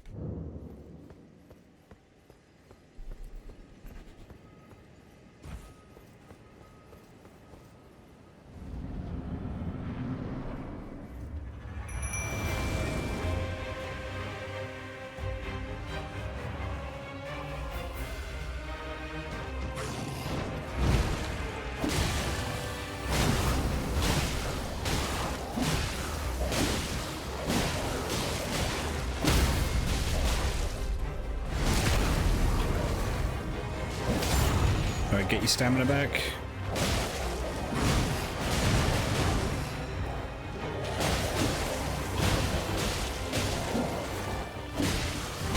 Alright, get your stamina back.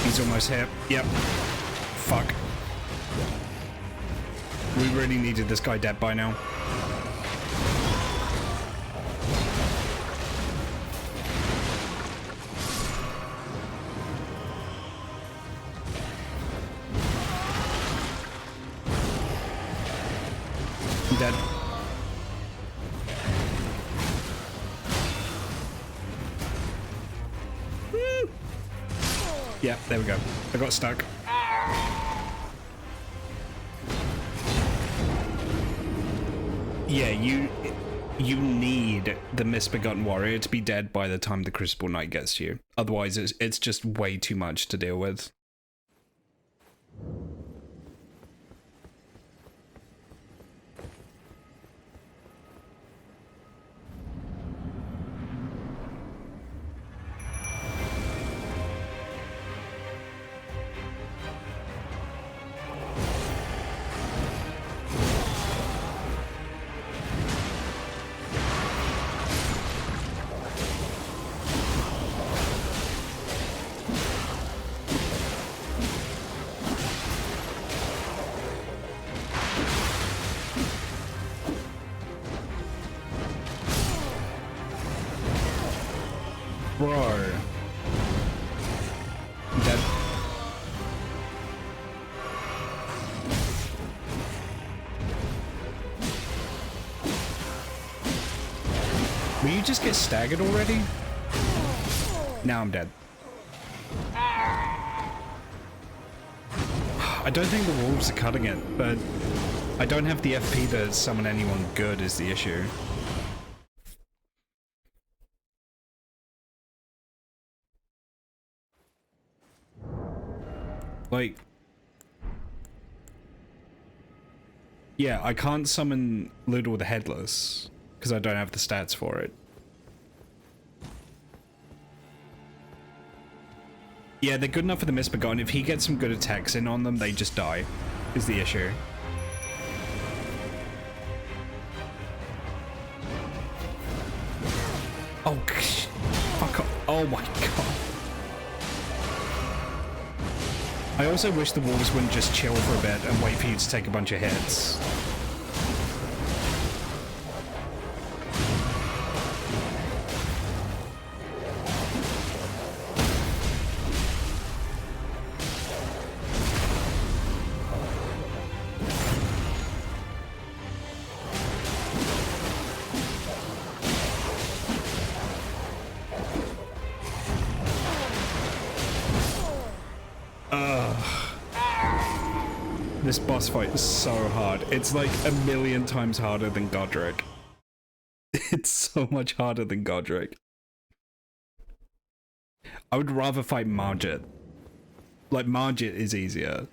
He's almost hit. Yep. Fuck. We really needed this guy dead by now. Dead. Woo! Yeah, there we go. I got stuck. Yeah, you need the Misbegotten Warrior to be dead by the time the Crucible Knight gets to you. Otherwise, it's just way too much to deal with. Bro. Dead. Will you just get staggered already? Now I'm dead. I don't think the wolves are cutting it, but I don't have the FP to summon anyone good is the issue. Like, yeah, I can't summon Ludor the Headless because I don't have the stats for it. Yeah, they're good enough for the Misbegotten. If he gets some good attacks in on them, they just die, is the issue. Oh, fuck off. Oh my god. I also wish the wolves wouldn't just chill for a bit and wait for you to take a bunch of hits. This boss fight is so hard. It's like a million times harder than Godric. It's so much harder than Godric. I would rather fight Margit. Like, Margit is easier.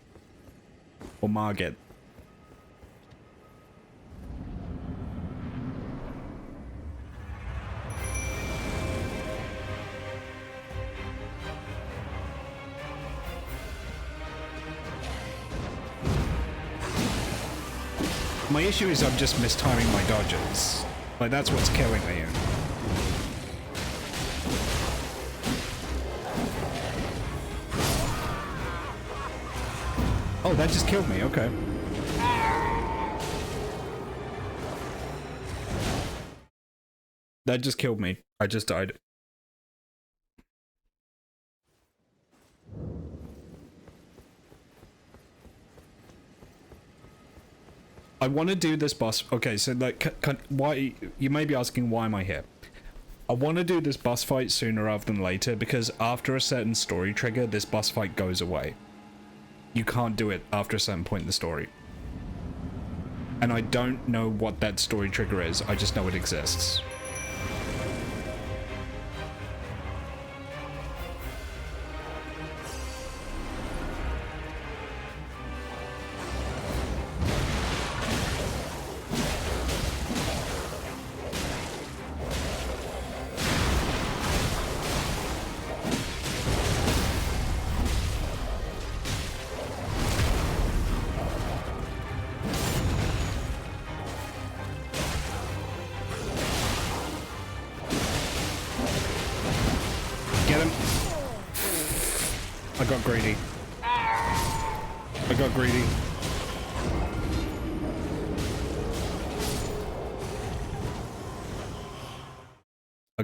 Or Margit. My issue is I'm just mistiming my dodges. Like, that's what's killing me. Oh, that just killed me. Okay. That just killed me. I just died. I want to do this boss. Okay, so like, why? You may be asking, why am I here? I want to do this boss fight sooner rather than later because after a certain story trigger, this boss fight goes away. You can't do it after a certain point in the story. And I don't know what that story trigger is. I just know it exists.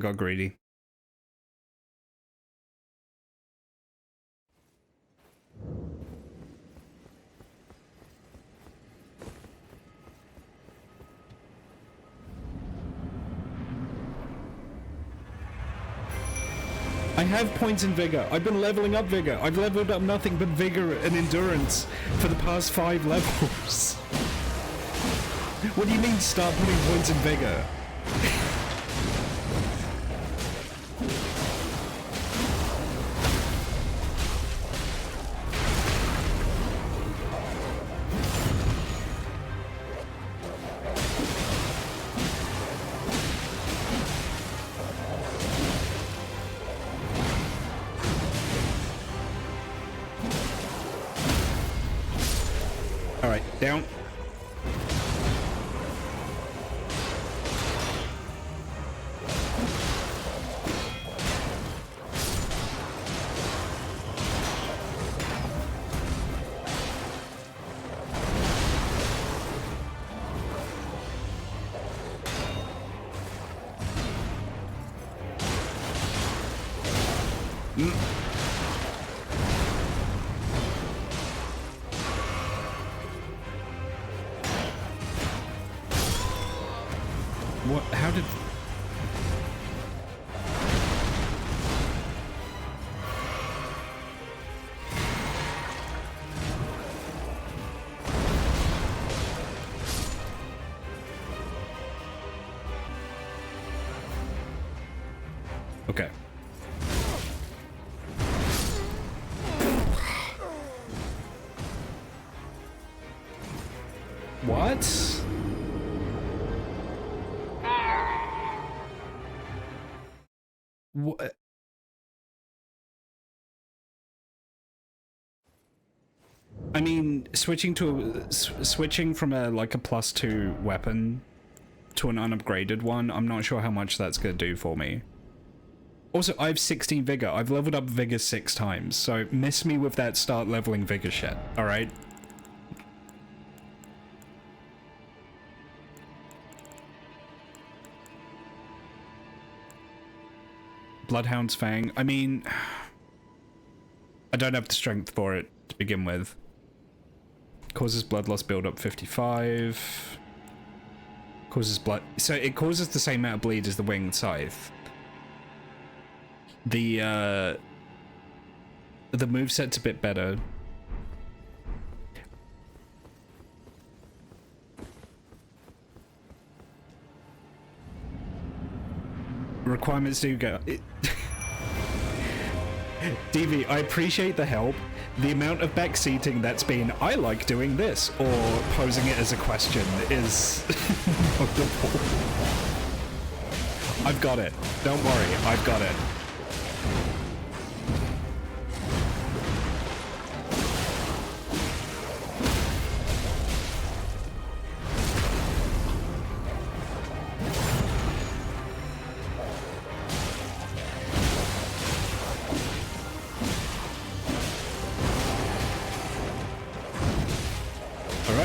Got greedy. I have points in vigor. I've been leveling up vigor. I've leveled up nothing but vigor and endurance for the past 5 levels. What do you mean start putting points in vigor? Down. What? How did... Okay. What? What? I mean, switching from a like a +2 weapon to an unupgraded one, I'm not sure how much that's gonna do for me. Also, I have 16 vigor. I've leveled up vigor 6 times, so miss me with that start leveling vigor shit, alright? Bloodhound's Fang. I mean, I don't have the strength for it to begin with. Causes blood loss build up 55. Causes blood... So it causes the same amount of bleed as the Winged Scythe. The moveset's a bit better. Requirements do go... DV, I appreciate the help. The amount of backseating that's been, I like doing this, or posing it as a question is notable. I've got it. Don't worry, I've got it.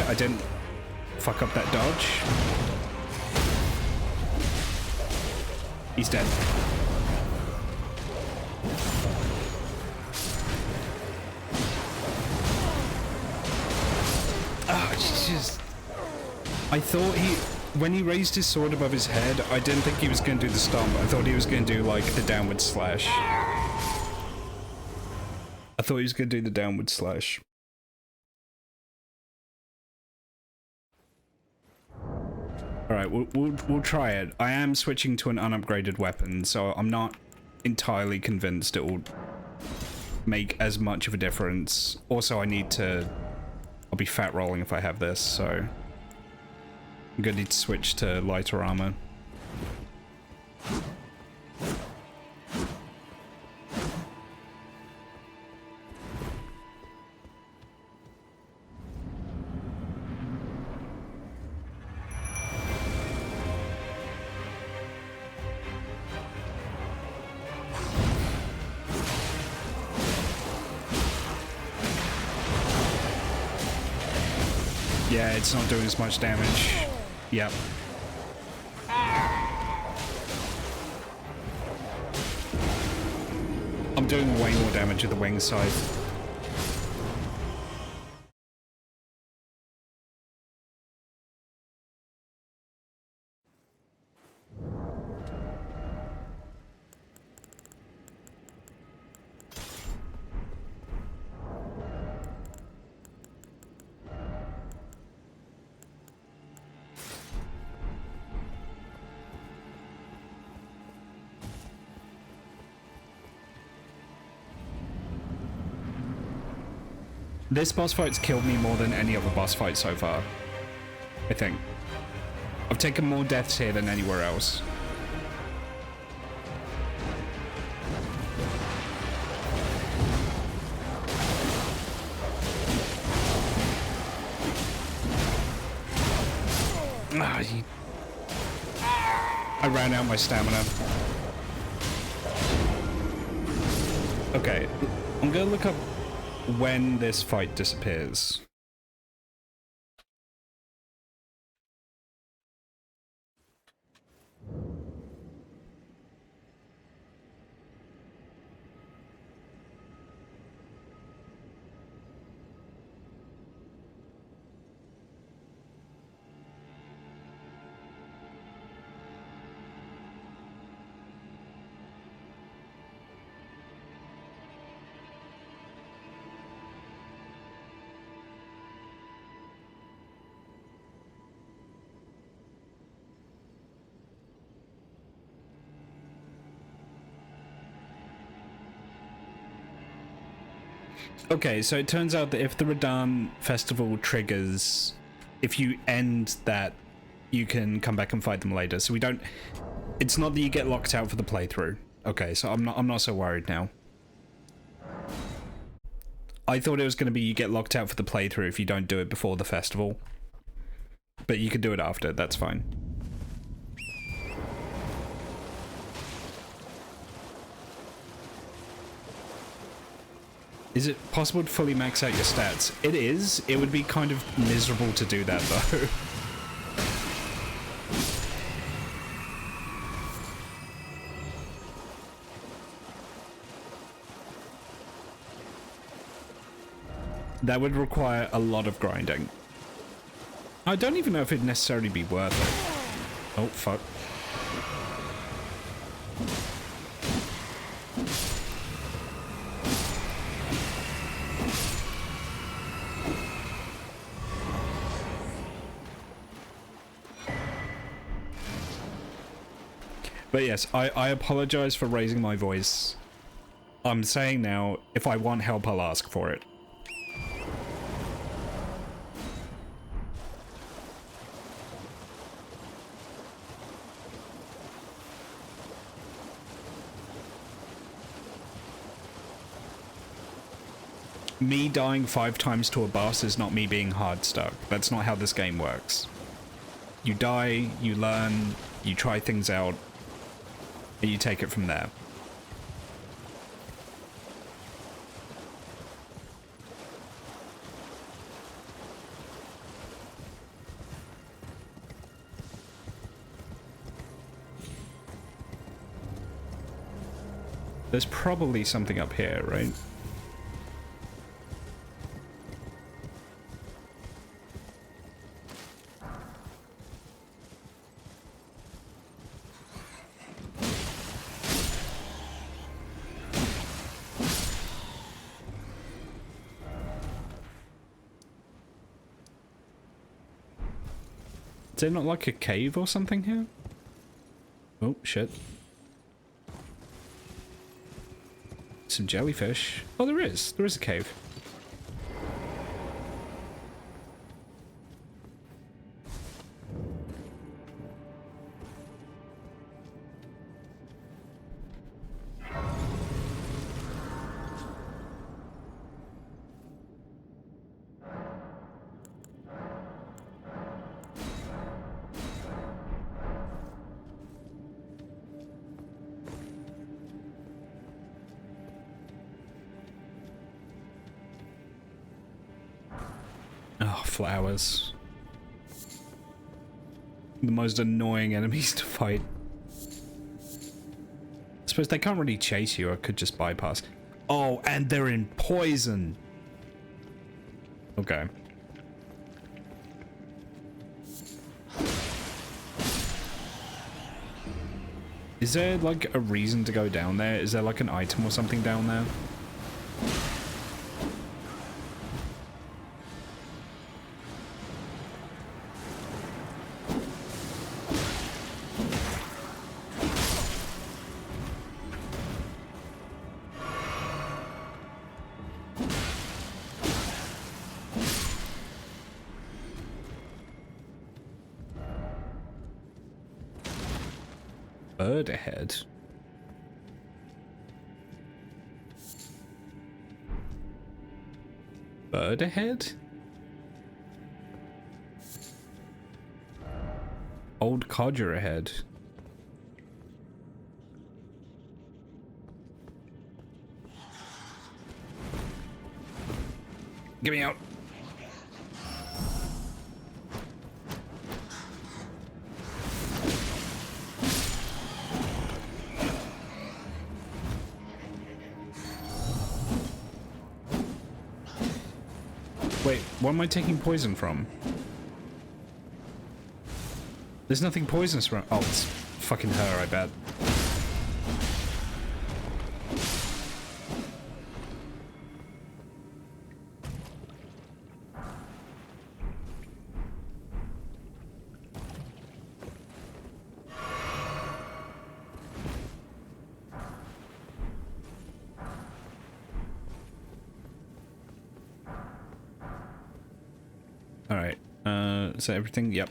I didn't fuck up that dodge. He's dead. Oh, just... I thought when he raised his sword above his head, I didn't think he was going to do the stomp. I thought he was going to do, like, the downward slash. I thought he was going to do the downward slash. Alright, we'll try it. I am switching to an unupgraded weapon, so I'm not entirely convinced it will make as much of a difference. Also, I'll be fat rolling if I have this, so I'm gonna need to switch to lighter armor. Yeah, it's not doing as much damage. Yep. I'm doing way more damage at the wing side. This boss fight's killed me more than any other boss fight so far, I think. I've taken more deaths here than anywhere else. I ran out my stamina. Okay, I'm gonna look up when this fight disappears. Okay, so it turns out that if the Radahn festival triggers, if you end that, you can come back and fight them later. So we don't, it's not that you get locked out for the playthrough. Okay, so I'm not so worried now. I thought it was going to be you get locked out for the playthrough if you don't do it before the festival. But you can do it after, that's fine. Is it possible to fully max out your stats? It is. It would be kind of miserable to do that, though. That would require a lot of grinding. I don't even know if it'd necessarily be worth it. Oh, fuck. But yes, I apologize for raising my voice. I'm saying now, if I want help, I'll ask for it. Me dying 5 times to a boss is not me being hard stuck. That's not how this game works. You die, you learn, you try things out, and you take it from there. There's probably something up here, right? Is there not like a cave or something here? Oh, shit. Some jellyfish. Oh, there is. There is a cave. Oh, flowers. The most annoying enemies to fight. I suppose they can't really chase you, I could just bypass. Oh, and they're in poison! Okay. Is there like a reason to go down there? Is there like an item or something down there? Bird ahead. Bird ahead? Old codger ahead. Get me out. Wait, what am I taking poison from? There's nothing poisonous around. Oh, it's fucking her, I bet. Alright, is that everything? Yep.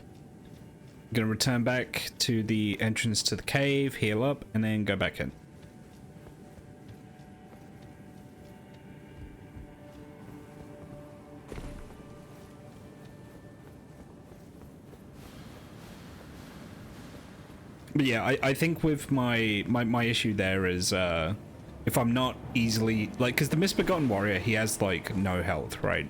Gonna return back to the entrance to the cave, heal up, and then go back in. But yeah, I think with my issue there is, if I'm not easily, like, because the Misbegotten Warrior, he has, like, no health, right?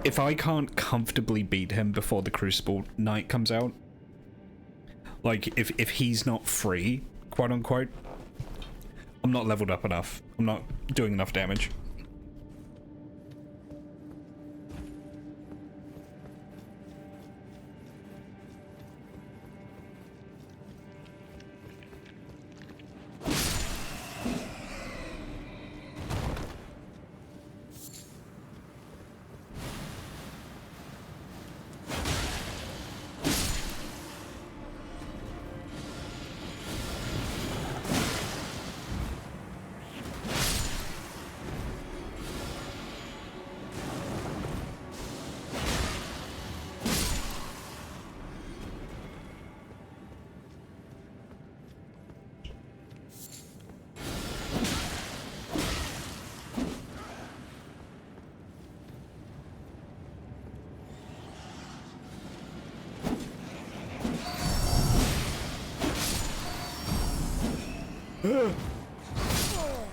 If I can't comfortably beat him before the Crucible Knight comes out, like, if he's not free, quote unquote, I'm not leveled up enough. I'm not doing enough damage.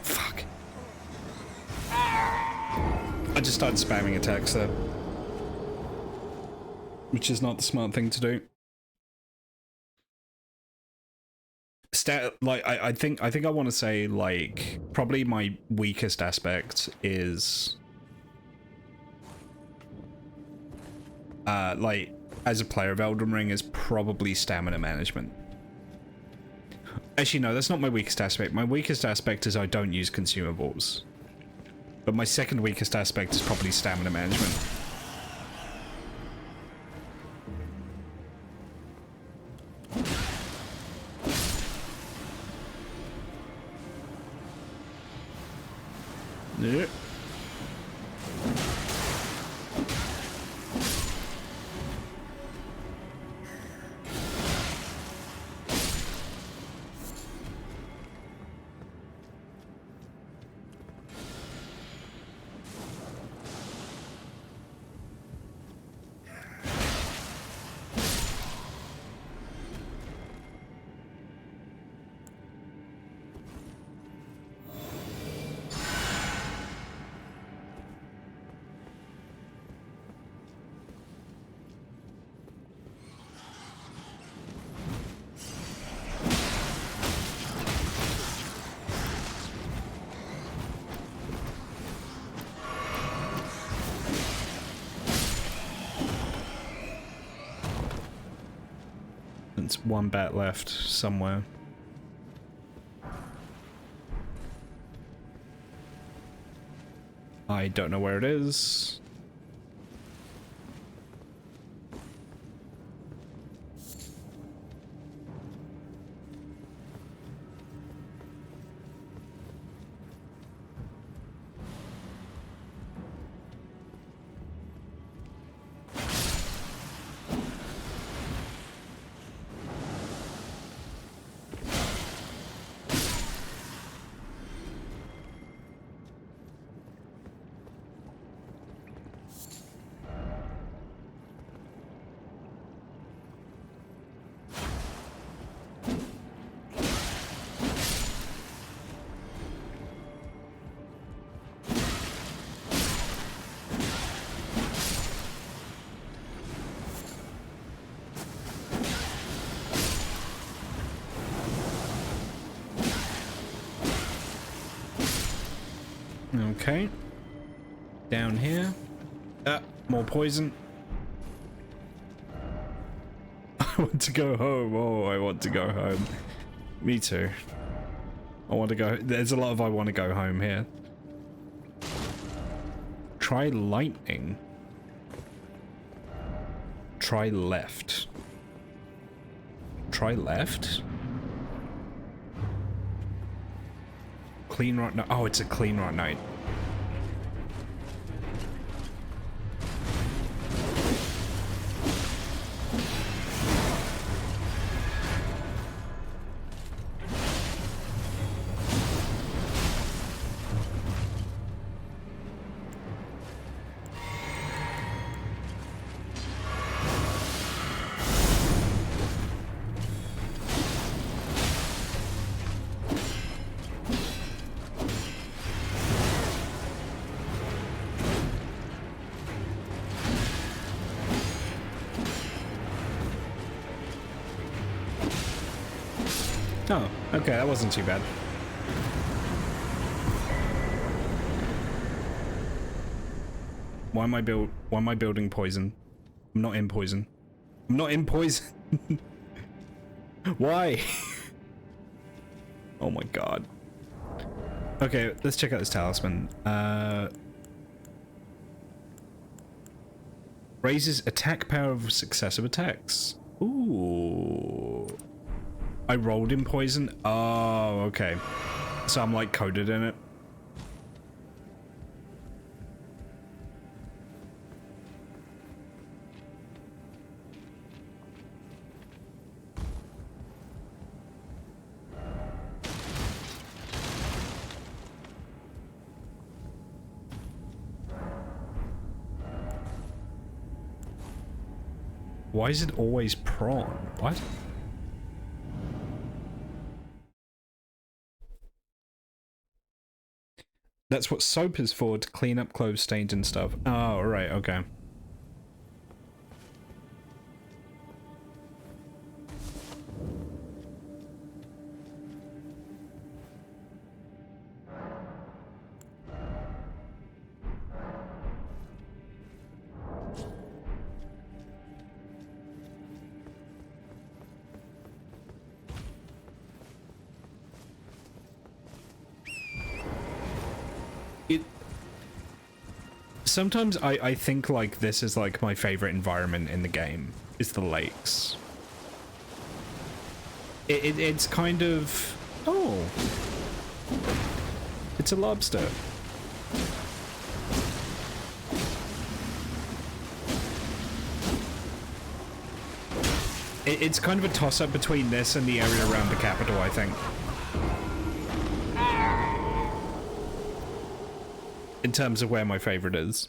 Fuck. I just started spamming attacks there. Which is not the smart thing to do. like I think I want to say like probably my weakest aspect is like as a player of Elden Ring is probably stamina management. Actually no, that's not my weakest aspect. My weakest aspect is I don't use consumables. But my second weakest aspect is probably stamina management. Yeah. There's one bat left somewhere. I don't know where it is. Okay. Down here. More poison. I want to go home. Oh, I want to go home. Me too. I want to go. There's a lot of I want to go home here. Try lightning. Try left. Try left? Clean right now. Oh, it's a clean right night. Oh, okay, that wasn't too bad. Why am I building poison? I'm not in poison. I'm not in poison. Why? Oh my god. Okay, let's check out this talisman. Raises attack power of successive attacks. Ooh. I rolled in poison? Oh, okay. So I'm like coated in it. Why is it always prawn? What? That's what soap is for, to clean up clothes stains and stuff. Oh, right, okay. Sometimes I think like this is like my favorite environment in the game is the lakes. It's kind of, oh, it's a lobster. It's kind of a toss-up between this and the area around the capital, I think. In terms of where my favorite is.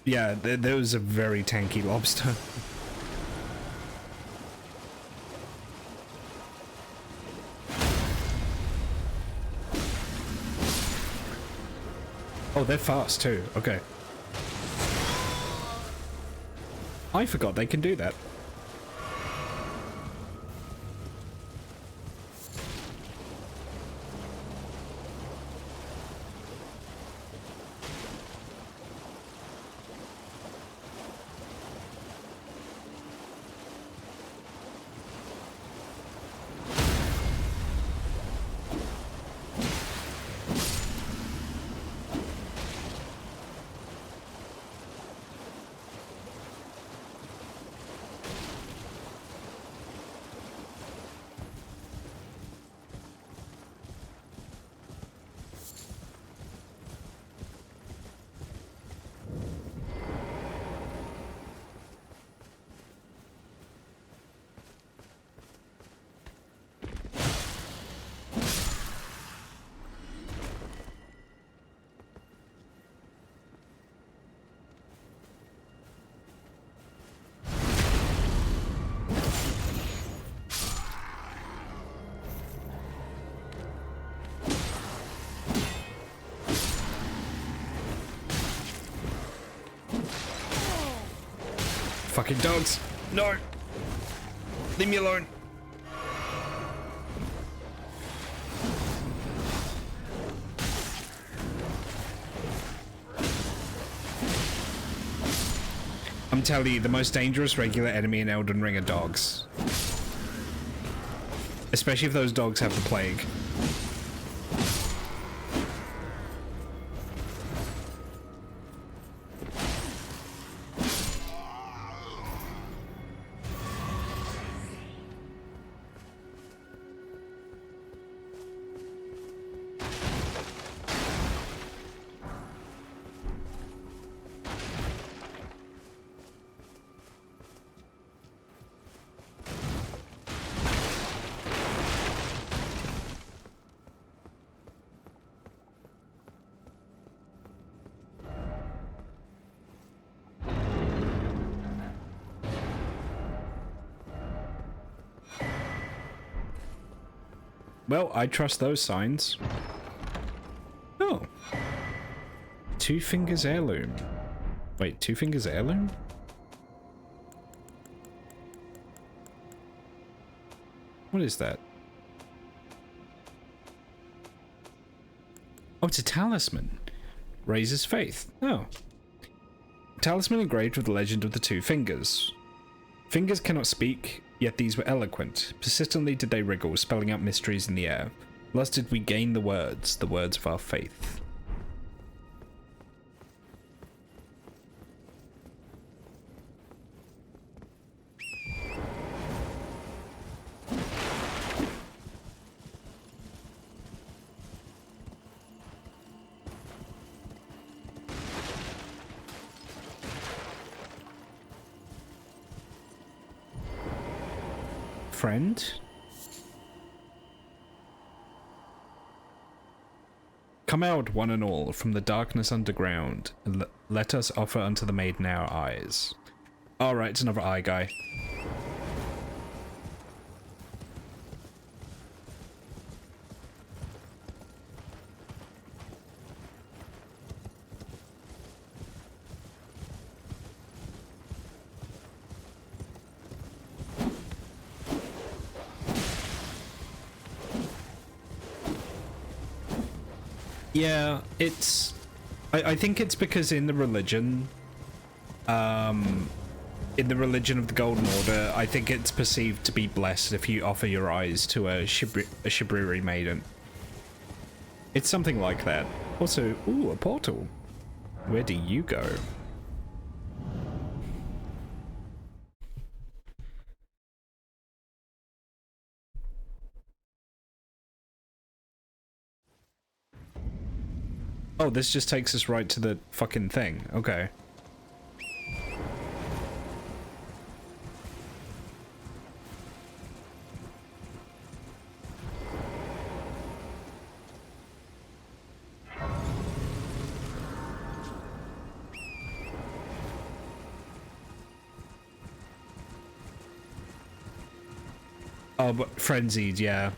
Yeah, there was a very tanky lobster. Oh, they're fast too. Okay. I forgot they can do that. Fucking dogs! No! Leave me alone! I'm telling you, the most dangerous regular enemy in Elden Ring are dogs. Especially if those dogs have the plague. Well, I trust those signs. Oh. Two Fingers Heirloom. Wait, Two Fingers Heirloom? What is that? Oh, it's a talisman. Raises faith. Oh. Talisman engraved with the legend of the two fingers. Fingers cannot speak, yet these were eloquent. Persistently did they wriggle, spelling out mysteries in the air. Thus did we gain the words of our faith. Friend? Come out, one and all, from the darkness underground, and let us offer unto the maiden our eyes. Alright, it's another eye guy. Yeah, it's... I think it's because in the religion... in the religion of the Golden Order, I think it's perceived to be blessed if you offer your eyes to a Shibriri maiden. It's something like that. Also, ooh, a portal. Where do you go? Oh, this just takes us right to the fucking thing. Okay. Oh, but frenzied, yeah.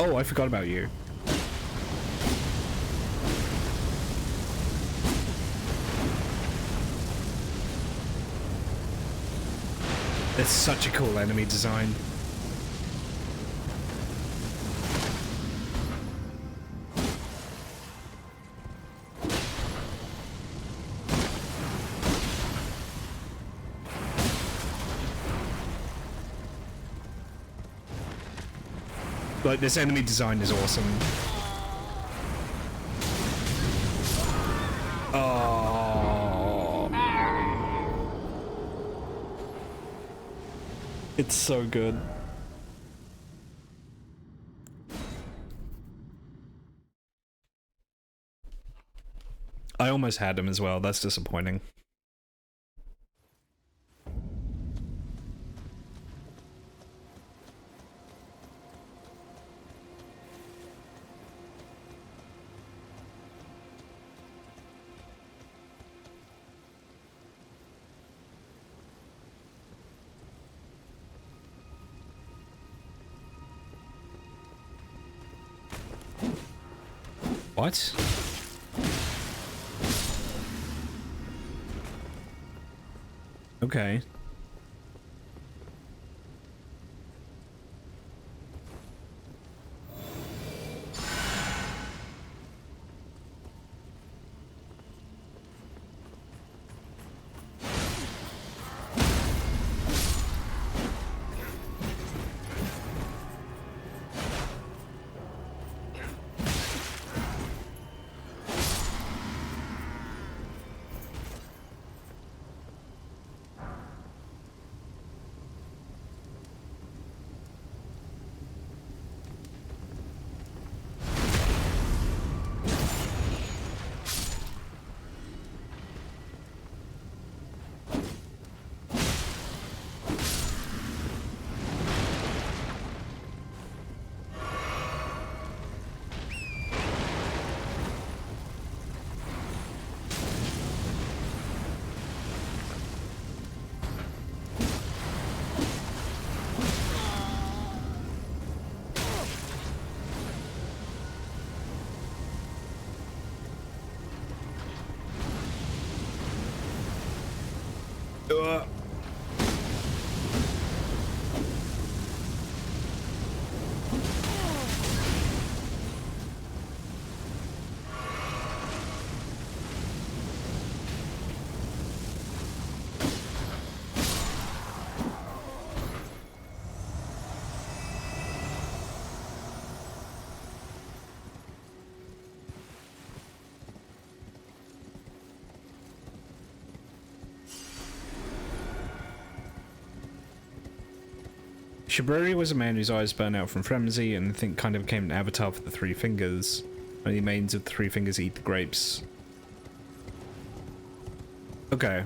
Oh, I forgot about you. It's such a cool enemy design. Like, this enemy design is awesome. Oh. It's so good. I almost had him as well. That's disappointing. What? Okay. Shibriri was a man whose eyes burned out from frenzy and I think kind of became an avatar for the Three Fingers. Only maidens of the Three Fingers eat the grapes. Okay.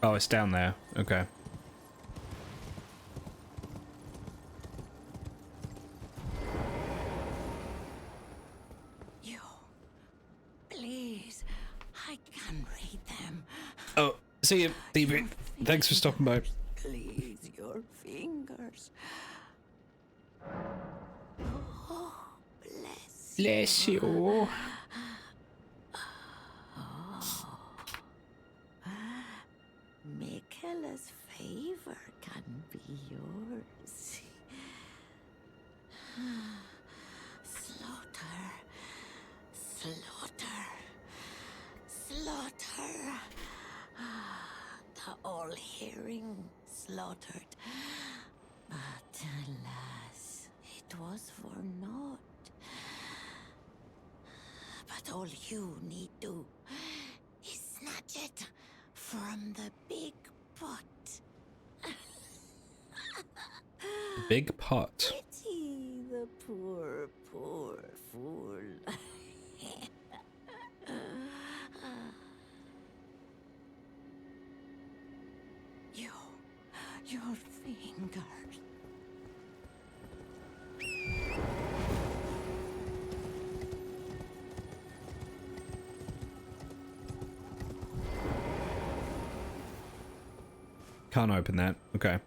Oh, it's down there. Okay. You, please, I can read them. Oh, see you, Thievery. Thanks for stopping by. Please, your fingers. Oh, bless you. Bless you. Michaela's favor can be yours. Slaughter, slaughter, slaughter. The all-hearing slaughtered. But alas, it was for naught. But all you need do is snatch it from the big pot. Big pot. Pity the poor, poor fool. Your fingers. Can't open that. Okay.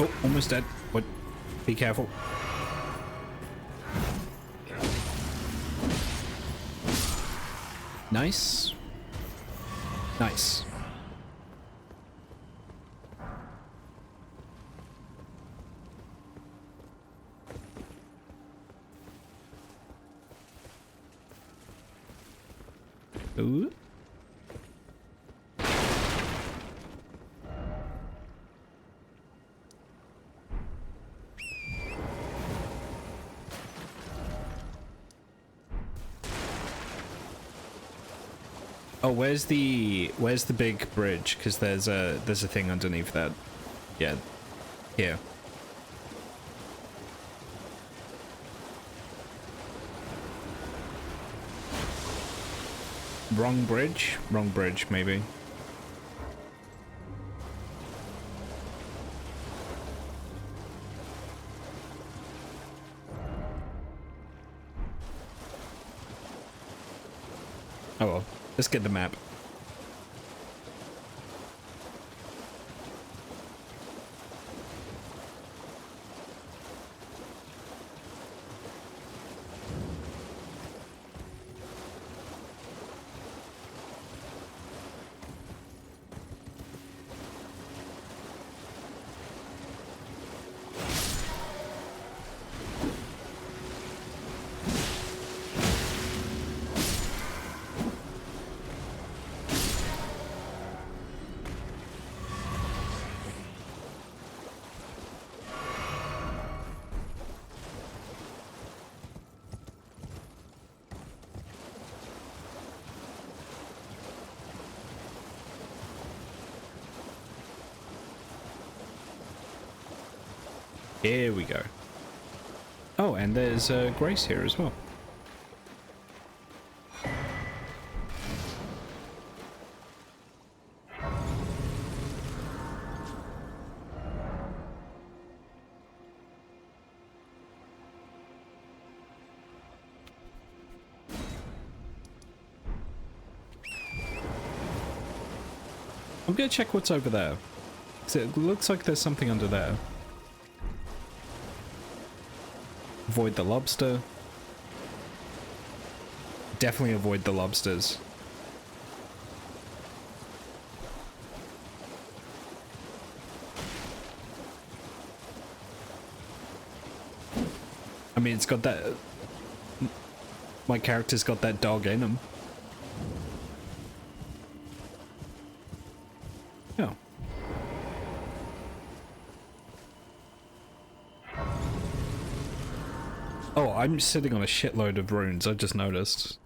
Oh, almost dead. What? Be careful. Nice. Nice. Ooh. Oh, where's the big bridge? Because there's a thing underneath that. Yeah, here. Wrong bridge? Wrong bridge, maybe. Oh well, let's get the map. Here we go. Oh, and there's Grace here as well. I'm gonna check what's over there. So it looks like there's something under there. Avoid the lobster. Definitely avoid the lobsters. I mean, it's got that... My character's got that dog in him. Oh. Oh, I'm sitting on a shitload of runes, I just noticed.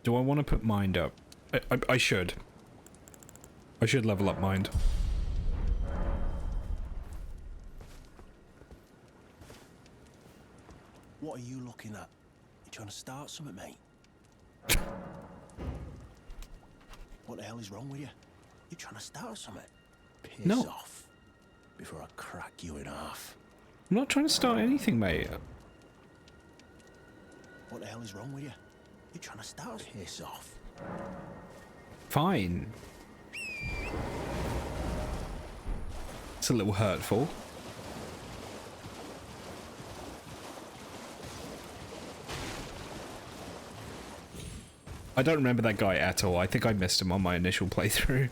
Do I want to put mind up? I should. I should level up mind. What are you looking at? You trying to start something, mate? What the hell is wrong with you? You trying to start something? Piss No. off before I crack you in half. I'm not trying to start anything, mate. What the hell is wrong with you? You trying to start? Piss off. Fine. It's a little hurtful. I don't remember that guy at all. I think I missed him on my initial playthrough.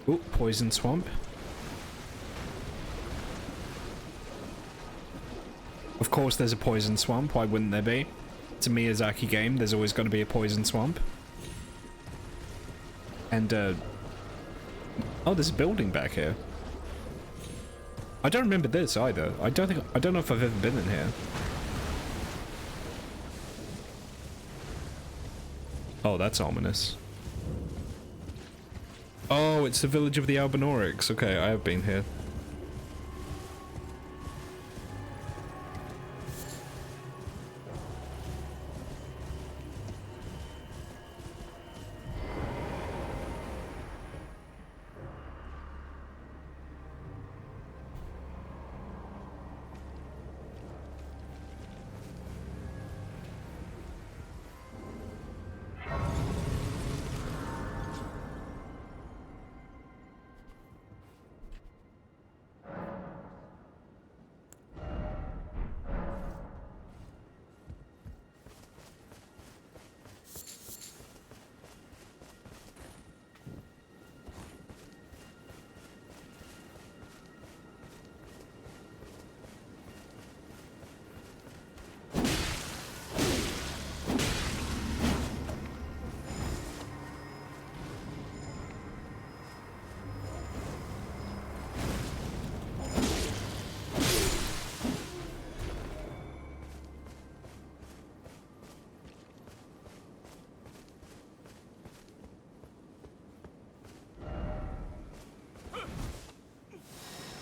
Ooh, poison swamp. Of course there's a poison swamp, why wouldn't there be? It's a Miyazaki game, there's always going to be a poison swamp. And, oh, there's a building back here. I don't remember this either. I don't know if I've ever been in here. Oh, that's ominous. Oh, it's the village of the Albinorics. Okay, I have been here.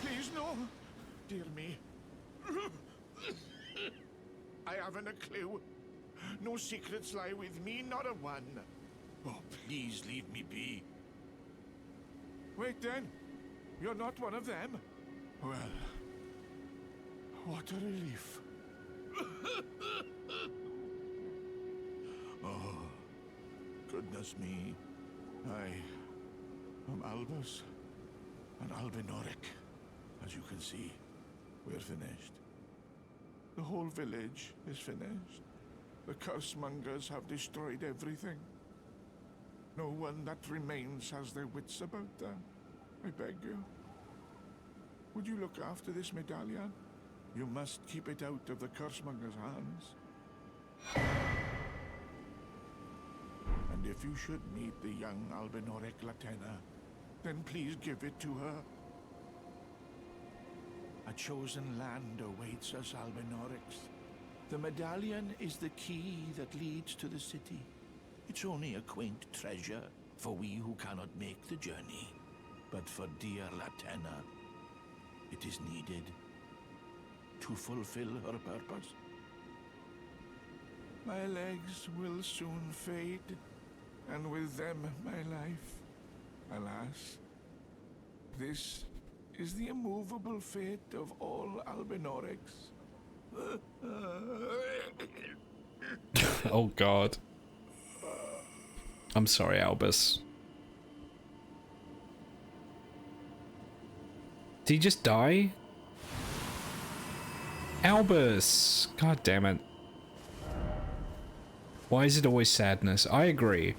Please, no. Dear me. I haven't a clue. No secrets lie with me, not a one. Oh, please leave me be. Wait then. You're not one of them? Well, what a relief. Oh, goodness me. I am Albus and Albinoric. As you can see, we're finished. The whole village is finished. The cursemongers have destroyed everything. No one that remains has their wits about them. I beg you. Would you look after this medallion? You must keep it out of the cursemongers' hands. And if you should meet the young Albinoric Latena, then please give it to her. A chosen land awaits us, Albinorics. The medallion is the key that leads to the city. It's only a quaint treasure for we who cannot make the journey. But for dear Latena, it is needed to fulfill her purpose. My legs will soon fade, and with them my life. Alas, this is the immovable fate of all Albinorics. Oh god. I'm sorry, Albus. Did he just die? Albus! God damn it. Why is it always sadness? I agree.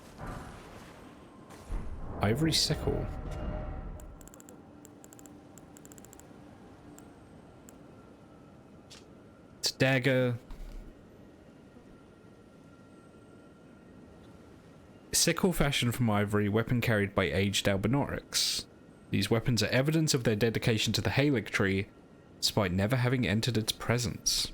Ivory sickle. It's a dagger. Sickle fashioned from ivory, weapon carried by aged Albinorics. These weapons are evidence of their dedication to the Halic tree, despite never having entered its presence.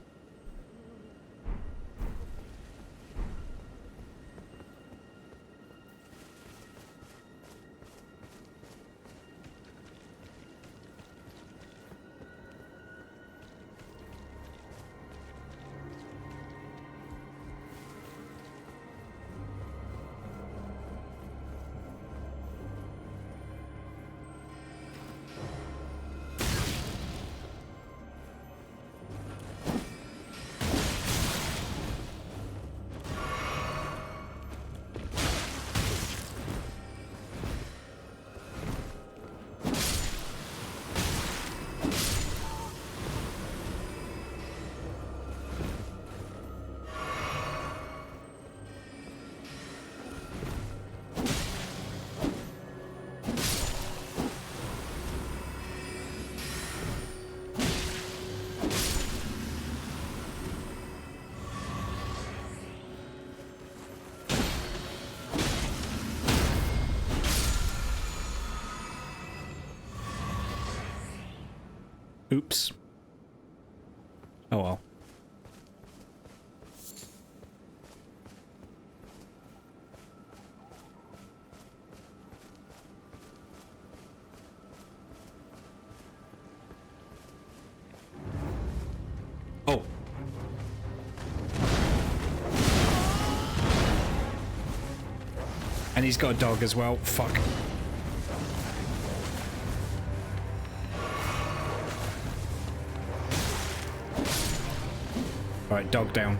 Oops. Oh well. Oh. And he's got a dog as well. Fuck. Alright, dog down.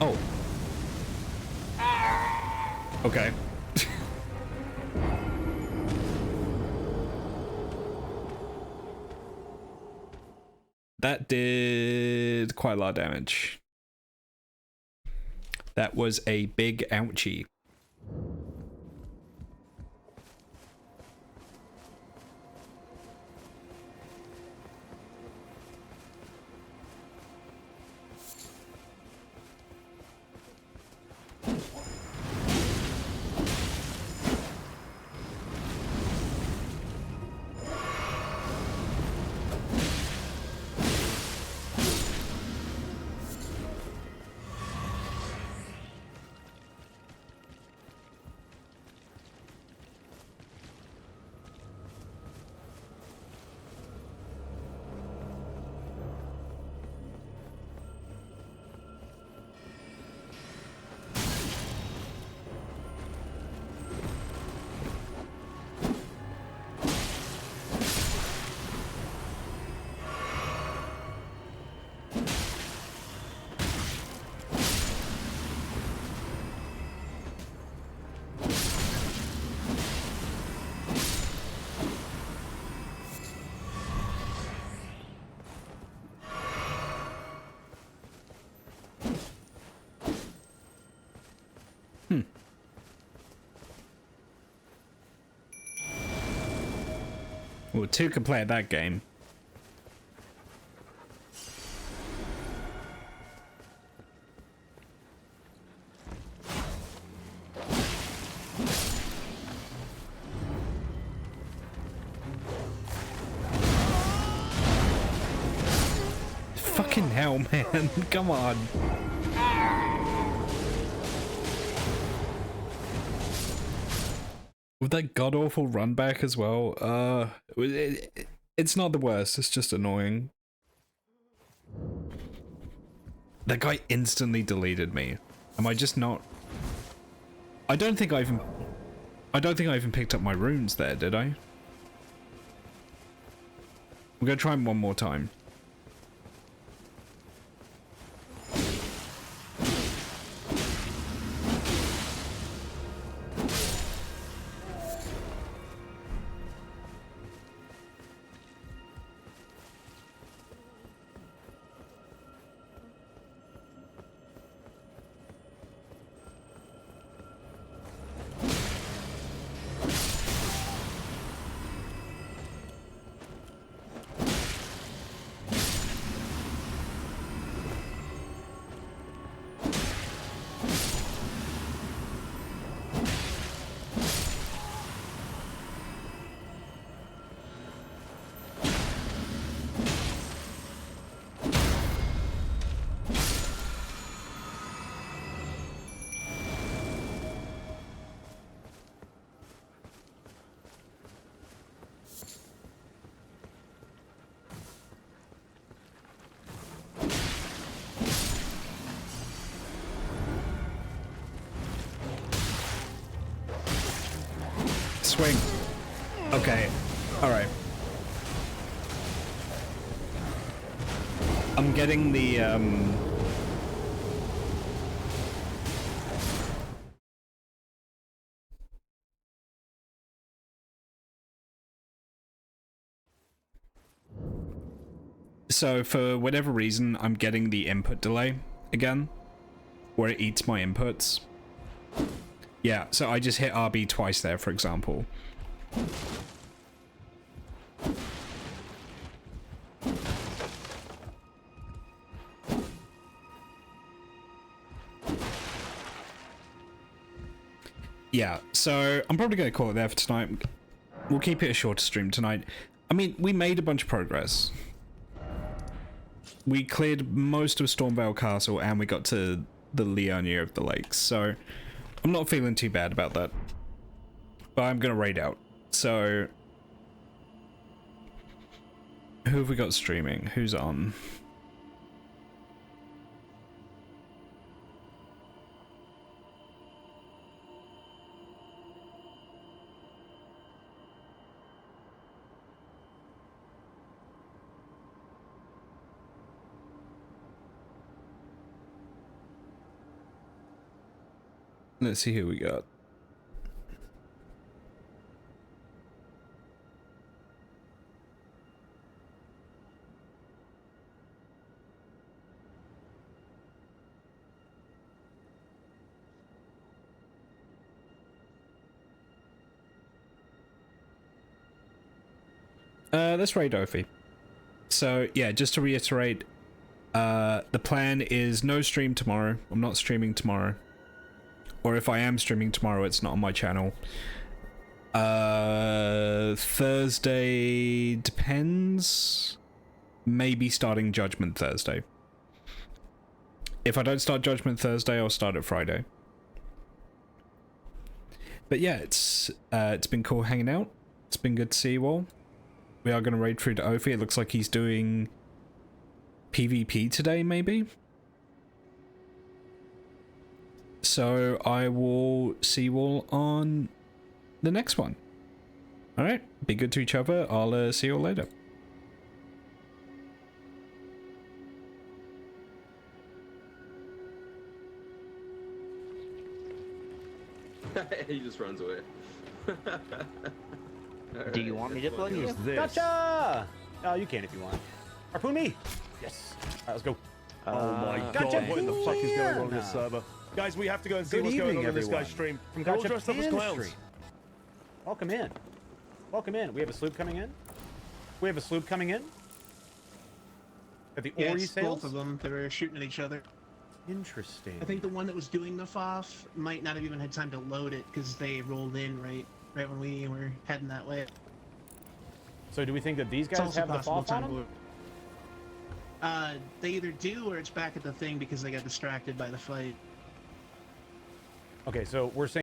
Oh. Okay. That did quite a lot of damage. That was a big ouchie. Well, two can play at that game. Fucking hell, man. Come on. With that god-awful run back as well, it's not the worst, it's just annoying. That guy instantly deleted me. Am I just not... I don't think I even picked up my runes there, did I? We're gonna try him one more time. Swing. Okay. Alright. I'm getting the, So, for whatever reason, I'm getting the input delay again, where it eats my inputs. Yeah, so I just hit RB twice there, for example. Yeah, so I'm probably going to call it there for tonight. We'll keep it a shorter stream tonight. I mean, we made a bunch of progress. We cleared most of Stormveil Castle and we got to the Leonia of the Lakes, so I'm not feeling too bad about that. But I'm going to raid out. So, who have we got streaming? Who's on? Let's see who we got. Let's raid Ophi. So yeah, just to reiterate, the plan is no stream tomorrow. I'm not streaming tomorrow. Or if I am streaming tomorrow, it's not on my channel. Thursday depends. Maybe starting Judgment Thursday. If I don't start Judgment Thursday, I'll start it Friday. But yeah, it's been cool hanging out. It's been good to see you all. We are going to raid through to Ophi. It looks like he's doing PvP today, maybe? So I will see you all on the next one. Alright, be good to each other. I'll see you all later. He just runs away. Do you want me to plug you? Gotcha! Oh, you can if you want. Harpoon me! Yes. Alright, let's go. Oh my Gotcha! God, What the fuck is going on in this server? Guys, we have to go and see what's going on in this guy's stream. We're all dressed up as clowns. Welcome in. Welcome in. We have a sloop coming in. We have a sloop coming in? At the Yeah, Ori it's sails? both of them. They were shooting at each other. Interesting. I think the one that was doing the FOF might not have even had time to load it because they rolled in right when we were heading that way. So do we think that these It's guys also have the possible FOF it's on on them? board. They either do or it's back at the thing because they got distracted by the fight. Okay, so we're saying